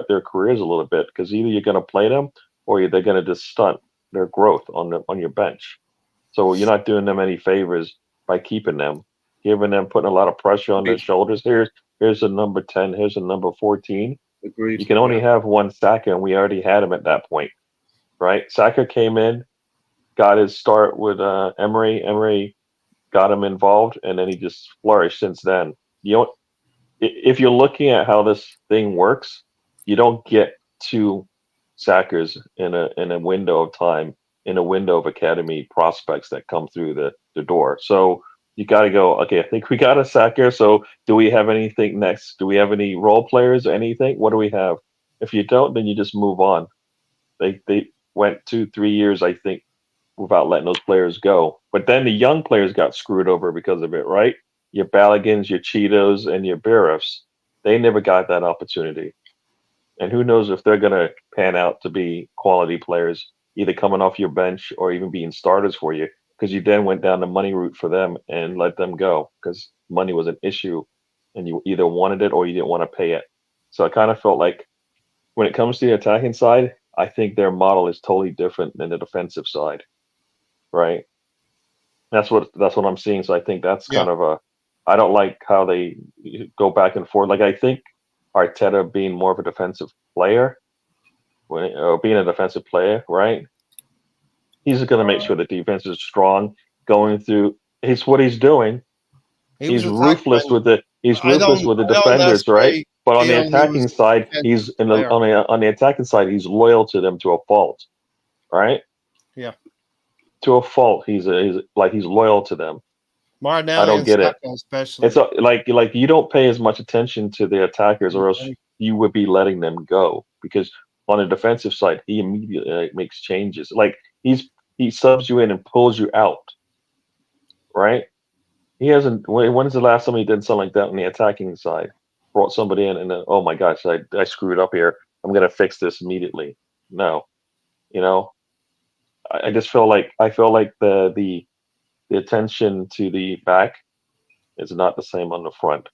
their careers a little bit because either you're going to play them or they're going to just stunt their growth on your bench. So you're not doing them any favors by keeping them, putting a lot of pressure on their shoulders. Here's a number 10, here's a number 14. Agreed. You can only have one Saka, and we already had him at that point, right? Saka came in, got his start with Emery. Emery got him involved, and then he just flourished since then. If you're looking at how this thing works, you don't get to sackers in a window of time, in a window of academy prospects that come through the door. So you got to go, okay, I think we got a sacker. So do we have anything next? Do we have any role players or anything? What do we have? If you don't, then you just move on. They went 2-3 years, I think, without letting those players go. But then the young players got screwed over because of it, right? Your Balligans, your Cheetos, and your Bariffs, they never got that opportunity. And who knows if they're going to pan out to be quality players, either coming off your bench or even being starters for you, because you then went down the money route for them and let them go because money was an issue and you either wanted it or you didn't want to pay it. So I kind of felt like when it comes to the attacking side, I think their model is totally different than the defensive side, right? That's what I'm seeing. So I think that's kind of I don't like how they go back and forth. Like I think Arteta being more of a defensive player, or being a defensive player, right? He's going to make sure the defense is strong. Going through, it's what he's doing. He's ruthless with the defenders, right? But on the attacking side, he's on the attacking side, he's loyal to them to a fault, right? Yeah. To a fault, he's loyal to them. Martinelli I don't get it. Especially. It's like you don't pay as much attention to the attackers, or else you would be letting them go. Because on the defensive side, he immediately makes changes. Like he subs you in and pulls you out, right? He hasn't. When's the last time he did something like that on the attacking side? Brought somebody in and then, oh my gosh, I screwed up here. I'm gonna fix this immediately. No, I just feel like the attention to the back is not the same on the front. Do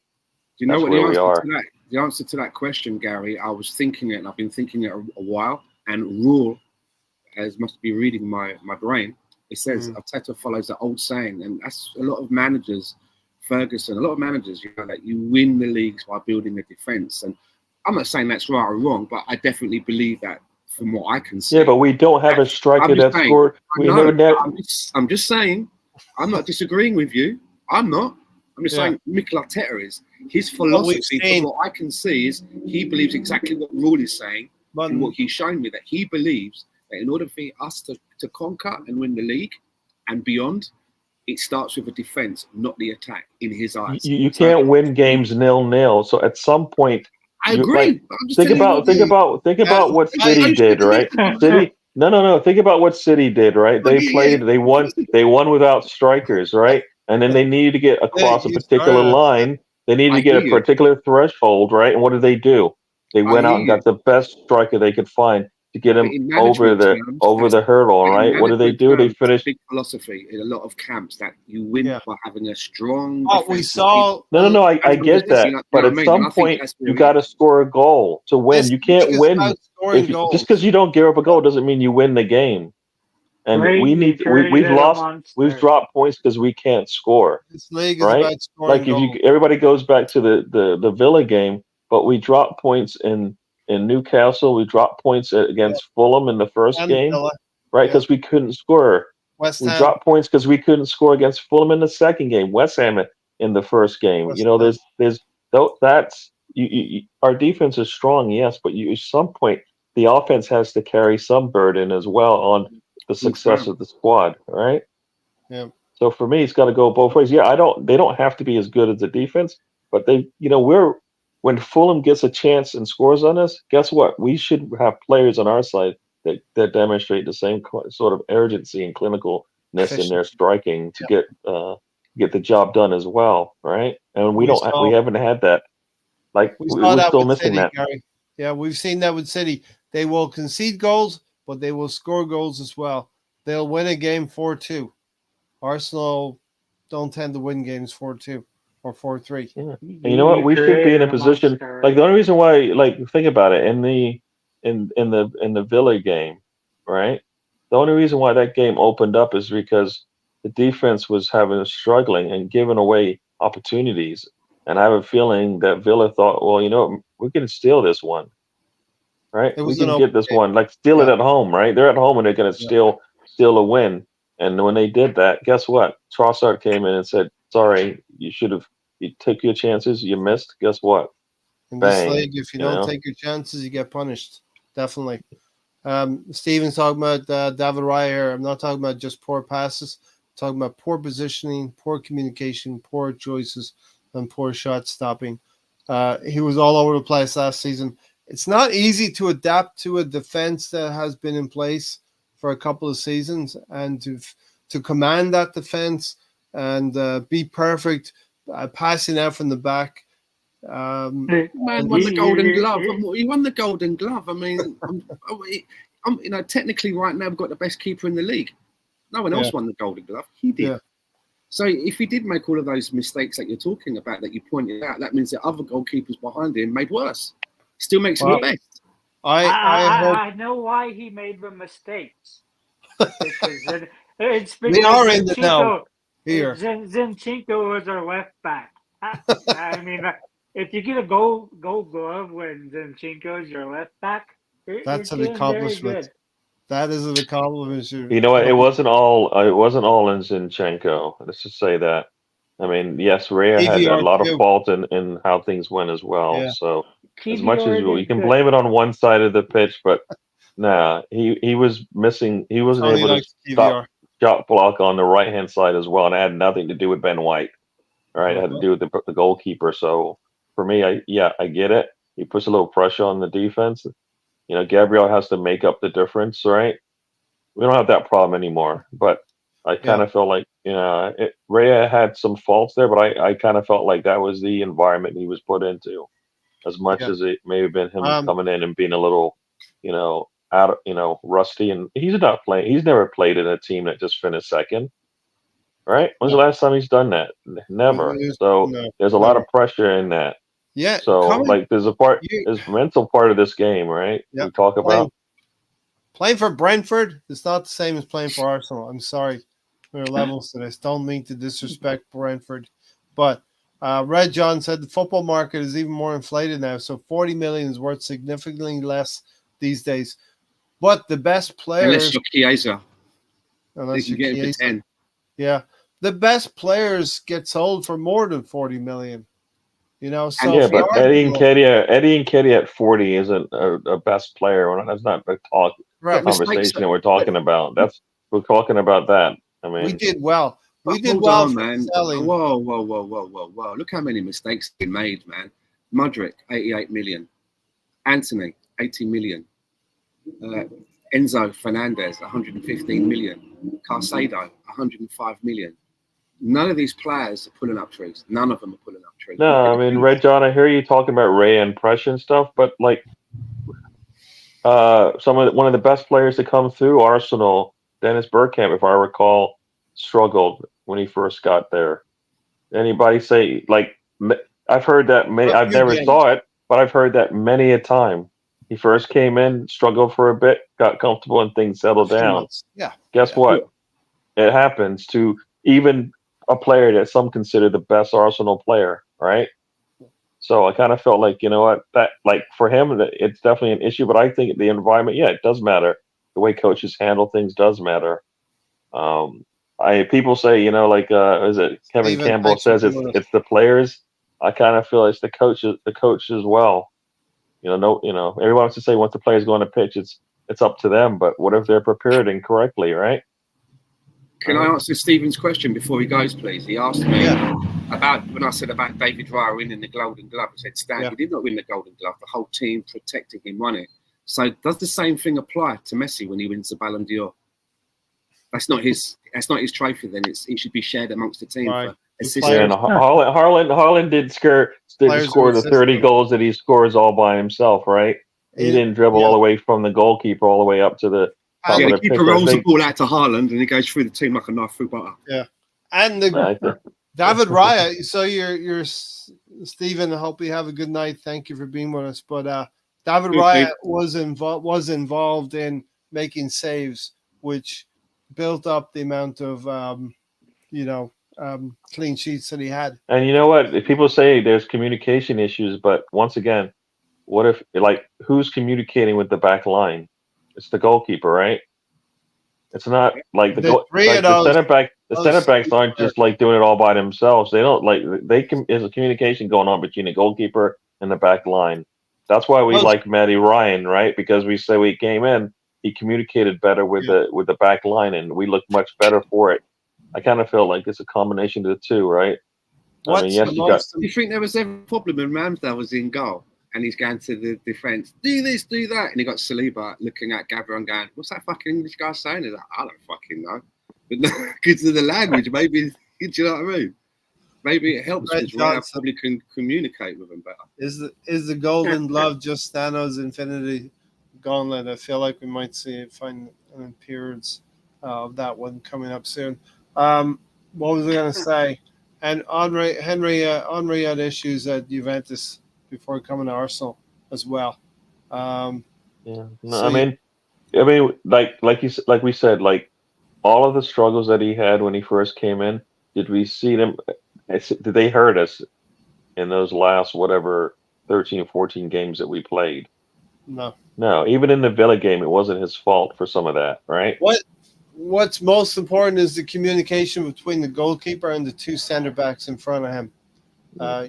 you know what the answer to that question, Gary? I was thinking it, and I've been thinking it a while. And Rule, as must be reading my brain, it says Arteta follows the old saying, and that's a lot of managers, Ferguson, a lot of managers, that you win the leagues by building a defence. And I'm not saying that's right or wrong, but I definitely believe that from what I can see. Yeah, but we don't have a striker that scored. I'm just saying, I'm not disagreeing with you. I'm just saying Mikel Arteta is. His philosophy, from what I can see, is he believes exactly what Rule is saying, and what he's shown me, that he believes that in order for us to conquer and win the league and beyond, it starts with a defense, not the attack, in his eyes. You can't win games 0-0. So at some point, I agree. Think about what City did, right? City. No. Think about what City did, right? They won without strikers, right? And then they needed to get across a particular line. They needed to get a particular threshold, right? And what did they do? They went out and got the best striker they could find to get him over the hurdle, right? What did they do? They finished. Big philosophy in a lot of camps that you win by having a strong. We saw. No. I get that, but at some point you got to score a goal to win. You can't win just because you don't give up a goal doesn't mean you win the game. And we've dropped points because we can't score. This league is right? about scoring Like everybody goes back to the Villa game, but we dropped points in Newcastle. We dropped points against Fulham in the first game, Villa. right? Because we couldn't score. West We Ham. dropped points because we couldn't score against Fulham in the second game. West Ham in the first game. Our defense is strong, yes, but at some point the offense has to carry some burden as well on the success of the squad, right? Yeah. So for me, it's got to go both ways. Yeah, they don't have to be as good as the defense, but when Fulham gets a chance and scores on us, guess what? We should have players on our side that demonstrate the same sort of urgency and clinicalness in their striking to get the job done as well, right? And we haven't had that. Like we're still missing that. Gary. Yeah, we've seen that with City. They will concede goals, but they will score goals as well. They'll win a game 4-2. Arsenal don't tend to win games 4-2 or 4-3. Yeah. And you know what? We should be in a position. Like the only reason why, like think about it, in the Villa game, right? The only reason why that game opened up is because the defense was struggling and giving away opportunities. And I have a feeling that Villa thought, well, we can steal this one, right? We can get this one, like steal it at home, right? They're at home and they're going to steal a win. And when they did that, guess what? Trossard came in and said, sorry, you took your chances, you missed. Guess what? In this league, if you don't take your chances, you get punished. Definitely. Steven's talking about David Raya. I'm not talking about just poor passes. I'm talking about poor positioning, poor communication, poor choices, and poor shot stopping. He was all over the place last season. It's not easy to adapt to a defense that has been in place for a couple of seasons and to command that defense and be perfect, passing out from the back. Man won the Golden Glove. He won the Golden Glove. I mean, technically right now we've got the best keeper in the league. No one else won the Golden Glove. He did. Yeah. So if he did make all of those mistakes that you're talking about, that you pointed out, that means that other goalkeepers behind him made worse. Still makes him the best. I know why he made the mistakes. Because it's because we are in the know here. Zinchenko was our left back. I mean, if you get a gold glove when Zinchenko is your left back, that's an accomplishment. That is an accomplishment. You know what? It wasn't all in Zinchenko. Let's just say that. I mean, yes, Raya had a lot of fault in how things went as well. Yeah. So as much as you can blame it on one side of the pitch, but nah, he was missing. He wasn't able to stop shot block on the right hand side as well, and it had nothing to do with Ben White. All right, it had to do with the goalkeeper. So for me, I get it. He puts a little pressure on the defense. You know, Gabriel has to make up the difference, right? We don't have that problem anymore. But I kind of felt like, Raya had some faults there, but I kind of felt like that was the environment he was put into, as much as it may have been him coming in and being a little, rusty. And he's not playing. He's never played in a team that just finished second, right? When's the last time he's done that? Never. There's a lot of pressure in that. Yeah. So there's a mental part of this game, right? Yep. We talk about playing for Brentford. It's not the same as playing for Arsenal. I'm sorry, there are levels to this. Don't mean to disrespect Brentford, but Red John said the football market is even more inflated now. So 40 million is worth significantly less these days. But the best players, unless you get it for 10. Yeah, the best players get sold for more than 40 million. So but Eddie Nketiah at 40 isn't a best player. That's not the conversation that we're talking about. We're talking about that. I mean, we did well. We did hold well, on, man. Selling. Whoa! Look how many mistakes have been made, man. Mudryk, 88 million. Anthony, 80 million. Enzo Fernandez, 115 million. Caicedo, 105 million. None of these players are pulling up trees. None of them are pulling up trees. No, I mean, Red John, I hear you talking about Raya and pressure and stuff, but like one of the best players to come through Arsenal, Dennis Bergkamp, if I recall, struggled when he first got there. Anybody say, like, I've heard that many, I've never saw it, but I've heard that many a time. He first came in, struggled for a bit, got comfortable, and things settled down. Yeah. Guess what? It happens to even a player that some consider the best Arsenal player, right? So I kind of felt like, that like for him, it's definitely an issue, but I think the environment, it does matter. The way coaches handle things does matter. People say, is it Kevin Campbell says it's the players. I kind of feel it's the coach as well. Everyone wants to say once the players go on the pitch, it's up to them. But what if they're prepared incorrectly, right? Can I answer Stephen's question before he goes, please? He asked me about when I said about David Raya winning the Golden Glove. He said, Stan, he did not win the Golden Glove. The whole team protecting him won it. So does the same thing apply to Messi when he wins the Ballon d'Or? That's not his trophy. Then it should be shared amongst the team. Right. And Haaland did score the 30 goals that he scores all by himself, right? He didn't dribble all the way from the goalkeeper all the way up to the. The keeper rolls the ball out to Haaland and he goes through the team like a knife through butter. Yeah, and David Raya. So you're Stephen. I hope you have a good night. Thank you for being with us. But David Raya was involved in making saves, which built up the amount of clean sheets that he had. And you know what? If people say there's communication issues, but once again, what if who's communicating with the back line? It's the goalkeeper, right? It's not like the center back. The center backs aren't just like doing it all by themselves. They don't there's a communication going on between the goalkeeper and the back line. That's why we like Matty Ryan, right? Because we say we came in he communicated better with the back line, and we looked much better for it. I kind of felt like it's a combination of the two, right? What's I mean, yes, Do you think there was ever a problem when Ramsdale was in goal and he's going to the defence, do this, do that, and he got Saliba looking at Gabriel and going, "What's that fucking English guy saying?" He's like, "I don't fucking know," but because of the language, maybe. Do you know what I mean? Maybe it helps because Raya probably can communicate with him better. Is the Golden Glove just Thanos' Infinity Gauntlet? I feel like we might find an appearance of that one coming up soon. What was I going to say? And Henry had issues at Juventus before coming to Arsenal as well. I mean, like we said, like all of the struggles that he had when he first came in. Did we see them? Did they hurt us in those last 13, 14 games that we played? No. Even in the Villa game, it wasn't his fault for some of that, right? What's most important is the communication between the goalkeeper and the two center backs in front of him.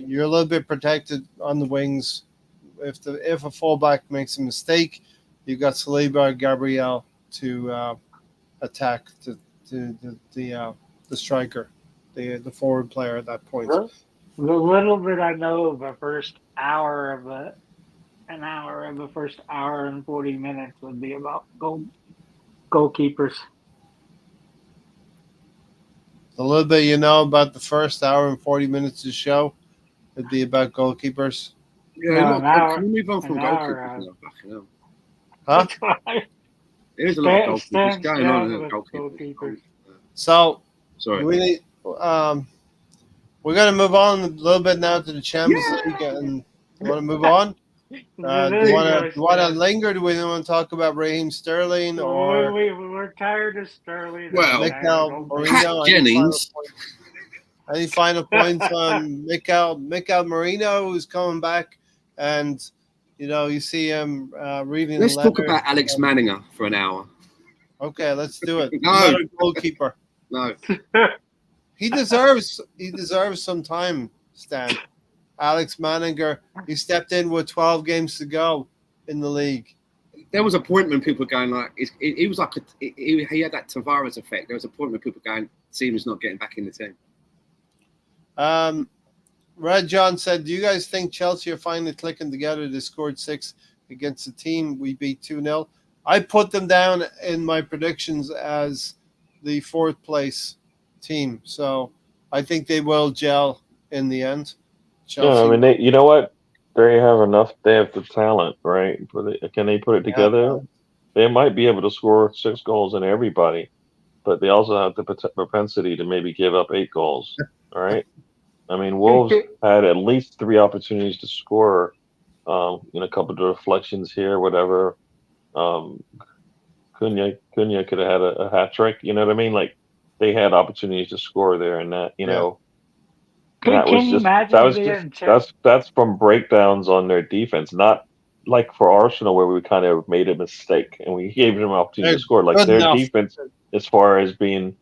You're a little bit protected on the wings. If a fullback makes a mistake, you've got Saliba or Gabriel to attack the striker, the forward player at that point. The little bit I know of the first hour of the first hour and 40 minutes would be about goalkeepers. A little bit you know about the first hour and 40 minutes of the show would be about goalkeepers. Yeah, can we move on from goalkeepers? Huh? There's a lot of goalkeepers going on in goalkeepers. So, sorry. We're going to move on a little bit now to the Champions League. And you want to move on? Do you want to linger? Do we want to talk about Raheem Sterling or we're tired of Sterling? Well, Mikel Merino. Pat Jennings. Any final points on Mikel Merino, who's coming back, and you see him reading. Let's talk about Alex Manninger for an hour. Okay, let's do it. No. Another goalkeeper. No. He deserves some time, Stan. Alex Manninger, he stepped in with 12 games to go in the league. There was a point when people were going like, he was like, he had that Tavares effect. There was a point when people were going, team's not getting back in the team. Red John said, do you guys think Chelsea are finally clicking together? They scored 6 against the team we beat 2-0. I put them down in my predictions as the 4th place team. So I think they will gel in the end. Chelsea. Yeah, I mean, you know what? They have enough. They have the talent, right? Can they put it together? They might be able to score 6 goals in everybody, but they also have the propensity to maybe give up 8 goals. All right. I mean, Wolves had at least 3 opportunities to score. A couple of deflections here, whatever. Cunha could have had a hat trick. You know what I mean? Like they had opportunities to score there, and that that's from breakdowns on their defense, not like for Arsenal where we kind of made a mistake and we gave them an opportunity to score. Like their defense, as far as being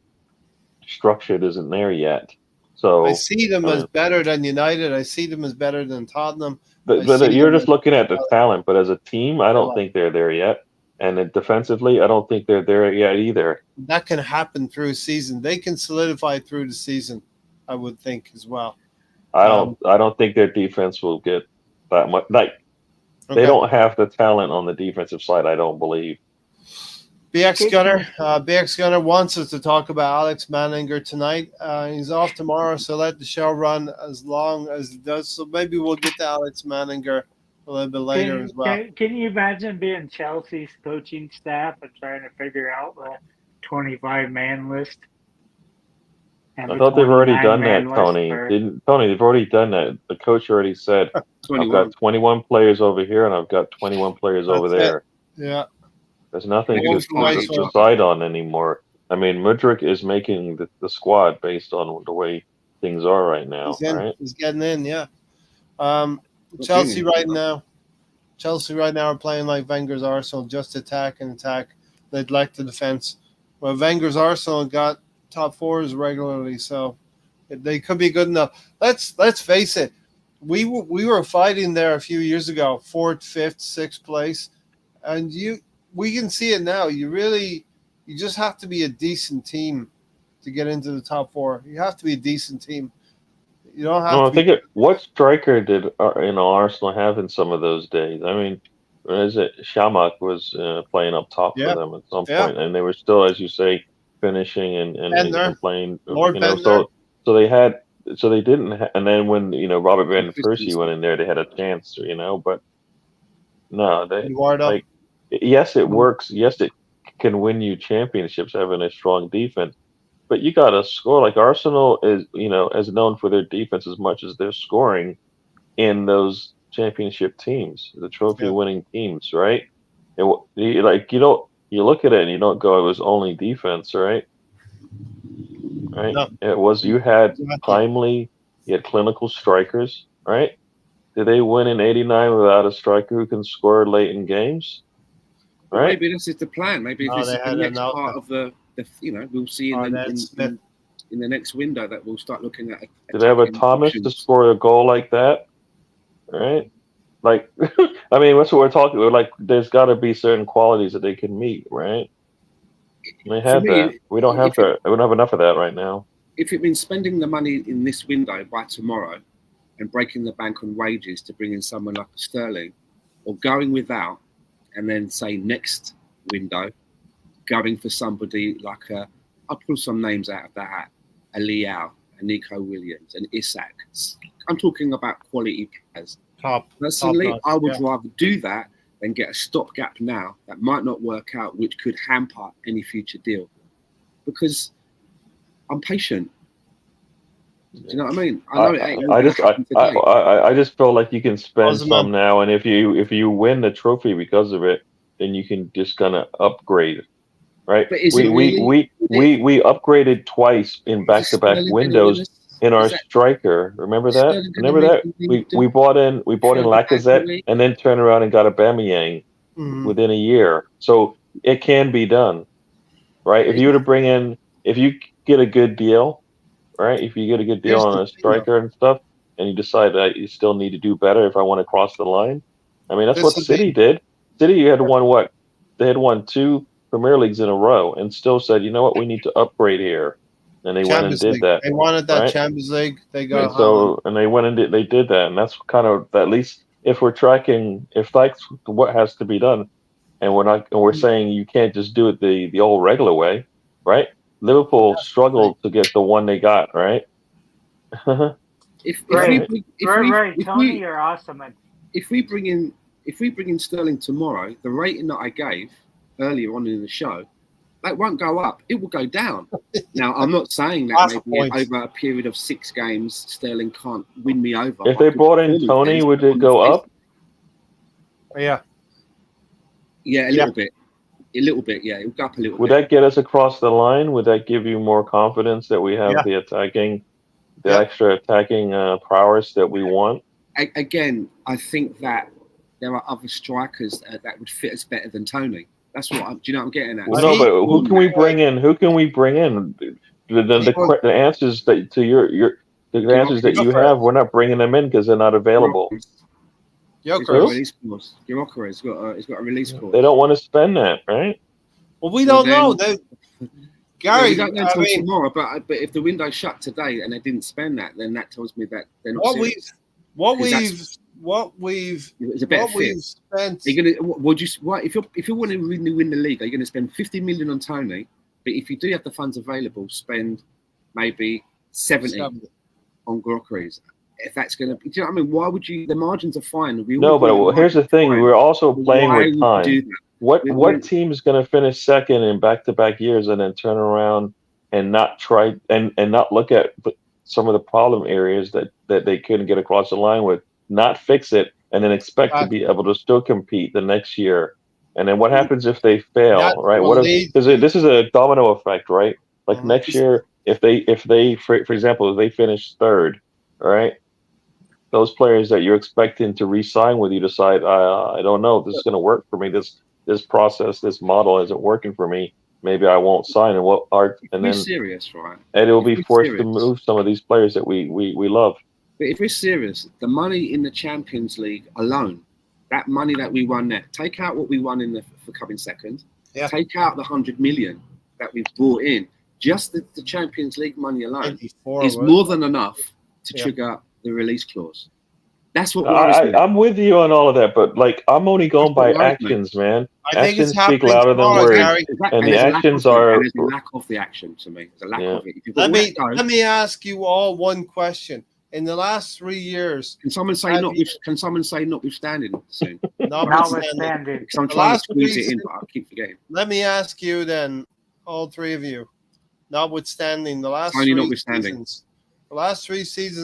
structured, isn't there yet. So I see them as better than United. I see them as better than Tottenham. But you're just looking at the talent. But as a team, I don't think they're there yet. And then defensively, I don't think they're there yet either. That can happen through a season. They can solidify through the season, I would think as well. I don't think their defense will get that much. They don't have the talent on the defensive side, I don't believe. BX Gunner wants us to talk about Alex Manninger tonight. He's off tomorrow, so let the show run as long as it does. So maybe we'll get to Alex Manninger a little bit later as well. Can you imagine being Chelsea's coaching staff and trying to figure out the 25-man list? I thought they've already done that, Tony. Tony, they've already done that. The coach already said, I've got 21 players over here and I've got 21 players over there. Yeah. There's nothing to decide on anymore. I mean, Mudryk is making the squad based on the way things are right now. He's getting in, yeah. Chelsea right now are playing like Wenger's Arsenal, just attack and attack. They'd like the defense. Well, Wenger's Arsenal got top 4s regularly, so they could be good enough. Let's face it. We were fighting there a few years ago, 4th, 5th, 6th place, and we can see it now. You just have to be a decent team to get into the top 4. You have to be a decent team. You don't have No, to. I think what striker did Arsenal have in some of those days? I mean, is it Shamak was playing up top for them at some point, and they were still, as you say, finishing and playing. Lord you know, Bender. so they had, so they didn't, and then when Robert Van Persie went in there, they had a chance, but no, they like, yes, it works. Yes, it can win you championships having a strong defense. But you got to score. Like Arsenal is, as known for their defense as much as their scoring in those championship teams, the trophy-winning teams, right? You look at it and you don't go, it was only defense, right? Right? No. It was. You had timely, you had clinical strikers, right? Did they win in '89 without a striker who can score late in games? Well, right? maybe this is the plan. Maybe this is the next part of the we'll see in the next window that we'll start looking at. Did they have a Thomas to score a goal like that? Right? Like, I mean, that's what we're talking about. Like, there's got to be certain qualities that they can meet, right? And they have that. We don't have that. We don't have enough of that right now. If it means spending the money in this window by tomorrow and breaking the bank on wages to bring in someone like Sterling, or going without, and then say next window, going for somebody like I'll pull some names out of the hat, a Leao, a Nico Williams, an Isak. I'm talking about quality players. Personally, I would rather do that than get a stopgap now that might not work out, which could hamper any future deal. Because I'm patient. Do you know what I mean? I know it ain't I just feel like you can spend some now, and if you win the trophy because of it, then you can just kind of upgrade, right? But is we upgraded twice in back-to-back windows in our striker. Remember that? Remember that? We bought in Lacazette and then turned around and got Aubameyang within a year. So it can be done, right? If you were to bring in, if you get a good deal. Right, if you get a good deal on a striker and stuff, and you decide that you still need to do better if I want to cross the line, I mean that's what City did. City had won what? They had won 2 Premier Leagues in a row, and still said, you know what, we need to upgrade here, and they went and did that. They wanted that Champions League. They got and they went and they did that, and that's kind of at least if we're tracking, if that's what has to be done, and we're saying you can't just do it the old regular way, right? Liverpool struggled to get the one they got, right? Tony, you're awesome. If we bring in Sterling tomorrow, the rating that I gave earlier on in the show, that won't go up. It will go down. Now, I'm not saying that maybe over a period of 6 games, Sterling can't win me over. If they brought in Tony, would it go up? Yeah. Yeah, a little bit. A little bit, yeah. It'll go up a little bit. Would that get us across the line? Would that give you more confidence that we have the extra attacking prowess that we want? Again, I think that there are other strikers that would fit us better than Tony. That's what do you know what I'm getting at? Well, no, but who can we bring in? Who can we bring in? The answers that to the answers that you have, we're not bringing them in because they're not available. Gyökeres has got a release clause. They don't want to spend that, right? Well, we don't know. Gary, we don't know until tomorrow. But if the window's shut today and they didn't spend that, then that tells me that they're not serious. What we've spent. If you want to win the league, are you going to spend 50 million on Tony? But if you do have the funds available, spend maybe 70 on Gyökeres. If that's going to be, do you know what I mean? Why would you? The margins are fine. But here's the thing: we're also playing with time. What team is going to finish second in back-to-back years and then turn around and not try and not look at some of the problem areas that they couldn't get across the line with, not fix it, and then expect to be able to still compete the next year? And then what happens if they fail? Right? Because this is a domino effect, right? Like next year, if they for example, if they finish third, all right. Those players that you're expecting to re-sign with you decide, I don't know if this is going to work for me. This process, this model isn't working for me. Maybe I won't sign. And then serious, right? And it will be forced to move some of these players that we love. But if we're serious, the money in the Champions League alone that money that we won there, take out what we won for coming second, take out the 100 million that we've brought in, just the Champions League money alone is more than enough to trigger the release clause. That's what worries me. I'm with you on all of that, but like I'm only going by actions, man. Actions speak louder than words, and the actions are. There's a lack of the action to me. There's a lack of it. Let me ask you all one question. In the last 3 years, can someone say notwithstanding soon? Notwithstanding. I'm trying to squeeze it in, but I keep forgetting. Let me ask you then, all three of you, notwithstanding the last seasons,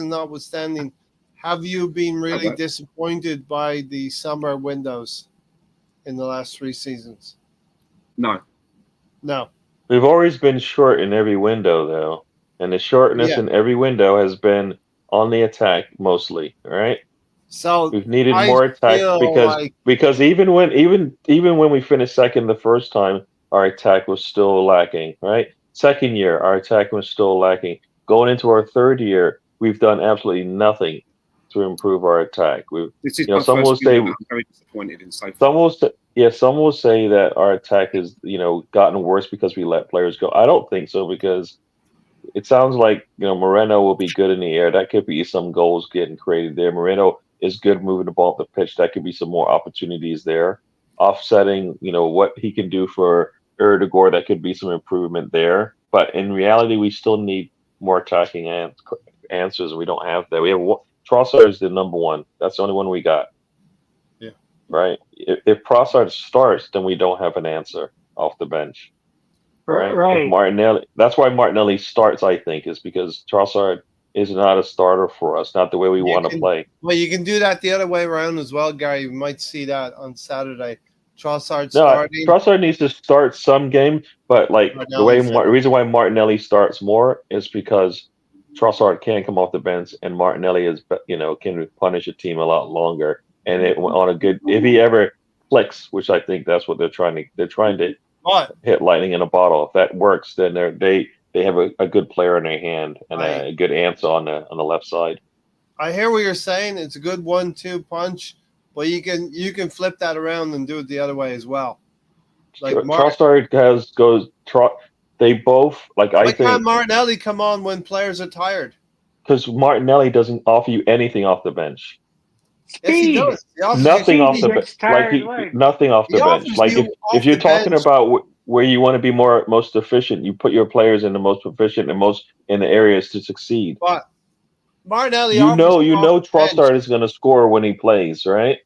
notwithstanding, have you been really disappointed by the summer windows in the last 3 seasons? No. We've always been short in every window, though, and the shortness in every window has been on the attack mostly, right? So we've needed more attack because even when we finished second the first time, our attack was still lacking, right? Second year, our attack was still lacking. Going into our third year, we've done absolutely nothing to improve our attack. Some will say I'm very disappointed in so far. Some will say that our attack has gotten worse because we let players go. I don't think so, because it sounds like Moreno will be good in the air. That could be some goals getting created there. Moreno is good moving the ball up the pitch. That could be some more opportunities there. Offsetting, what he can do for heir, that could be some improvement there. But in reality, we still need more attacking answers. We don't have that. We have Trossard is the number one. That's the only one we got. Yeah. Right. If Trossard starts, then we don't have an answer off the bench. Right. If Martinelli, that's why Martinelli starts, I think, is because Trossard is not a starter for us, not the way we want to play. Well, you can do that the other way around as well, Gary. You might see that on Saturday. Trossard starting. Trossard needs to start some game, but the reason why Martinelli starts more is because Trossard can come off the bench, and Martinelli is can punish a team a lot longer. And if he ever clicks, which I think that's what they're trying to hit lightning in a bottle. If that works, then they have a good player in their hand and a good answer on the left side. I hear what you're saying. It's a good 1-2 punch, but you can flip that around and do it the other way as well. Trossard they both I think. Why can't Martinelli come on when players are tired? Because Martinelli doesn't offer you anything off the bench. Yes, he does. Nothing off the bench. Nothing off the bench. If you're talking about where you want to be most efficient, you put your players in the most efficient and most in the areas to succeed. But Martinelli, Trossard is going to score when he plays, right?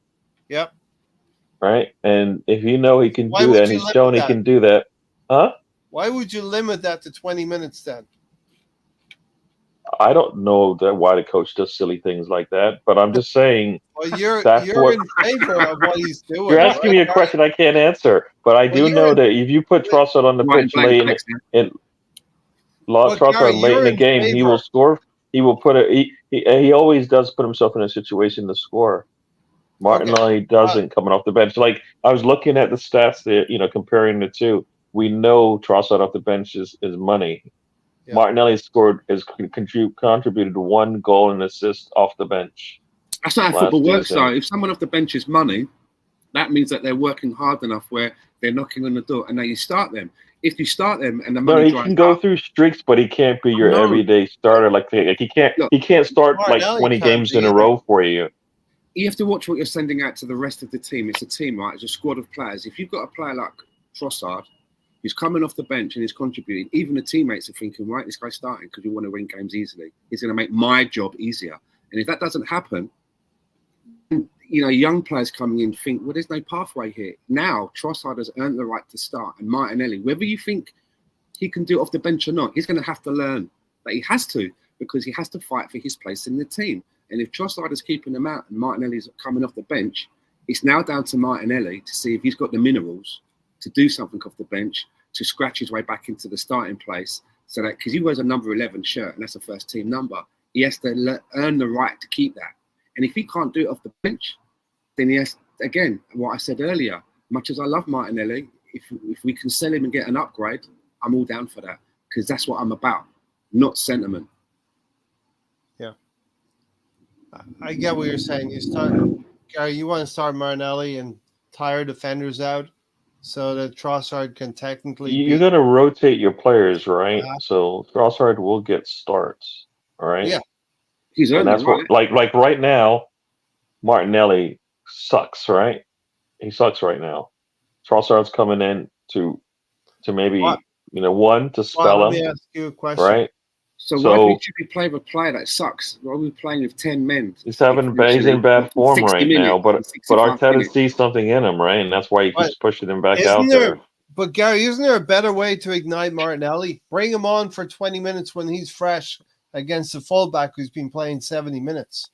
Yep. Right, and if he can do that, and he's shown he can do that, huh? Why would you limit that to 20 minutes then? I don't know why the coach does silly things like that, but I'm just saying. Well, you're in favor of what he's doing. You're asking me a question I can't answer, but I do know that if you put Trossard on the pitch late in the game, he will score. He will he always does put himself in a situation to score. Martinelli doesn't coming off the bench. Like I was looking at the stats there, comparing the two. We know Trossard off the bench is money. Yeah. Martinelli contributed 1 goal and assist off the bench. That's not how football works, though. If someone off the bench is money, that means that they're working hard enough where they're knocking on the door, and then you start them. If you start them and the money he can go through streaks, but he can't be your everyday starter. He can't start 20 games in a row for you. You have to watch what you're sending out to the rest of the team. It's a team, right? It's a squad of players. If you've got a player like Trossard, who's coming off the bench and is contributing, even the teammates are thinking, right, this guy's starting because we want to win games easily. He's going to make my job easier. And if that doesn't happen, young players coming in think, well, there's no pathway here. Now, Trossard has earned the right to start. And Martinelli, whether you think he can do it off the bench or not, he's going to have to learn that he has to, because he has to fight for his place in the team. And if Trossard is keeping him out and Martinelli's coming off the bench, it's now down to Martinelli to see if he's got the minerals to do something off the bench, to scratch his way back into the starting place, so that because he wears a number 11 shirt and that's a first team number, he has to earn the right to keep that. And if he can't do it off the bench, then he has, again, what I said earlier, much as I love Martinelli, if we can sell him and get an upgrade, I'm all down for that, because that's what I'm about, not sentiment. Yeah. I get what you're saying. Gary, you want to start Martinelli and tire defenders out so that Trossard can technically. You're going to rotate your players, right? Uh-huh. So Trossard will get starts, all right? Yeah. He's And earned that's it, right? what, like right now, Martinelli sucks, right? He sucks right now. Trossard's coming in to maybe What? one to spell Let me him, ask you a question. right? So why should we play with a player that sucks? Why are we playing with 10 men? He's in bad form right now, but Arteta sees something in him, right? And that's why he keeps pushing him back out there. But Gary, isn't there a better way to ignite Martinelli? Bring him on for 20 minutes when he's fresh against the fullback who's been playing 70 minutes.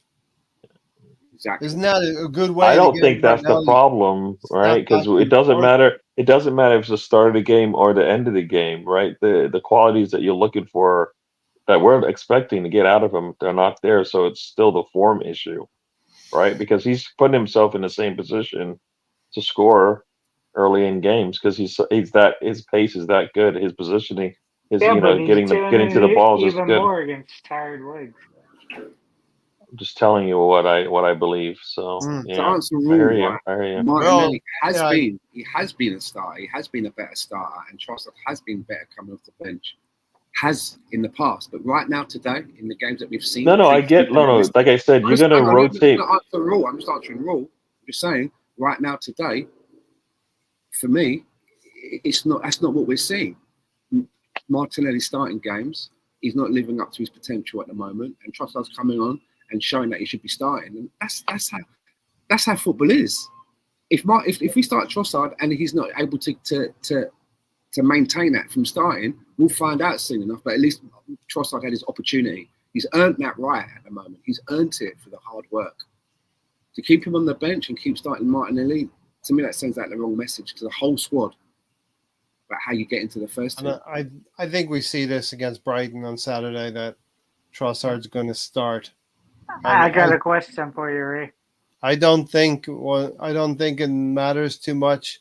Exactly. Isn't that a good way? I don't think that's the problem, right? Because it doesn't matter. It doesn't matter if it's the start of the game or the end of the game, right? The qualities that you're looking for, that we're expecting to get out of him, they're not there. So it's still the form issue, right? Because he's putting himself in the same position to score early in games because his pace is that good, his positioning, getting to the balls is good. More against tired legs. I'm just telling you what I believe. So to answer Rule, Martinelli has been a starter. He has been a better starter, and Trossard has been better coming off the bench. Has in the past, but right now today in the games that we've seen. No. Like I said, you're going to rotate. I'm just answering Rule. I'm just saying right now today. For me, that's not what we're seeing. Martinelli starting games. He's not living up to his potential at the moment, and Trossard's coming on and showing that he should be starting. And that's how football is. If we start Trossard and he's not able to maintain that from starting, we'll find out soon enough. But at least Trossard had his opportunity. He's earned that right at the moment. He's earned it for the hard work. To keep him on the bench and keep starting Martinelli, to me, that sends out the wrong message to the whole squad about how you get into the first team. I think we see this against Brighton on Saturday that Trossard's going to start. I got a question for you, Ray. I don't think it matters too much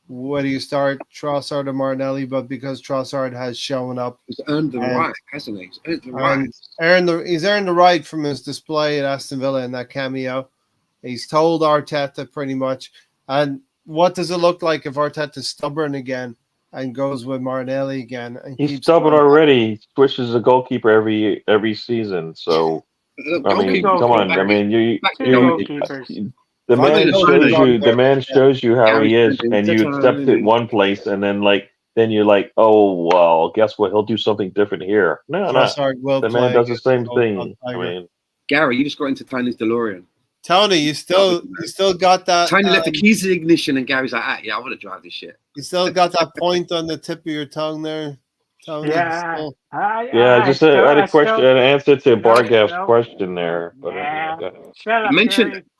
whether you start Trossard or Martinelli, but because Trossard has shown up, he's earned the right, hasn't he? He's earned the right. He's earned the right from his display at Aston Villa in that cameo. He's told Arteta pretty much. And what does it look like if Arteta's stubborn again and goes with Martinelli again? And he's stubborn already. He switches a goalkeeper every season. So I mean, come on. I mean, the man shows you how he is, and you accept it one place, and then you're like, oh well, guess what? He'll do something different here. No. The man does the same thing. I mean, Gary, you just got into Tony's DeLorean. Tony, you still got that. Tony left the keys to the ignition, and Gary's like, yeah, I want to drive this shit. You still got that point on the tip of your tongue there, Tony. Yeah, I had a question, an answer to Bargaff's question there. But shut up,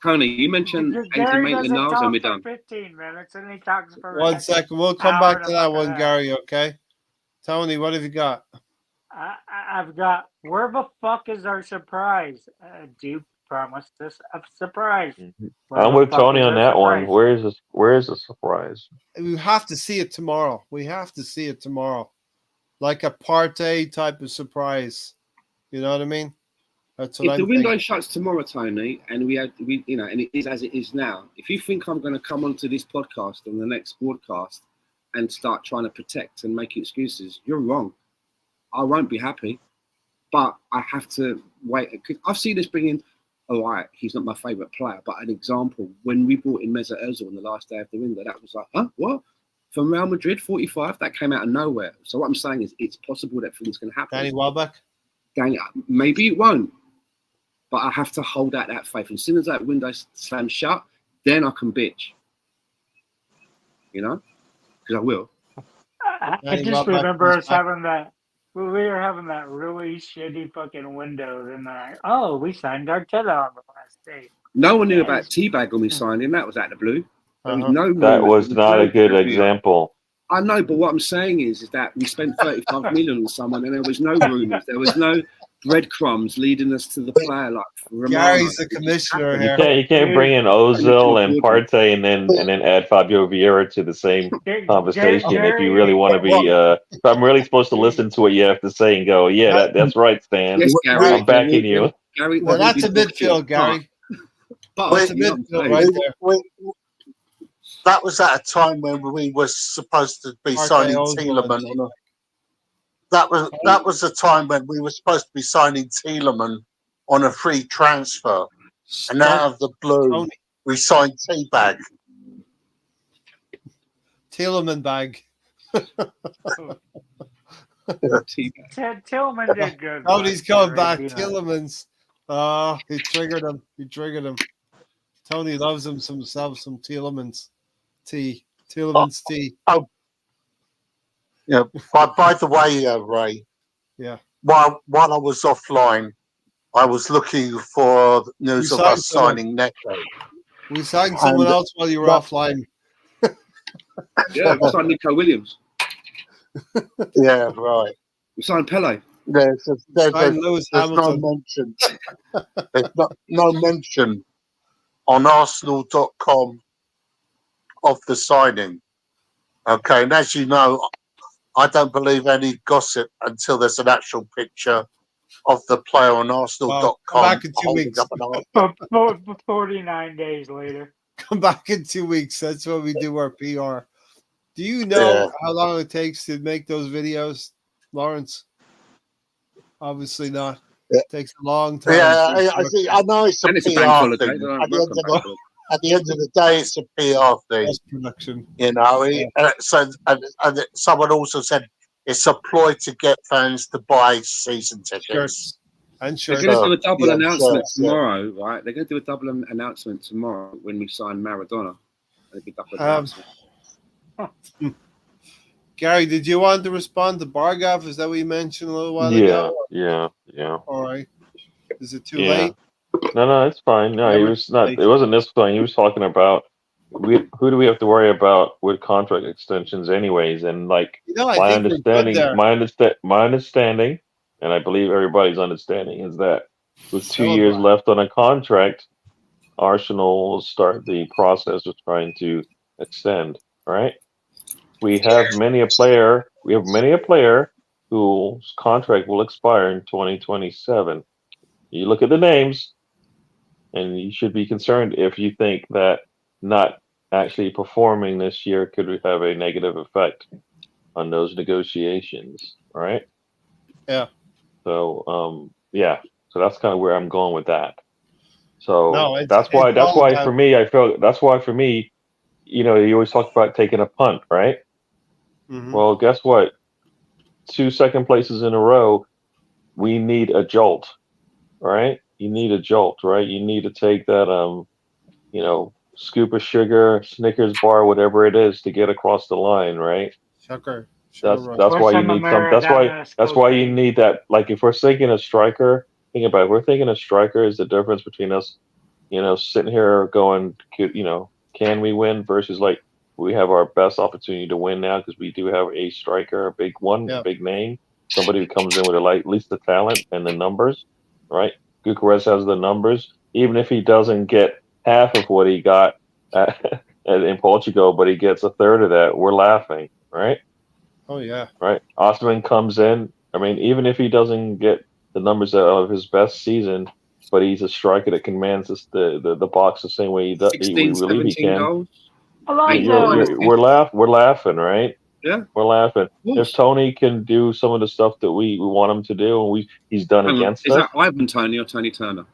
Tony. You mentioned Ainsley Maitland-Niles, and we're done. 15 minutes, and he talks for 1 second. We'll come back to that one, Gary. Okay, Tony, what have you got? I've got. Where the fuck is our surprise? Dupe promised us a surprise. I'm with Tony on that one. Where is the surprise? We have to see it tomorrow. Like a Partey type of surprise. You know what I mean? That's what if the window shuts tomorrow, Tony, and and it is as it is now. If you think I'm going to come onto this podcast on the next broadcast and start trying to protect and make excuses, you're wrong. I won't be happy, but I have to wait. I've seen this bringing. All right, he's not my favourite player, but an example, when we brought in Mesut Ozil on the last day of the window, that was like, huh, what? From Real Madrid, 45, that came out of nowhere. So what I'm saying is it's possible that things can happen. Danny Welbeck? Maybe it won't, but I have to hold out that faith. And as soon as that window slams shut, then I can bitch. You know? Because I will. I just remember us having that. We were having that really shitty fucking window, and we signed Arteta on the last day. No one knew about Teabag when we signed him. That was out of the blue. That was not a good example. I know, but what I'm saying is that we spent 35 million on someone, and there was no rumours. There was no breadcrumbs leading us to the player like Romano. Gary's the commissioner here. You can't bring in Ozil and Partey and then add Fabio Vieira to the same conversation if you really want to be. If I'm really supposed to listen to what you have to say and go, yeah, that's right, Stan. Yes, Gary. I'm backing you. Gary, well, that's a midfield, Gary. But Wait, It's a you know, midfield hey, right there. That was at a time when we were supposed to be signing Tielemans. That was a time when we were supposed to be signing Tielemans on a free transfer, and out of the blue, we signed Teabag. Tielemans bag. Tillman did good. Tony's last year, coming back. right? Tielemans. He triggered him. Tony loves himself some Tielemans tea. Tielemans tea. Oh, yeah. By the way, Ray. Yeah. While I was offline, I was looking for news of us signing Neto. We signed someone else while you were offline. yeah, we signed Nico Williams. Yeah, right. We signed Pele. There's Lewis no Hamilton. mention. There's no mention on Arsenal.com of the signing. Okay, and as you know, I don't believe any gossip until there's an actual picture of the player on Arsenal.com. Come back in 2 weeks. 49 days later. Come back in 2 weeks. That's when we do our PR. Do you know how long it takes to make those videos, Lawrence? Obviously not. It takes a long time. Yeah, I know it's a PR thing. At the end of the day, it's a PR thing. That's production. You know, so and someone also said it's a ploy to get fans to buy season tickets. Shirts. And shirts. They're going to do a double announcement tomorrow, right? They're going to do a double announcement tomorrow when we sign Maradona. It'll be double announcement. Gary, did you want to respond to Bargov? Is that what you mentioned a little while ago? Yeah. All right. Is it too late? No, it's fine. No, he was not. It wasn't this fine. He was talking about who do we have to worry about with contract extensions, anyways? And like my understanding, and I believe everybody's understanding is that with 2 years left on a contract, Arsenal will start the process of trying to extend. Right? We have many a player whose contract will expire in 2027. You look at the names, and you should be concerned if you think that not actually performing this year could have a negative effect on those negotiations. Right? Yeah. So so that's kind of where I'm going with that. So that's why for me, you know, you always talk about taking a punt, right? Mm-hmm. Well, guess what? 2 second places in a row, we need a jolt, right? You need a jolt, right? You need to take that, scoop of sugar, Snickers bar, whatever it is, to get across the line, right? Sugar. That's why you need some. That's why you need that. Like if we're thinking a striker, think about it. We're thinking a striker is the difference between us, sitting here going, can we win versus like we have our best opportunity to win now because we do have a striker, a big one, big name, somebody who comes in with at least the talent and the numbers, right? Gyökeres has the numbers, even if he doesn't get half of what he got in Portugal, but he gets a third of that. We're laughing, right? Oh yeah, right. Osman comes in. I mean, even if he doesn't get the numbers of his best season, but he's a striker that commands the box the same way he does. 16, 17 goals. We're laughing, right? Yeah, we're laughing. If Tony can do some of the stuff that we want him to do, and he's done against us. Is that Ivan Toney or Tony Turner?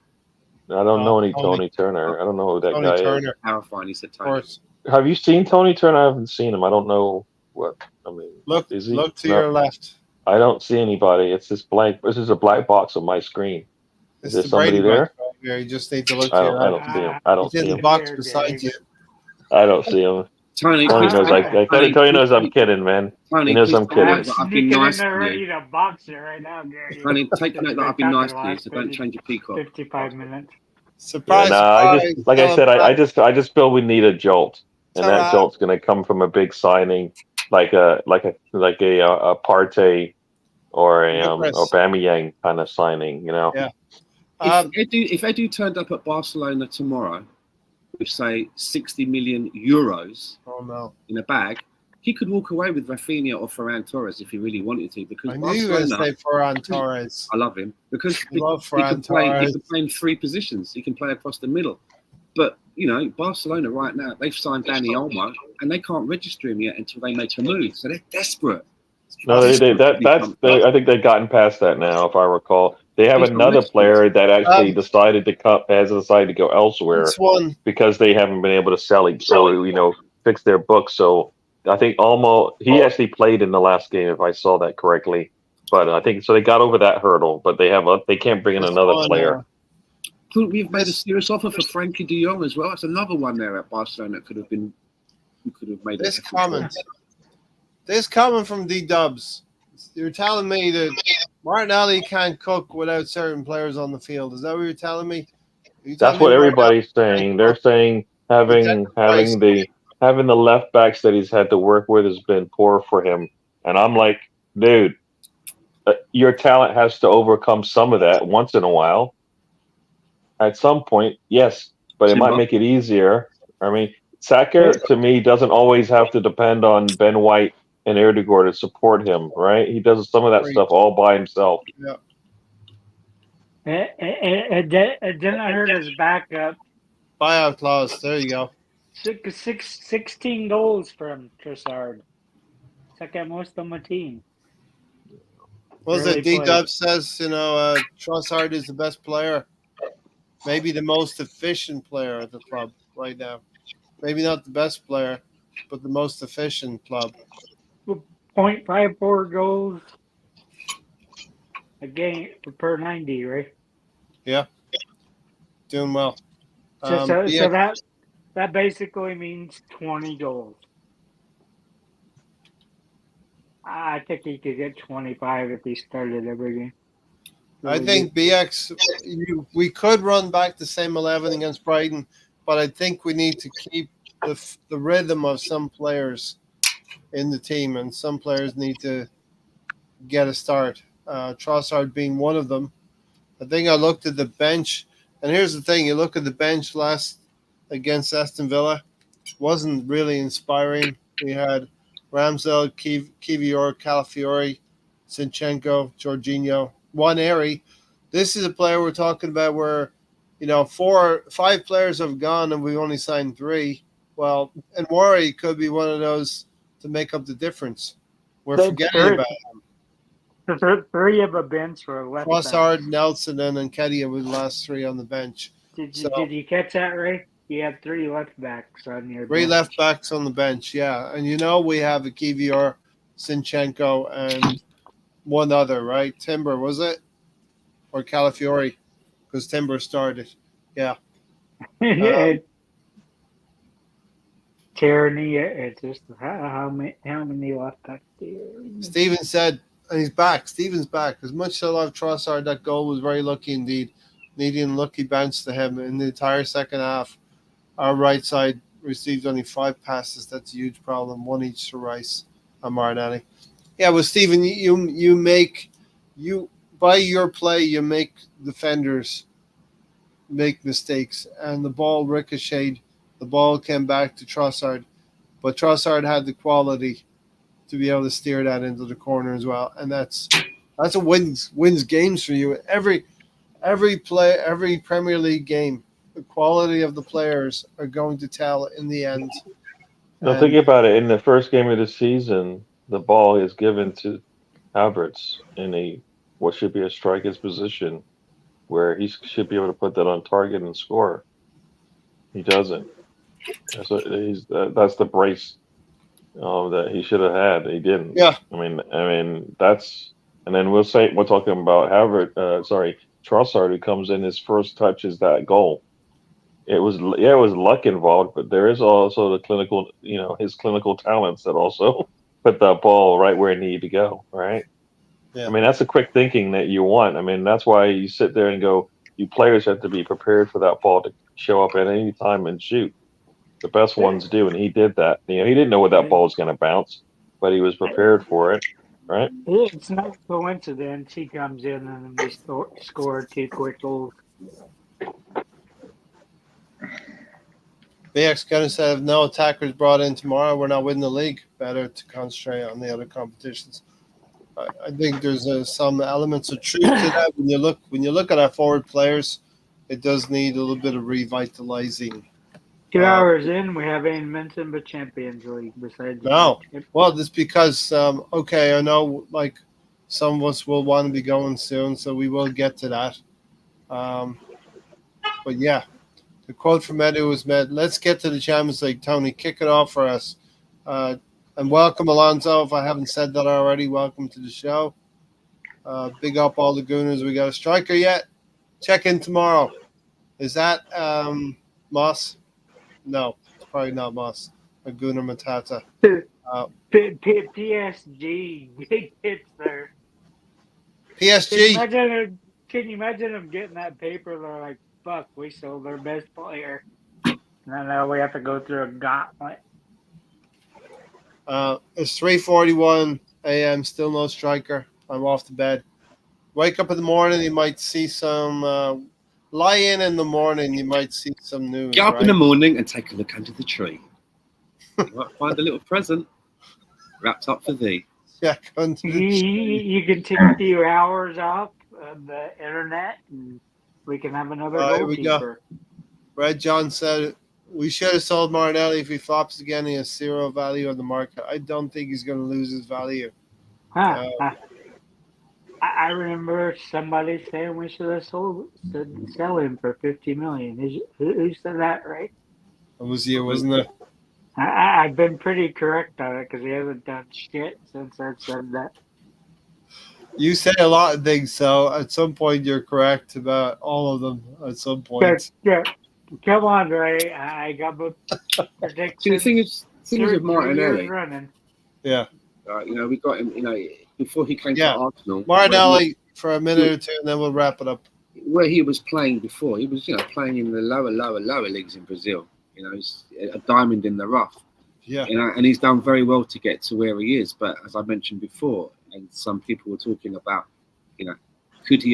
I don't know any Tony Turner. I don't know who that guy is. How fine, he said Tony. Have you seen Tony Turner? I haven't seen him. I don't know what. I mean, look to your left. I don't see anybody. It's this blank. This is a black box on my screen. Is there somebody there? You just need to look to your left. I don't see him. I don't see him. In the box beside you. I don't see him. Tony knows. Tony knows I'm kidding, man. He knows I'm kidding. I've been nice to you. A boxer right now, Gary. Tony, take note that I've been nice to you, so don't change your peacock. 55 minutes. Surprise! I just feel we need a jolt, and that jolt's going to come from a big signing, like a Partey or a Aubameyang kind of signing, Yeah. If Edu turned up at Barcelona tomorrow with say 60 million euros in a bag, he could walk away with Rafinha or Ferran Torres if he really wanted to. Because I knew you were going to say Ferran Torres. I love him because he can play in 3 positions. He can play across the middle, But Barcelona right now, they've signed Dani Olmo, and they can't register him yet until they make a move. So they're desperate. No, I think they've gotten past that now. If I recall, they have another player that actually decided to go elsewhere because they haven't been able to sell it or fix their books. So I think he actually played in the last game, if I saw that correctly. But I think so they got over that hurdle. But they can't bring in another player. Couldn't we have made a serious offer for Frankie de Jong as well? That's another one there at Barcelona that could have been. We could have made this comment. This comment from D Dubs. You're telling me that Martinelli can't cook without certain players on the field. Is that what you're telling me? That's what everybody's saying. They're saying having the left backs that he's had to work with has been poor for him. And I'm like, dude, your talent has to overcome some of that once in a while. At some point, yes, but it might make it easier. I mean, Saka, to me, doesn't always have to depend on Ben White and Erdegaard to support him, right? He does some of that stuff all by himself. Yeah. Then I heard his backup. Buyout clause. There you go. 16 goals from Trossard. Second most on my team. What was it? D-Dub says, Trossard is the best player. Maybe the most efficient player at the club right now. Maybe not the best player, but the most efficient club. 0.54 goals a game per 90, right? Yeah. Doing well. So that basically means 20 goals. I think he could get 25 if he started every game. I think BX, we could run back the same 11 against Brighton, but I think we need to keep the rhythm of some players in the team, and some players need to get a start. Trossard being one of them. I think I looked at the bench, and here's the thing: you look at the bench last against Aston Villa, wasn't really inspiring. We had Ramsdale, Kivior, Calafiori, Zinchenko, Jorginho, Waneri. This is a player we're talking about where, 5 players have gone and we've only signed 3. Well, and Worry could be one of those to make up the difference. We're forgetting about him. The 3 of a bench were left. Trossard, Nelson, and Nketiah were the last 3 on the bench. Did you catch that, Ray? You have 3 left backs on your 3 bench. left backs on the bench, yeah. And we have a Kivior, Zinchenko, and one other, right? Timber, was it? Or Calafiori? Because Timber started. Yeah. Tierney, it's just how many left backs do you? Steven said, and he's back. Steven's back. As much as I love Trossard, that goal was very lucky indeed. Needing lucky bounce to him in the entire second half. Our right side received only 5 passes. That's a huge problem. 1 each to Rice and Martinelli. Yeah, well, Stephen, you by your play, you make defenders make mistakes, and the ball ricocheted. The ball came back to Trossard, but Trossard had the quality to be able to steer that into the corner as well, and that's a wins games for you. Every Premier League game, the quality of the players are going to tell in the end. Now think about it. In the first game of the season, the ball is given to Havertz in what should be a striker's position, where he should be able to put that on target and score. He doesn't. That's the brace that he should have had. He didn't. Yeah. I mean that's, and then we're talking about Trossard, who comes in, his first touch is that goal. It was luck involved, but there is also the clinical, his clinical talents that also put that ball right where it needed to go, right? Yeah. I mean, that's the quick thinking that you want. I mean, that's why you sit there and go, you players have to be prepared for that ball to show up at any time and shoot. The best ones do, and he did that. He didn't know where that ball was going to bounce, but he was prepared for it, right? It's no coincidence he comes in and we score 2 quick goals. BX kind of said, if no attackers brought in tomorrow, we're not winning the league. Better to concentrate on the other competitions. I think there's some elements of truth to that when you look at our forward players. it does need a little bit of revitalizing. 2 hours in, we haven't mentioned the Champions League besides. No. Well, that's because, I know, like, some of us will want to be going soon, so we will get to that. But yeah, the quote from Edu was let's get to the Champions League. Tony, kick it off for us. And welcome, Alonso. If I haven't said that already, welcome to the show. Big up all the Gooners. We got a striker yet? Check in tomorrow. Is that Moss? No, it's probably not Moss. A Gooner Matata. PSG, big hits there. PSG. Can you imagine them getting that paper? They're like, fuck, we sold their best player. Now we have to go through a gauntlet. It's 3:41 a.m. Still no striker. I'm off to bed. Wake up in the morning, you might see some. Lie in the morning, you might see some news. Get up in the morning and take a look under the tree. You might find a little present wrapped up for thee. Check under the tree. You can take a few hours off of the internet, and we can have another goalkeeper. Red John said we should have sold Martinelli. If he flops again, he has zero value on the market. I don't think he's going to lose his value. I remember somebody saying we should have sell him for $50 million. Who said that, right? It was you, wasn't it? I've been pretty correct on it because he hasn't done shit since I said that. You say a lot of things, so at some point you're correct about all of them. At some point, yeah. Come on, Ray. I got both predictions. See, the thing is with Martinelli. Running. Yeah. We got him. Before he came to Arsenal. Martinelli for a minute or two, and then we'll wrap it up. Where he was playing before, he was playing in the lower leagues in Brazil. He's a diamond in the rough. Yeah. And he's done very well to get to where he is. But as I mentioned before, and some people were talking about, could he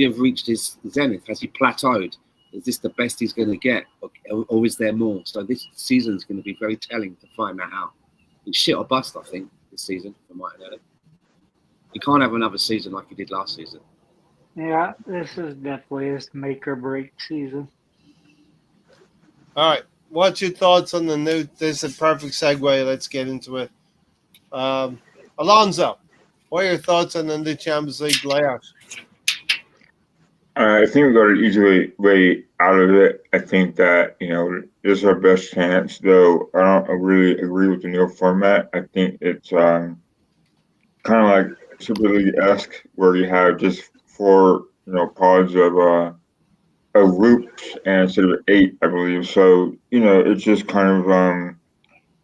have reached his zenith? Has he plateaued? Is this the best he's going to get, or is there more? So this season is going to be very telling to find that out. It's shit or bust, I think, this season for Martinelli. He can't have another season like he did last season. Yeah, this is definitely his make or break season. All right. What's your thoughts on the new? This is a perfect segue. Let's get into it. Alonso, what are your thoughts on the new Champions League layout? I think we got an easy way out of it. I think that, this is our best chance, though I don't really agree with the new format. I think it's kind of like Super League-esque, where you have just 4, pods of groups, and instead of 8, I believe. So, it's just kind of,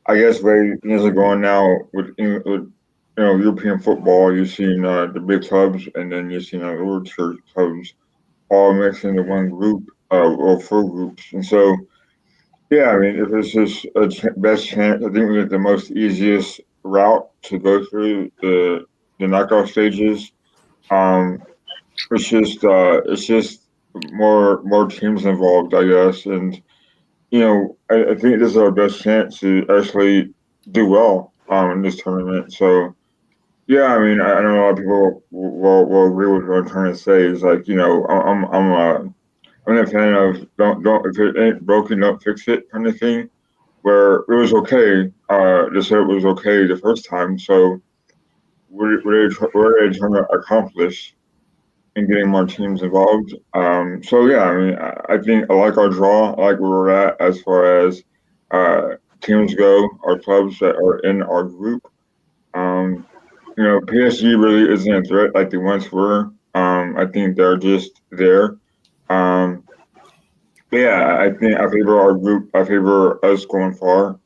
I guess, way things are going now with European football. You're seeing the big clubs, and then you're seeing little church clubs all mixed into one group or 4 groups. And so, yeah, I mean, if it's just a best chance, I think we get the most easiest route to go through the knockout stages. It's just more teams involved, I guess, and I think this is our best chance to actually do well in this tournament. So yeah, I mean, I know a lot of people will agree with what I'm trying to say. Is like, I'm a fan of don't if it ain't broken, don't fix it kind of thing. Where it was okay, they said it was okay the first time. So what are they trying to accomplish in getting more teams involved? So yeah, I mean, I think I like our draw. I like where we're at as far as teams go, our clubs that are in our group. PSG really isn't a threat like they once were. I think they're just there. But yeah, I think I favor our group. I favor us going far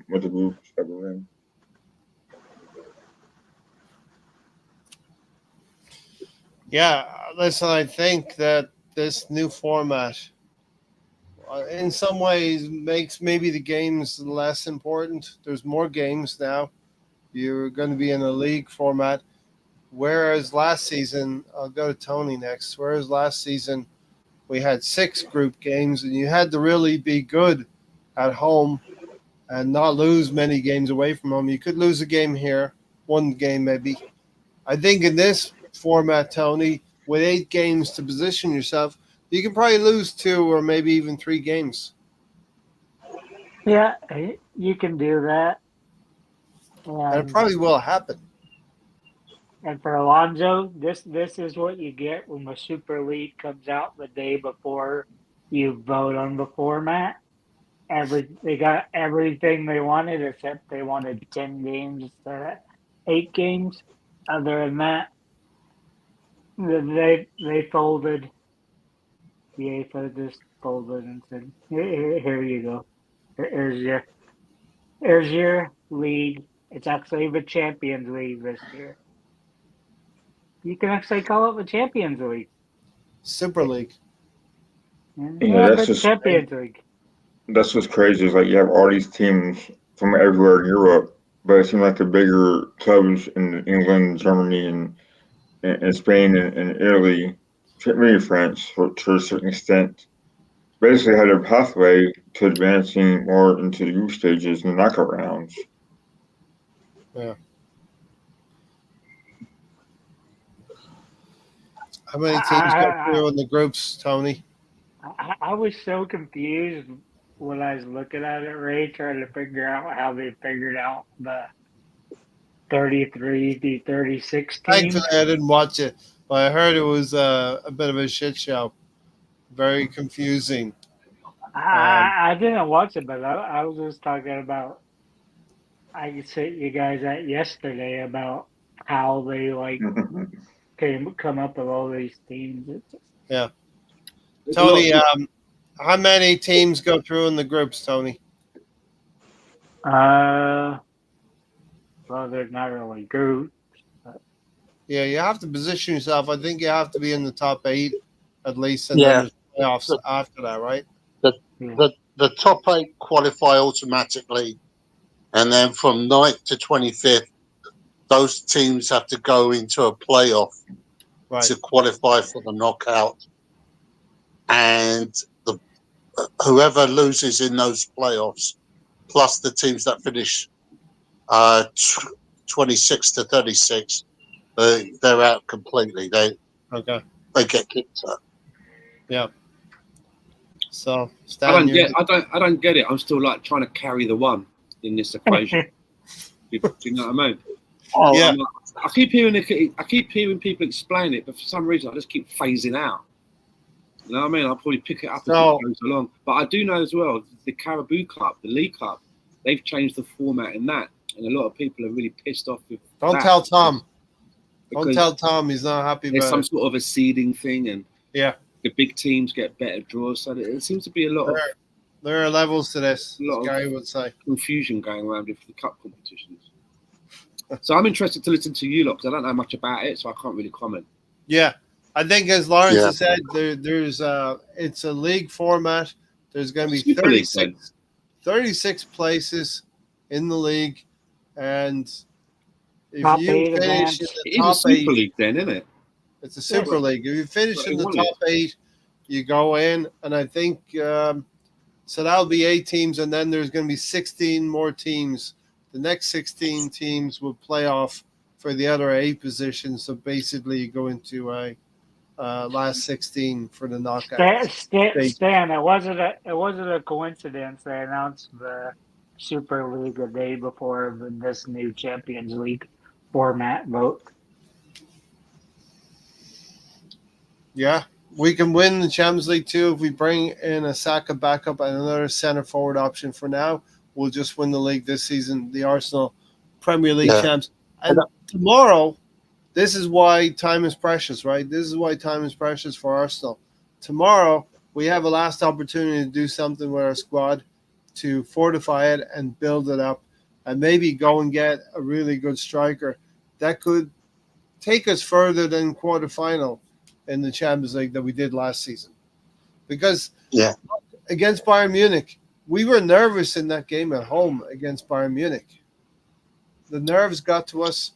with the groups that we're in. Yeah, listen, I think that this new format in some ways makes maybe the games less important. There's more games now. You're going to be in a league format. Whereas last season, I'll go to Tony next. Whereas last season, we had 6 group games, and you had to really be good at home and not lose many games away from home. You could lose a game here, 1 game maybe. I think in this format, Tony, with 8 games to position yourself, You can probably lose 2 or maybe even 3 games. Yeah, you can do that. And it probably will happen. And for Alonso, this is what you get when the Super League comes out the day before you vote on the format. They got everything they wanted, except they wanted 10 games instead of 8 games. Other than that, they folded. The UEFA just folded and said, "Here you go. Here's your league. It's actually the Champions League this year. You can actually call it the Champions League. Super League. Yeah, that's the just Champions League. that's what's crazy. Is like you have all these teams from everywhere in Europe, but it seems like the bigger clubs in England, Germany, and Spain and Italy, maybe France, to a certain extent, basically had a pathway to advancing more into the group stages and the knockout rounds. Yeah. How many teams got through in the groups, Tony? I was so confused when I was looking at it, Ray, trying to figure out how they figured out the 33 to 36 teams. Thankfully, I didn't watch it, but I heard it was a bit of a shit show. Very confusing. I didn't watch it, but I was just talking about. I sent you guys that yesterday about how they come up with all these teams. Yeah, Tony. How many teams go through in the groups, Tony? Well, there's not really groups. Yeah, you have to position yourself. I think you have to be in the top 8 at least, and then there's playoffs after that, right? The top 8 qualify automatically, and then from 9th to 25th, those teams have to go into a playoff to qualify for the knockout, and whoever loses in those playoffs, plus the teams that finish 26 to 36, they're out completely. They get kicked out. Yeah. So I don't get it. I'm still like trying to carry the one in this equation. Do you know what I mean? Oh, yeah. I keep hearing people explain it, but for some reason I just keep phasing out. You know what I mean? I'll probably pick it up as it goes along. But I do know as well, the Carabao Cup, the League Cup, they've changed the format in that, and a lot of people are really pissed off with Don't tell Tom. Don't tell Tom he's not happy about it. There's some sort of a seeding thing, and yeah, the big teams get better draws. So it seems to be a lot of. There are levels to this. Gary would say confusion going around with the cup competitions. So I'm interested to listen to you lot because I don't know much about it, so I can't really comment. Yeah, I think as Lawrence has said, there's it's a league format. There's going to be 36 places in the league, and if top you finish in the top 8, Super League, then isn't it? It's a Super League. If you finish in the top 8, you go in, and I think so. That'll be 8 teams, and then there's going to be 16 more teams. The next 16 teams will play off for the other 8 positions. So basically, you go into a last 16 for the knockout. Stan, it wasn't a coincidence they announced the Super League a day before this new Champions League format vote. Yeah, we can win the Champions League too if we bring in a Saka backup and another centre forward option. For now, we'll just win the league this season, the Arsenal Premier League champs. And tomorrow, this is why time is precious, right? This is why time is precious for Arsenal. Tomorrow, we have a last opportunity to do something with our squad to fortify it and build it up and maybe go and get a really good striker that could take us further than quarterfinal in the Champions League that we did last season. Because against Bayern Munich, we were nervous in that game at home against Bayern Munich. The nerves got to us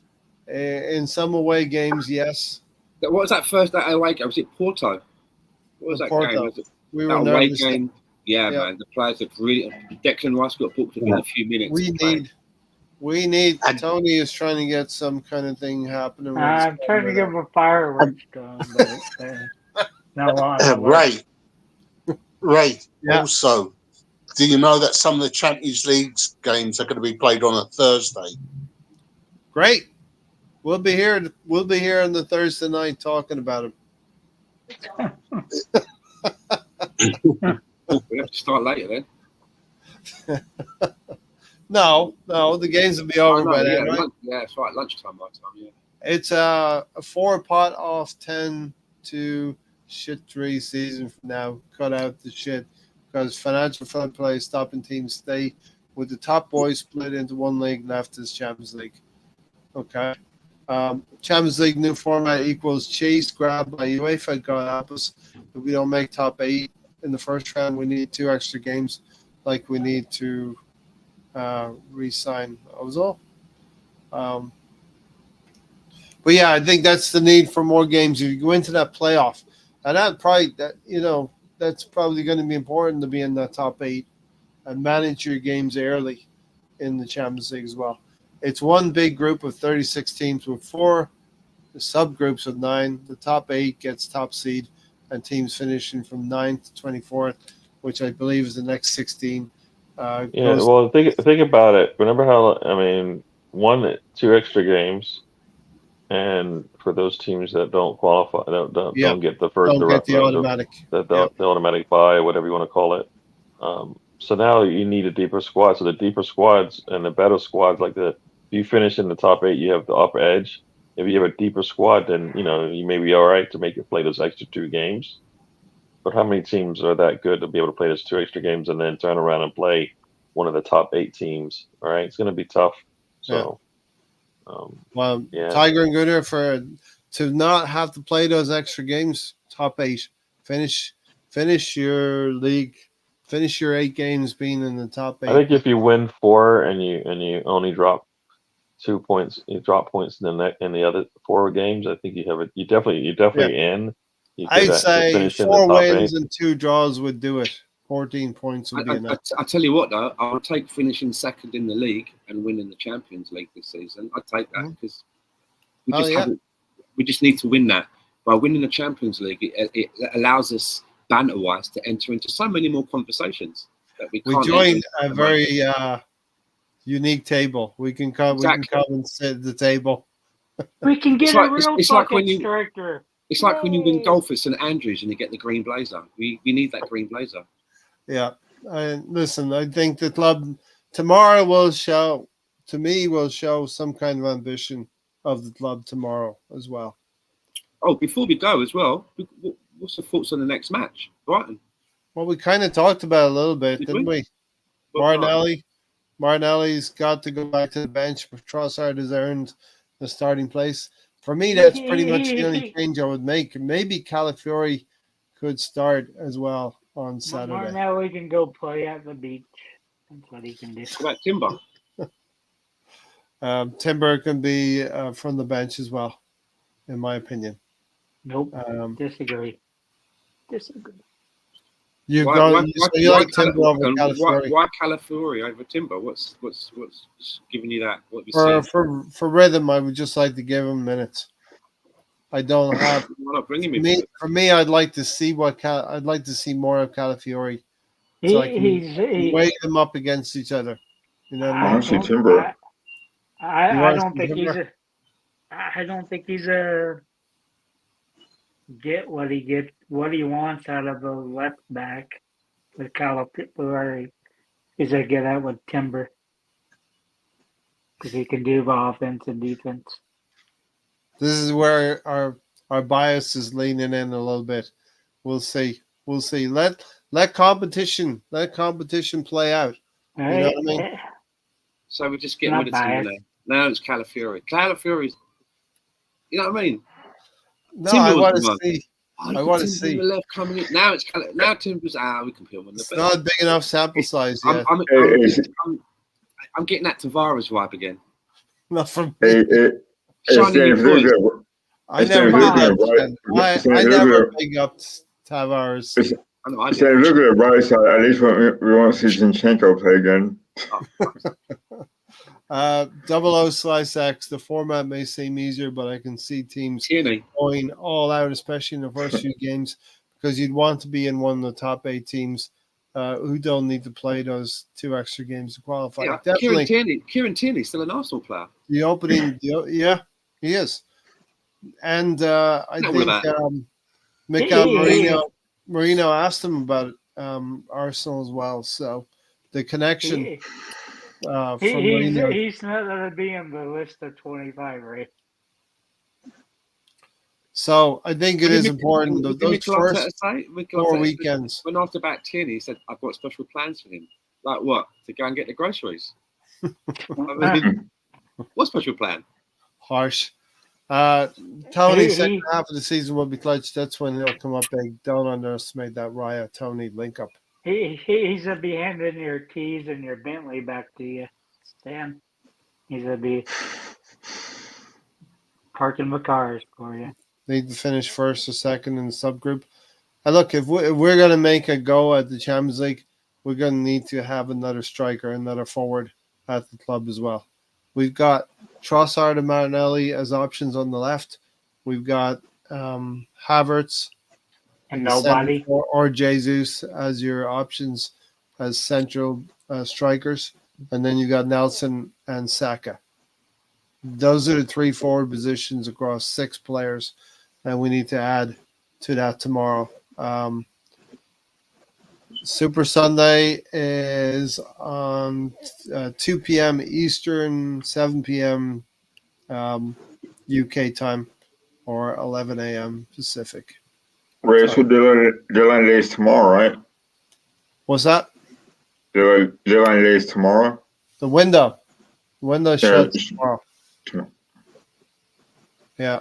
in some away games, yes. What was that first away game? Was it Porto? What was that game? Was it we were nervous. Game? Yeah, man. The players have really. Declan Rice got booked in a few minutes. We need. Tony is trying to get some kind of thing happening. I'm trying to get my fireworks going. Not a lot of work. Ray. Yeah. Also, do you know that some of the Champions League games are going to be played on a Thursday? Great. We'll be here. We'll be here on the Thursday night talking about it. We have to start later then. No, the games will be over by then, right? Yeah, it's right. Lunchtime my time. Yeah. It's a 4-pot off 10 to shit 3 season from now. Cut out the shit because financial fair play is stopping teams stay with the top boys split into one league left as Champions League. Okay. Champions League new format equals cheese grab by UEFA. God help us. If we don't make top 8 in the first round, we need 2 extra games like we need to re-sign Ozil. But yeah, I think that's the need for more games. If you go into that playoff, and that's probably going to be important to be in that top 8 and manage your games early in the Champions League as well. It's one big group of 36 teams with 4 subgroups of 9. The top 8 gets top seed, and teams finishing from 9th to 24th, which I believe is the next 16. Well, think about it. Remember how 2 extra games. And for those teams that don't qualify, don't get the first, the automatic, the automatic bye, whatever you want to call it. So now you need a deeper squad. So the deeper squads and the better squads, like if you finish in the top 8, you have the upper edge. If you have a deeper squad, then you may be all right to make it play those extra 2 games. But how many teams are that good to be able to play those 2 extra games and then turn around and play one of the top 8 teams? All right, it's going to be tough. So. Tiger and Gunnar to not have to play those extra games, top 8, finish your league, finish your 8 games being in the top 8. I think if you win 4 and you only drop 2 points, you drop points in the other 4 games. I think you have it. You definitely in. I'd say 4 wins and 2 draws would do it. 14 points would be enough. I tell you what, though, I would take finishing second in the league and winning the Champions League this season. I'd take that because we just need to win that. By winning the Champions League, it allows us, banter-wise, to enter into so many more conversations that we can't. We join a very unique table. We can come and sit at the table. We can get a real fucking striker. It's like when you win golf at St Andrews and you get the green blazer. We need that green blazer. Yeah. Listen, I think the club tomorrow will show some kind of ambition of the club tomorrow as well. Oh, before we go as well, what's the thoughts on the next match? Brighton. Well, we kind of talked about it a little bit, didn't we? Martinelli's got to go back to the bench. Trossard has earned the starting place. For me, that's pretty much the only change I would make. Maybe Calafiori could start as well on Saturday. Now we can go play at the beach. That's what he can do. What about Timber? Timber can be from the bench as well, in my opinion. Nope. Disagree. You like Timber over Calafiori? Why Calafiori over Timber? What's giving you that? What for rhythm, I would just like to give him minutes. I don't have. For me, I'd like to see more of Calafiori. So I can weigh them up against each other. You know what I mean? Timber. I don't think he's a get what he wants out of a left back with Calafiori. He's a get out with Timber because he can do offense and defense. This is where our bias is leaning in a little bit. We'll see. Let competition play out. You know what I mean? So we're just getting rid of Timber now. Now it's Calafiori. Calafiori's, you know what I mean? No, Timber I want to see. I want to see. Left coming in. Now Timber's we can put him on the bench. It's not a big enough sample size yet. I'm getting that Tavares vibe again. Not from me. I never big up Tavares. Look at the bright side. At least we won't see Zinchenko play again. 00/X. The format may seem easier, but I can see teams going all out, especially in the first few games, because you'd want to be in one of the top 8 teams who don't need to play those 2 extra games to qualify. Yeah, Definitely. Kieran Tierney's still an Arsenal player. The opening, yeah, he is. And I think Mikel Merino asked him about Arsenal as well. So the connection from Merino. He's not going to be on the list of 25, right? So I think it is important. Those first 4 weekends. When asked about Tierney, he said, "I've got special plans for him." Like what? To go and get the groceries? I mean, what special plan? Harsh. Tony, second half of the season will be clutch. That's when he'll come up big. Don't underestimate that Raya Tony link up. He's gonna be handing your keys and your Bentley back to you, Stan. He's gonna be parking the cars for you. Need to finish first or second in the subgroup. And look, if we're going to make a go at the Champions League, we're going to need to have another striker, another forward at the club as well. We've got Trossard and Martinelli as options on the left. We've got Havertz and nobody or Jesus as your options as central strikers, and then you got Nelson and Saka. Those are the 3 forward positions across 6 players, and we need to add to that tomorrow. Super Sunday is on 2 p.m. Eastern, 7 p.m. UK time, or 11 a.m. Pacific. Race with deadline day is tomorrow, right? What's that? Deadline day is tomorrow. The window shuts tomorrow. Yeah.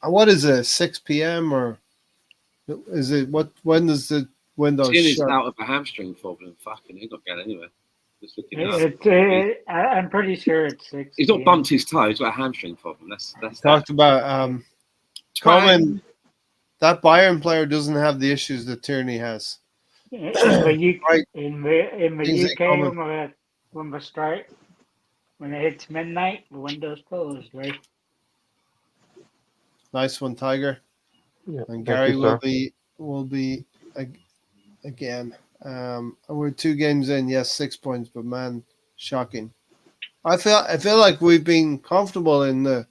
What is it? 6 p.m. or is it what? When does the window shut? Out of a hamstring problem. Fucking, he's not going anywhere. Just I'm pretty sure it's 6. He's not bumped his toe. He's got a hamstring problem. That's talked about. Coleman, that Bayern player doesn't have the issues that Tierney has. In the UK, when the strike, when it hits midnight, the window's closed, right? Nice one, Tiger. Yeah, and Gary will be again. We're 2 games in. Yes, 6 points, but man, shocking. I feel like we've been comfortable in the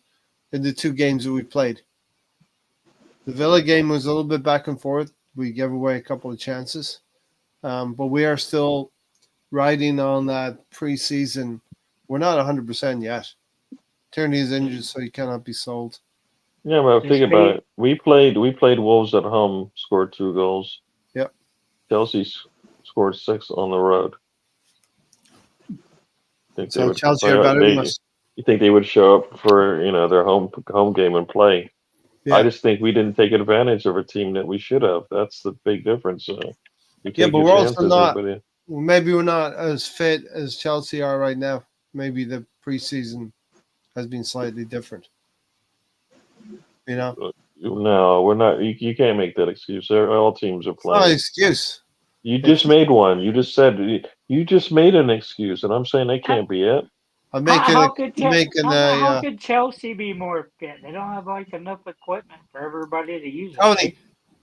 2 games that we played. The Villa game was a little bit back and forth. We gave away a couple of chances, but we are still riding on that preseason. We're not 100% yet. Tierney is injured, so he cannot be sold. Yeah, well, think about it. We played Wolves at home, scored 2 goals. Yep. Chelsea scored 6 on the road. So Chelsea are better than us. You think they would show up for their home game and play? Yeah. I just think we didn't take advantage of a team that we should have. That's the big difference. But we're also not. Maybe we're not as fit as Chelsea are right now. Maybe the preseason has been slightly different. No, we're not. You can't make that excuse. All teams are playing. It's not an excuse. You just made one. You just said you just made an excuse, and I'm saying they can't be it. How could Chelsea be more fit? They don't have enough equipment for everybody to use. Tony,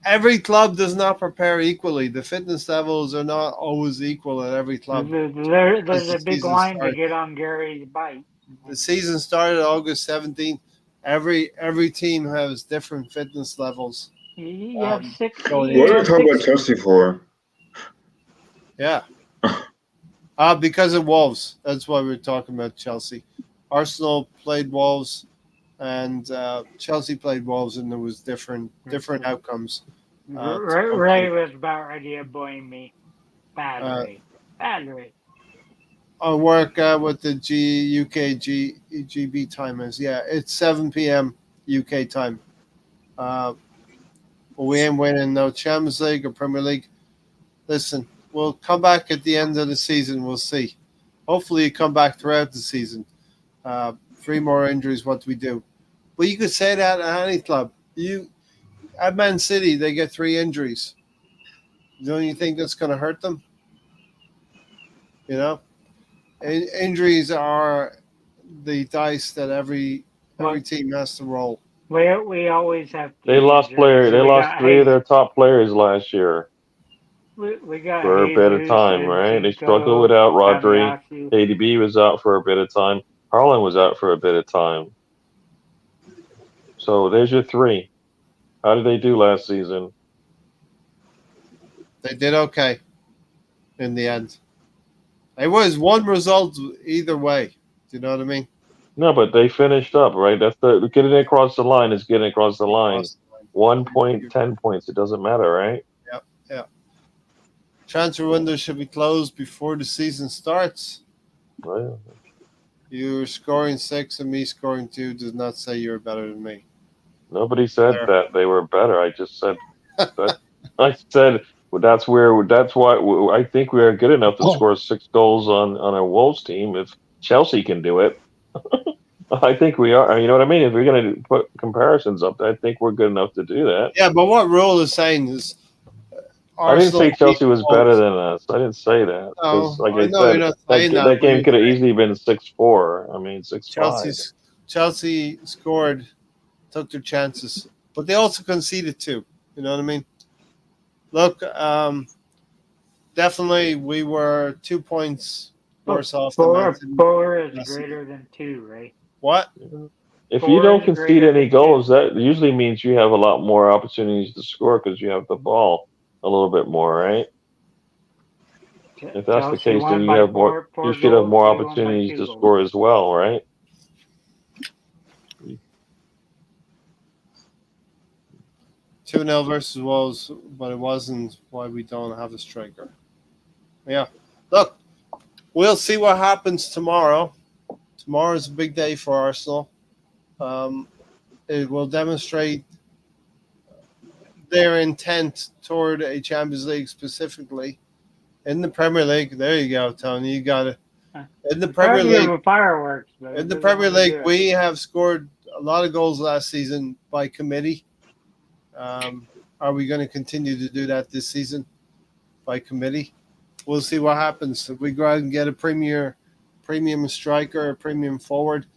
every club does not prepare equally. The fitness levels are not always equal at every club. There's a big line to get on Gary's bike. The season started August 17th. Every team has different fitness levels. You have 6. What are you talking about Chelsea for? Yeah. Because of Wolves. That's why we're talking about Chelsea. Arsenal played Wolves, and Chelsea played Wolves, and there was different outcomes. Ray was about ready to blame me. Bad Ray. I'll work out what the GB time is. Yeah, it's 7 p.m. UK time. We ain't winning no Champions League or Premier League. Listen, we'll come back at the end of the season. We'll see. Hopefully, you come back throughout the season. 3 more injuries. What do we do? Well, you could say that at any club. At Man City, they get 3 injuries. Don't you think that's going to hurt them? Injuries are the dice that every team has to roll. We always have. They lost players. They We lost got three of their top players last year we got for a bit of Jesus, time, right? They struggled Zinchenko, without Rodri. Kamiyasu. KDB was out for a bit of time. Harlan was out for a bit of time. So there's your three. How did they do last season? They did okay in the end. It was one result either way. Do you know what I mean? No, but they finished up, right? That's the getting across the line is getting across the line. 1 point, 10 points. It doesn't matter, right? Yeah. Transfer window should be closed before the season starts. Well, You scoring 6 and me scoring 2 does not say you're better than me. nobody said There. that they were better. I just said that. I said well, that's why I think we are good enough to score 6 goals on a Wolves team. If Chelsea can do it, I think we are. You know what I mean? If we're going to put comparisons up, I think we're good enough to do that. Yeah, but what Rule is saying is I didn't say Chelsea was better Wolves. than us. I didn't say that because, No, like I I know said, you're not saying that. that game could have easily been 6-4. I mean 6-5. Chelsea scored, took their chances, but they also conceded too. You know what I mean? Look, definitely we were 2 points worse off than Man City. 4 is greater than 2, right? What? If 4 you don't is concede greater any than goals, 2. that usually means you have a lot more opportunities to score because you have the ball a little bit more, right? If that's the Chelsea case, then won you by have more. four You should have goals, more we won by opportunities 2 to goals. score as well, right? 2-0 versus Wolves, but it wasn't why we don't have a striker. Yeah. Look, we'll see what happens tomorrow. Tomorrow's a big day for Arsenal. It will demonstrate their intent toward a Champions League specifically. In the Premier League, there you go, Tony. You got it. In the Premier League, fireworks. in the Premier League, we have scored a lot of goals last season by committee. Are we going to continue to do that this season by committee? We'll see what happens. If we go out and get a premium striker, a premium forward,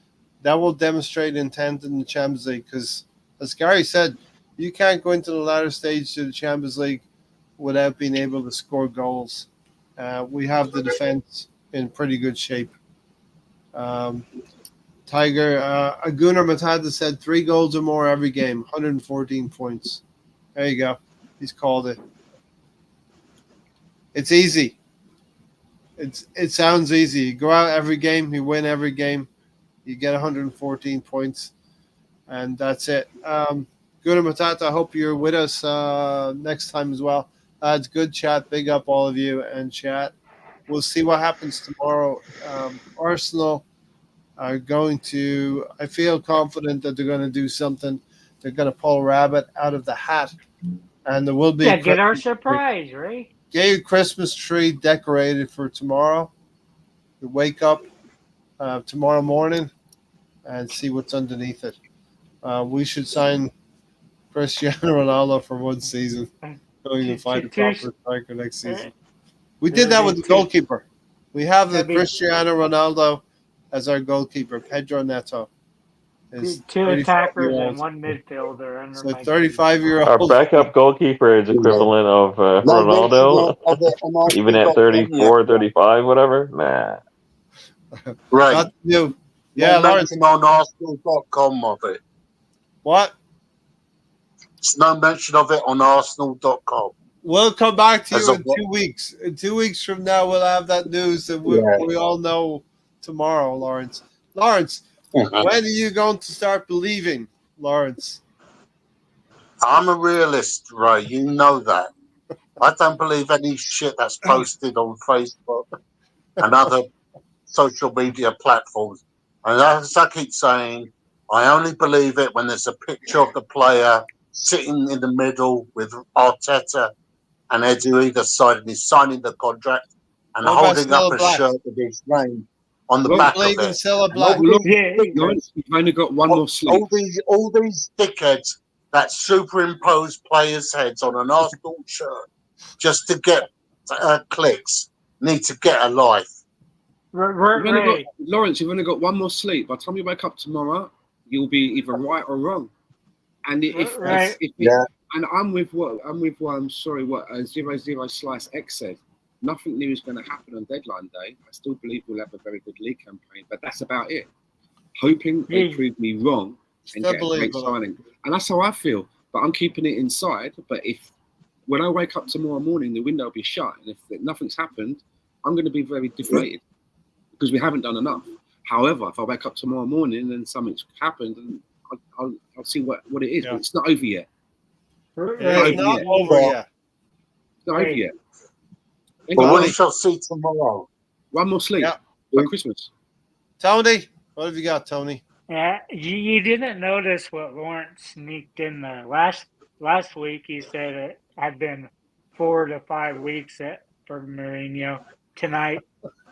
that will demonstrate intent in the Champions League. Because, as Gary said, you can't go into the latter stage to the Champions League without being able to score goals. We have the defense in pretty good shape. Gunnar Matata said 3 goals or more every game, 114 points. There you go. He's called it. It's easy. It sounds easy. You go out every game, you win every game, you get 114 points, and that's it. Gunnar Matata, I hope you're with us next time as well. It's good chat. Big up all of you and chat. We'll see what happens tomorrow. Arsenal are going to – I feel confident that they're going to do something. They're going to pull a rabbit out of the hat. And there will be get our surprise, right? Get your Christmas tree decorated for tomorrow. You wake up tomorrow morning and see what's underneath it. We should sign Cristiano Ronaldo for 1 season so we can find a proper striker next season. We did that with the goalkeeper. We have the Cristiano Ronaldo as our goalkeeper, Pedro Neto. 2 attackers and 1 midfielder. So 35-year-old. Our backup goalkeeper is equivalent of Ronaldo, even at 34, 35, whatever. Nah. Right. You. Yeah, Lawrence. On Arsenal.com of it. What? There's no mention of it on Arsenal.com. We'll come back to you in 2 weeks. In 2 weeks from now, we'll have that news that we all know tomorrow, Lawrence. Lawrence, when are you going to start believing, Lawrence? I'm a realist, Ray. You know that. I don't believe any shit that's posted on Facebook and other social media platforms. And as I keep saying, I only believe it when there's a picture of the player sitting in the middle with Arteta and Edu either side, and he's signing the contract and holding up a shirt with his name on the back of it. Lawrence, you've only got one more sleep. All these dickheads that superimpose players' heads on an Arsenal shirt just to get clicks need to get a life. Lawrence, you've only got one more sleep. By the time you wake up tomorrow, you'll be either right or wrong. And if Right. and I'm with what 0-0 slice X said. Nothing new is going to happen on deadline day. I still believe we'll have a very good league campaign, but that's about it. Hoping they prove me wrong and get a great signing, and that's how I feel. But I'm keeping it inside. But if when I wake up tomorrow morning, the window will be shut, and if nothing's happened, I'm going to be very deflated because we haven't done enough. However, if I wake up tomorrow morning and something's happened, and I'll see what it is. But it's not over yet. It's not over yet. It's not over yet. Well, we shall see tomorrow. One more sleep for Christmas. Tony, what have you got, Tony? Yeah, you didn't notice what Lawrence sneaked in there. Last week he said it had been 4 to 5 weeks for Mourinho. Tonight,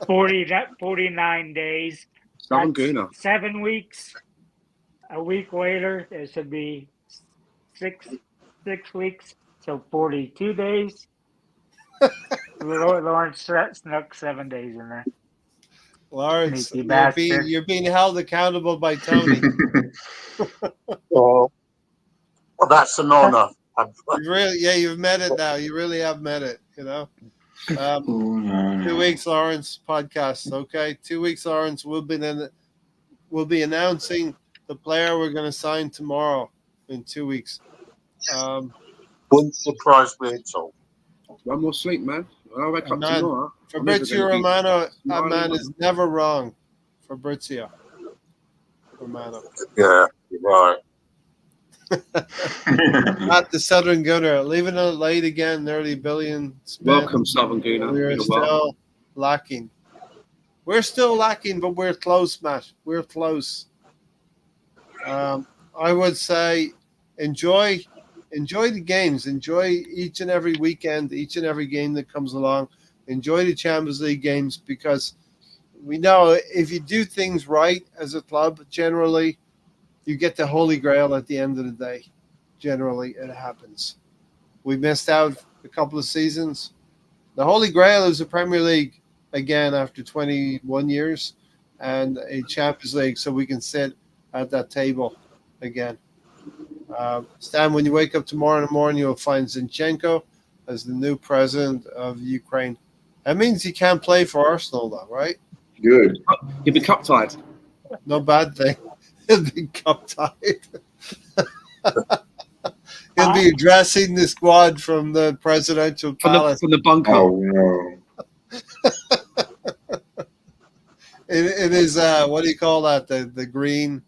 49 days. Southern Gooner. 7 weeks. A week later, it should be 6 weeks. So 42 days. Lawrence snuck 7 days in there. Lawrence, you're being held accountable by Tony. Well, that's an honour. You've met it now. You really have met it, 2 weeks, Lawrence, podcast, okay? 2 weeks, Lawrence. We'll be announcing the player we're going to sign tomorrow in 2 weeks. Wouldn't surprise me at all. One more sleep, man. I'll wake up tomorrow. Fabrizio Romano, that man is never wrong. Fabrizio Romano. Yeah, you're right. Not the Southern Gunner. Leaving it late again, nearly $1 billion spent. Welcome, Southern Gunner. We're still lacking. We're still lacking, but we're close, Matt. We're close. I would say enjoy the games. Enjoy each and every weekend, each and every game that comes along. Enjoy the Champions League games because we know if you do things right as a club, generally, you get the Holy Grail at the end of the day. Generally, it happens. We missed out a couple of seasons. The Holy Grail is the Premier League again after 21 years and a Champions League so we can sit at that table again. Stan, when you wake up tomorrow morning, you'll find Zinchenko as the new president of Ukraine. That means he can't play for Arsenal, though, right? Good. He'll be cup tied. No bad thing. He'll be cup tied. He'll be addressing the squad from the presidential palace. From the bunker. Oh, no. It is, what do you call that? The green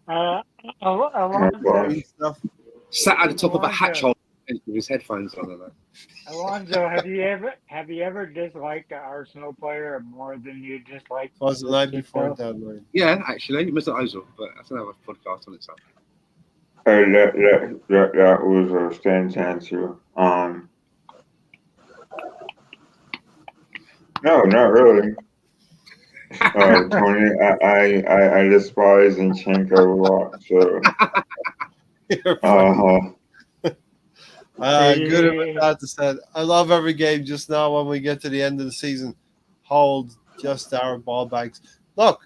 stuff. Sat at the top of a hatch hole with his headphones on. Alonso, have you ever disliked the Arsenal player more than you disliked? Was the night before that, right? Yeah, actually, Mr. Ozil, but that's another podcast on its own. That was a Stan's answer. No, not really. Tony, I despise Zinchenko a lot, so. Good about that to said. I love every game just now when we get to the end of the season. Hold just our ball bags. Look,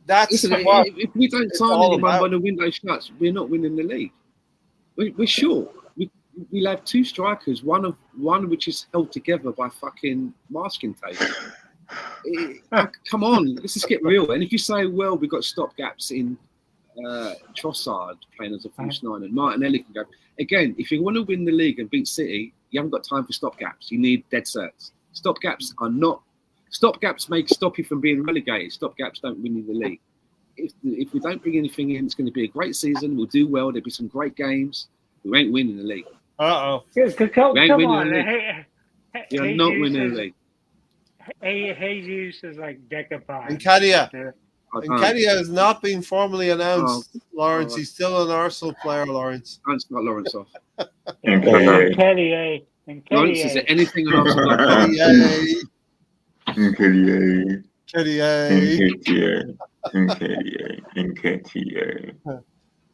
that's what if we don't sign anyone when the window shuts, we're not winning the league. We're sure. We'll have two strikers, one which is held together by fucking masking tape. Come on, let's just get real. And if you say, well, we've got stopgaps in Trossard playing as a false nine and Martinelli can go. Again, if you want to win the league and beat City, you haven't got time for stopgaps. You need dead certs. Stopgaps make stop you from being relegated. Stopgaps don't win you the league. If we don't bring anything in, it's going to be a great season. We'll do well. There'll be some great games. We ain't winning the league. Come on. You're not winning the league. Jesus is like Decapie. And Kadia has not been formally announced, Lawrence. He's still an Arsenal player, Lawrence. Lawrence got Lawrence off. Nketiah. Lawrence, is there anything on Arsenal? Nketiah.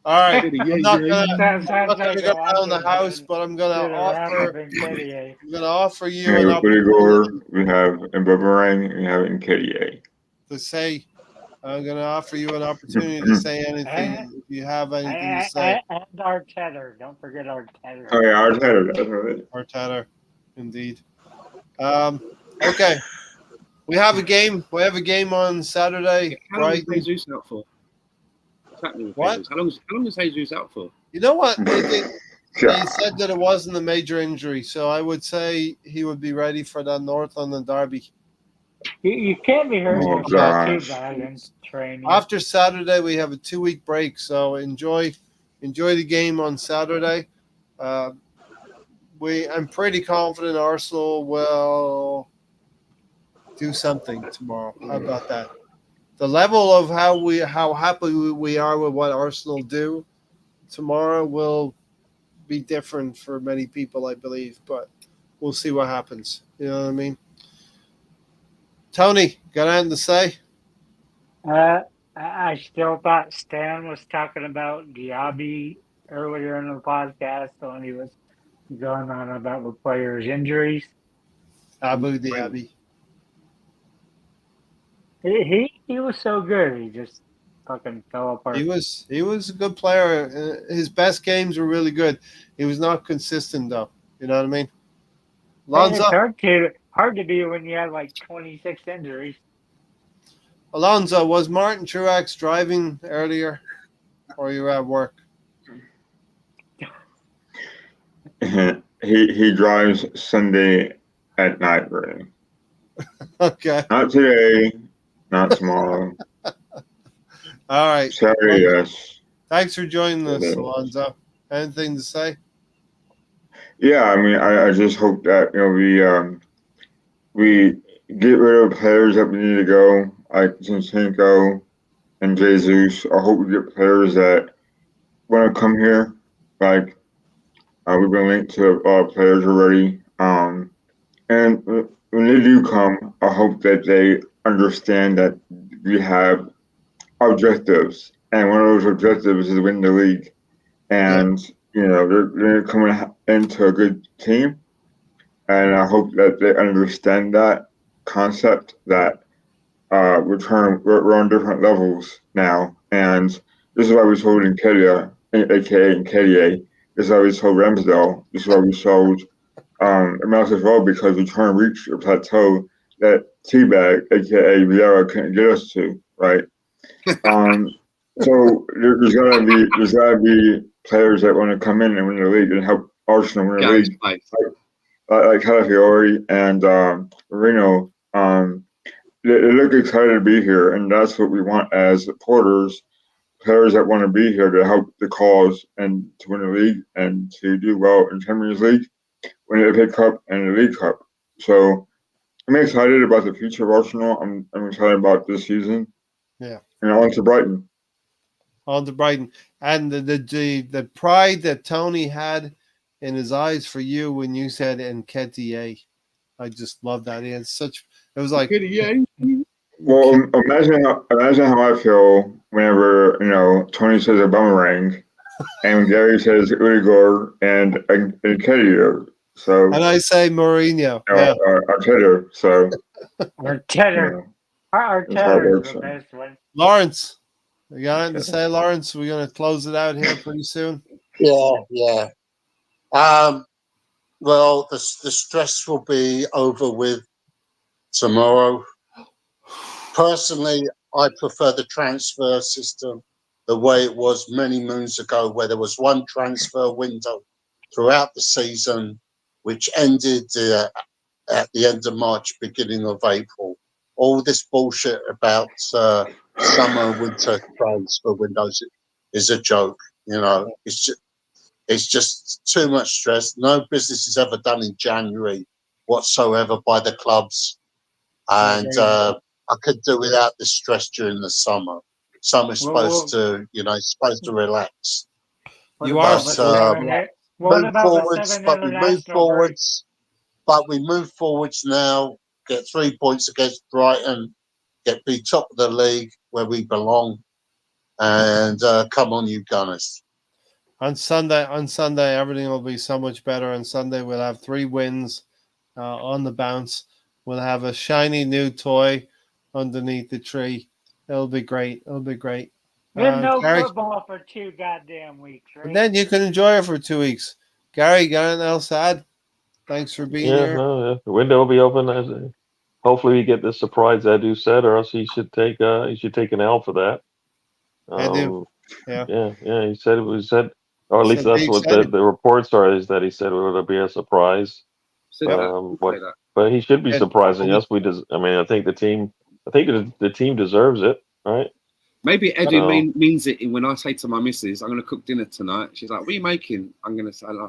All right, I'm not gonna go down the house, but I'm gonna offer you an opportunity. We have Mbemorang, we have Nketiah. To say I'm going to offer you an opportunity to say anything if you have anything to say. And Arteta. Don't forget Arteta. Oh yeah, Arteta. Arteta, indeed. Okay. We have a game. We have a game on Saturday. How long is Jesus out for? What's happening with What? Jesus? How long is Jesus out for? You know what? They said that it wasn't a major injury, so I would say he would be ready for that North London derby. You can't be hurting Oh, yourself too gosh. bad in training. After Saturday, we have a 2-week break, so enjoy the game on Saturday. I'm pretty confident Arsenal will do something tomorrow. How about that? The level of how happy we are with what Arsenal do tomorrow will be different for many people, I believe, but we'll see what happens. You know what I mean? Tony, got anything to say? I still thought Stan was talking about Diaby earlier in the podcast when he was going on about the players' injuries. Abu Dhabi. He was so good. He just fucking fell apart. He was a good player. His best games were really good. He was not consistent though. You know what I mean? Alonso. It's hard to be when you have like 26 injuries. Alonso, was Martin Truex driving earlier, or you were at work? He drives Sunday at night, really. Okay. Not today, not tomorrow. All right. Saturday, yes. Thanks for joining us, Alonso. Anything to say? Yeah, I mean, I just hope that we get rid of players that we need to go, like Zinchenko and Jesus. I hope we get players that want to come here. Like we've been linked to players already. And when they do come, I hope that they understand that we have objectives, and one of those objectives is to win the league. And they're coming into a good team, and I hope that they understand that concept that we're on different levels now, and this is why we sold Nketiah, aka Nketiah. This is why we sold Ramsdale. This is why we sold Mouse as well, because we're trying to reach a plateau that Teabag, aka Vieira, couldn't get us to, right? So there's gotta be players that want to come in and win the league and help Arsenal win the league, like Calafiori and Merino. They look excited to be here, and that's what we want as supporters. Players that want to be here to help the cause and to win the league and to do well in Champions League, win the FA Cup and the League Cup. So I'm excited about the future of Arsenal. I'm excited about this season. Yeah. And on to Brighton. On to Brighton. And the pride that Tony had in his eyes for you when you said Nketiah. I just love that. It was like Well, imagine how I feel whenever Tony says a boomerang, and Gary says Udigor and Nketiah. So and I say Mourinho. Arteta. So Arteta. Arteta is the best one. Lawrence, you got anything to say, Lawrence? We're gonna close it out here pretty soon. Yeah. Well, the stress will be over with tomorrow. Personally, I prefer the transfer system the way it was many moons ago, where there was one transfer window throughout the season, which ended at the end of March, beginning of April. All this bullshit about summer, winter transfer windows is a joke. It's just too much stress. No business is ever done in January whatsoever by the clubs. And I could do without the stress during the summer. Summer's supposed to relax. You are but we move forwards now, get 3 points against Brighton, be top of the league where we belong, and come on, you Gunners. On Sunday, everything will be so much better. On Sunday, we'll have 3 wins on the bounce. We'll have a shiny new toy underneath the tree, It'll be great. It'll be great. Been no Gary, football for 2 goddamn weeks, right? and then you can enjoy it for 2 weeks. Gary, got anything else to add? Thanks for being here. No, the window will be open. Hopefully, we get the surprise Edu said, or else he should take an L for that. Edu, yeah. He said it was said, or at least that's what the reports are. Is that he said it would be a surprise. But he should be surprising us. I think the team deserves it, right? Maybe Edu means it when I say to my missus, I'm going to cook dinner tonight. She's like, what are you making? I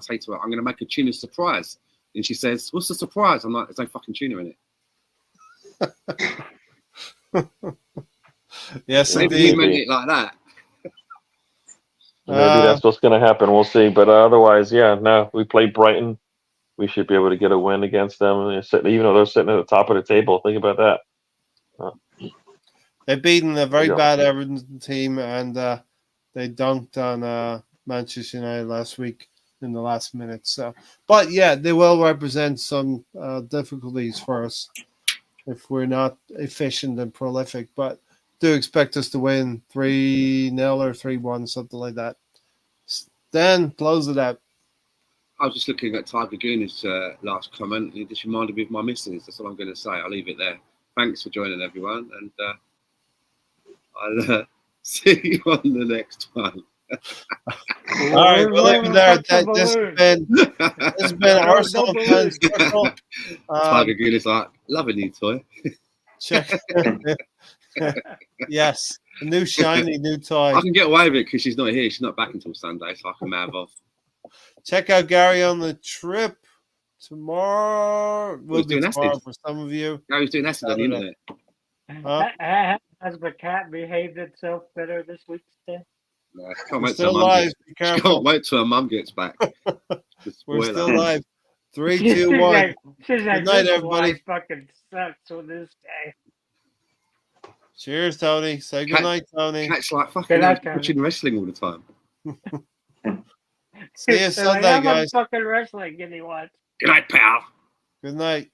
say to her, I'm going to make a tuna surprise. And she says, what's the surprise? I'm like, there's no fucking tuna in it. Yes, maybe he meant it like that. Maybe that's what's going to happen. We'll see. But otherwise, we played Brighton. We should be able to get a win against them. Even though they're sitting at the top of the table, think about that. They've beaten a very bad Everton team, and they dunked on Manchester United last week in the last minute. So, but they will represent some difficulties for us if we're not efficient and prolific. But do expect us to win 3-0 or 3-1, something like that. Then close it out. I was just looking at Tiger Goon's last comment. It just reminded me of my missus. That's all I'm going to say. I'll leave it there. Thanks for joining, everyone, and I'll see you on the next one. All right, we'll leave it there. This has been Arsenal Fans Circle. Tiger Goon is like, love a new toy. Check. Yes, a new shiny new toy. I can get away with it because she's not here. She's not back until Sunday, so I can mouth off. Check out Gary on the trip tomorrow. We'll be tomorrow for some of you. Gary's doing acid on the internet. Has the cat behaved itself better this week today? No, still live. Can't wait till her mum gets back. We're still live. 3, 2, 1. Good night, everybody. Fucking sucks on this day. Cheers, Tony. Say good night, Tony. Cat's like fucking watching wrestling all the time. See you Sunday, guys. Fucking wrestling, can you watch? Good night, pal. Good night.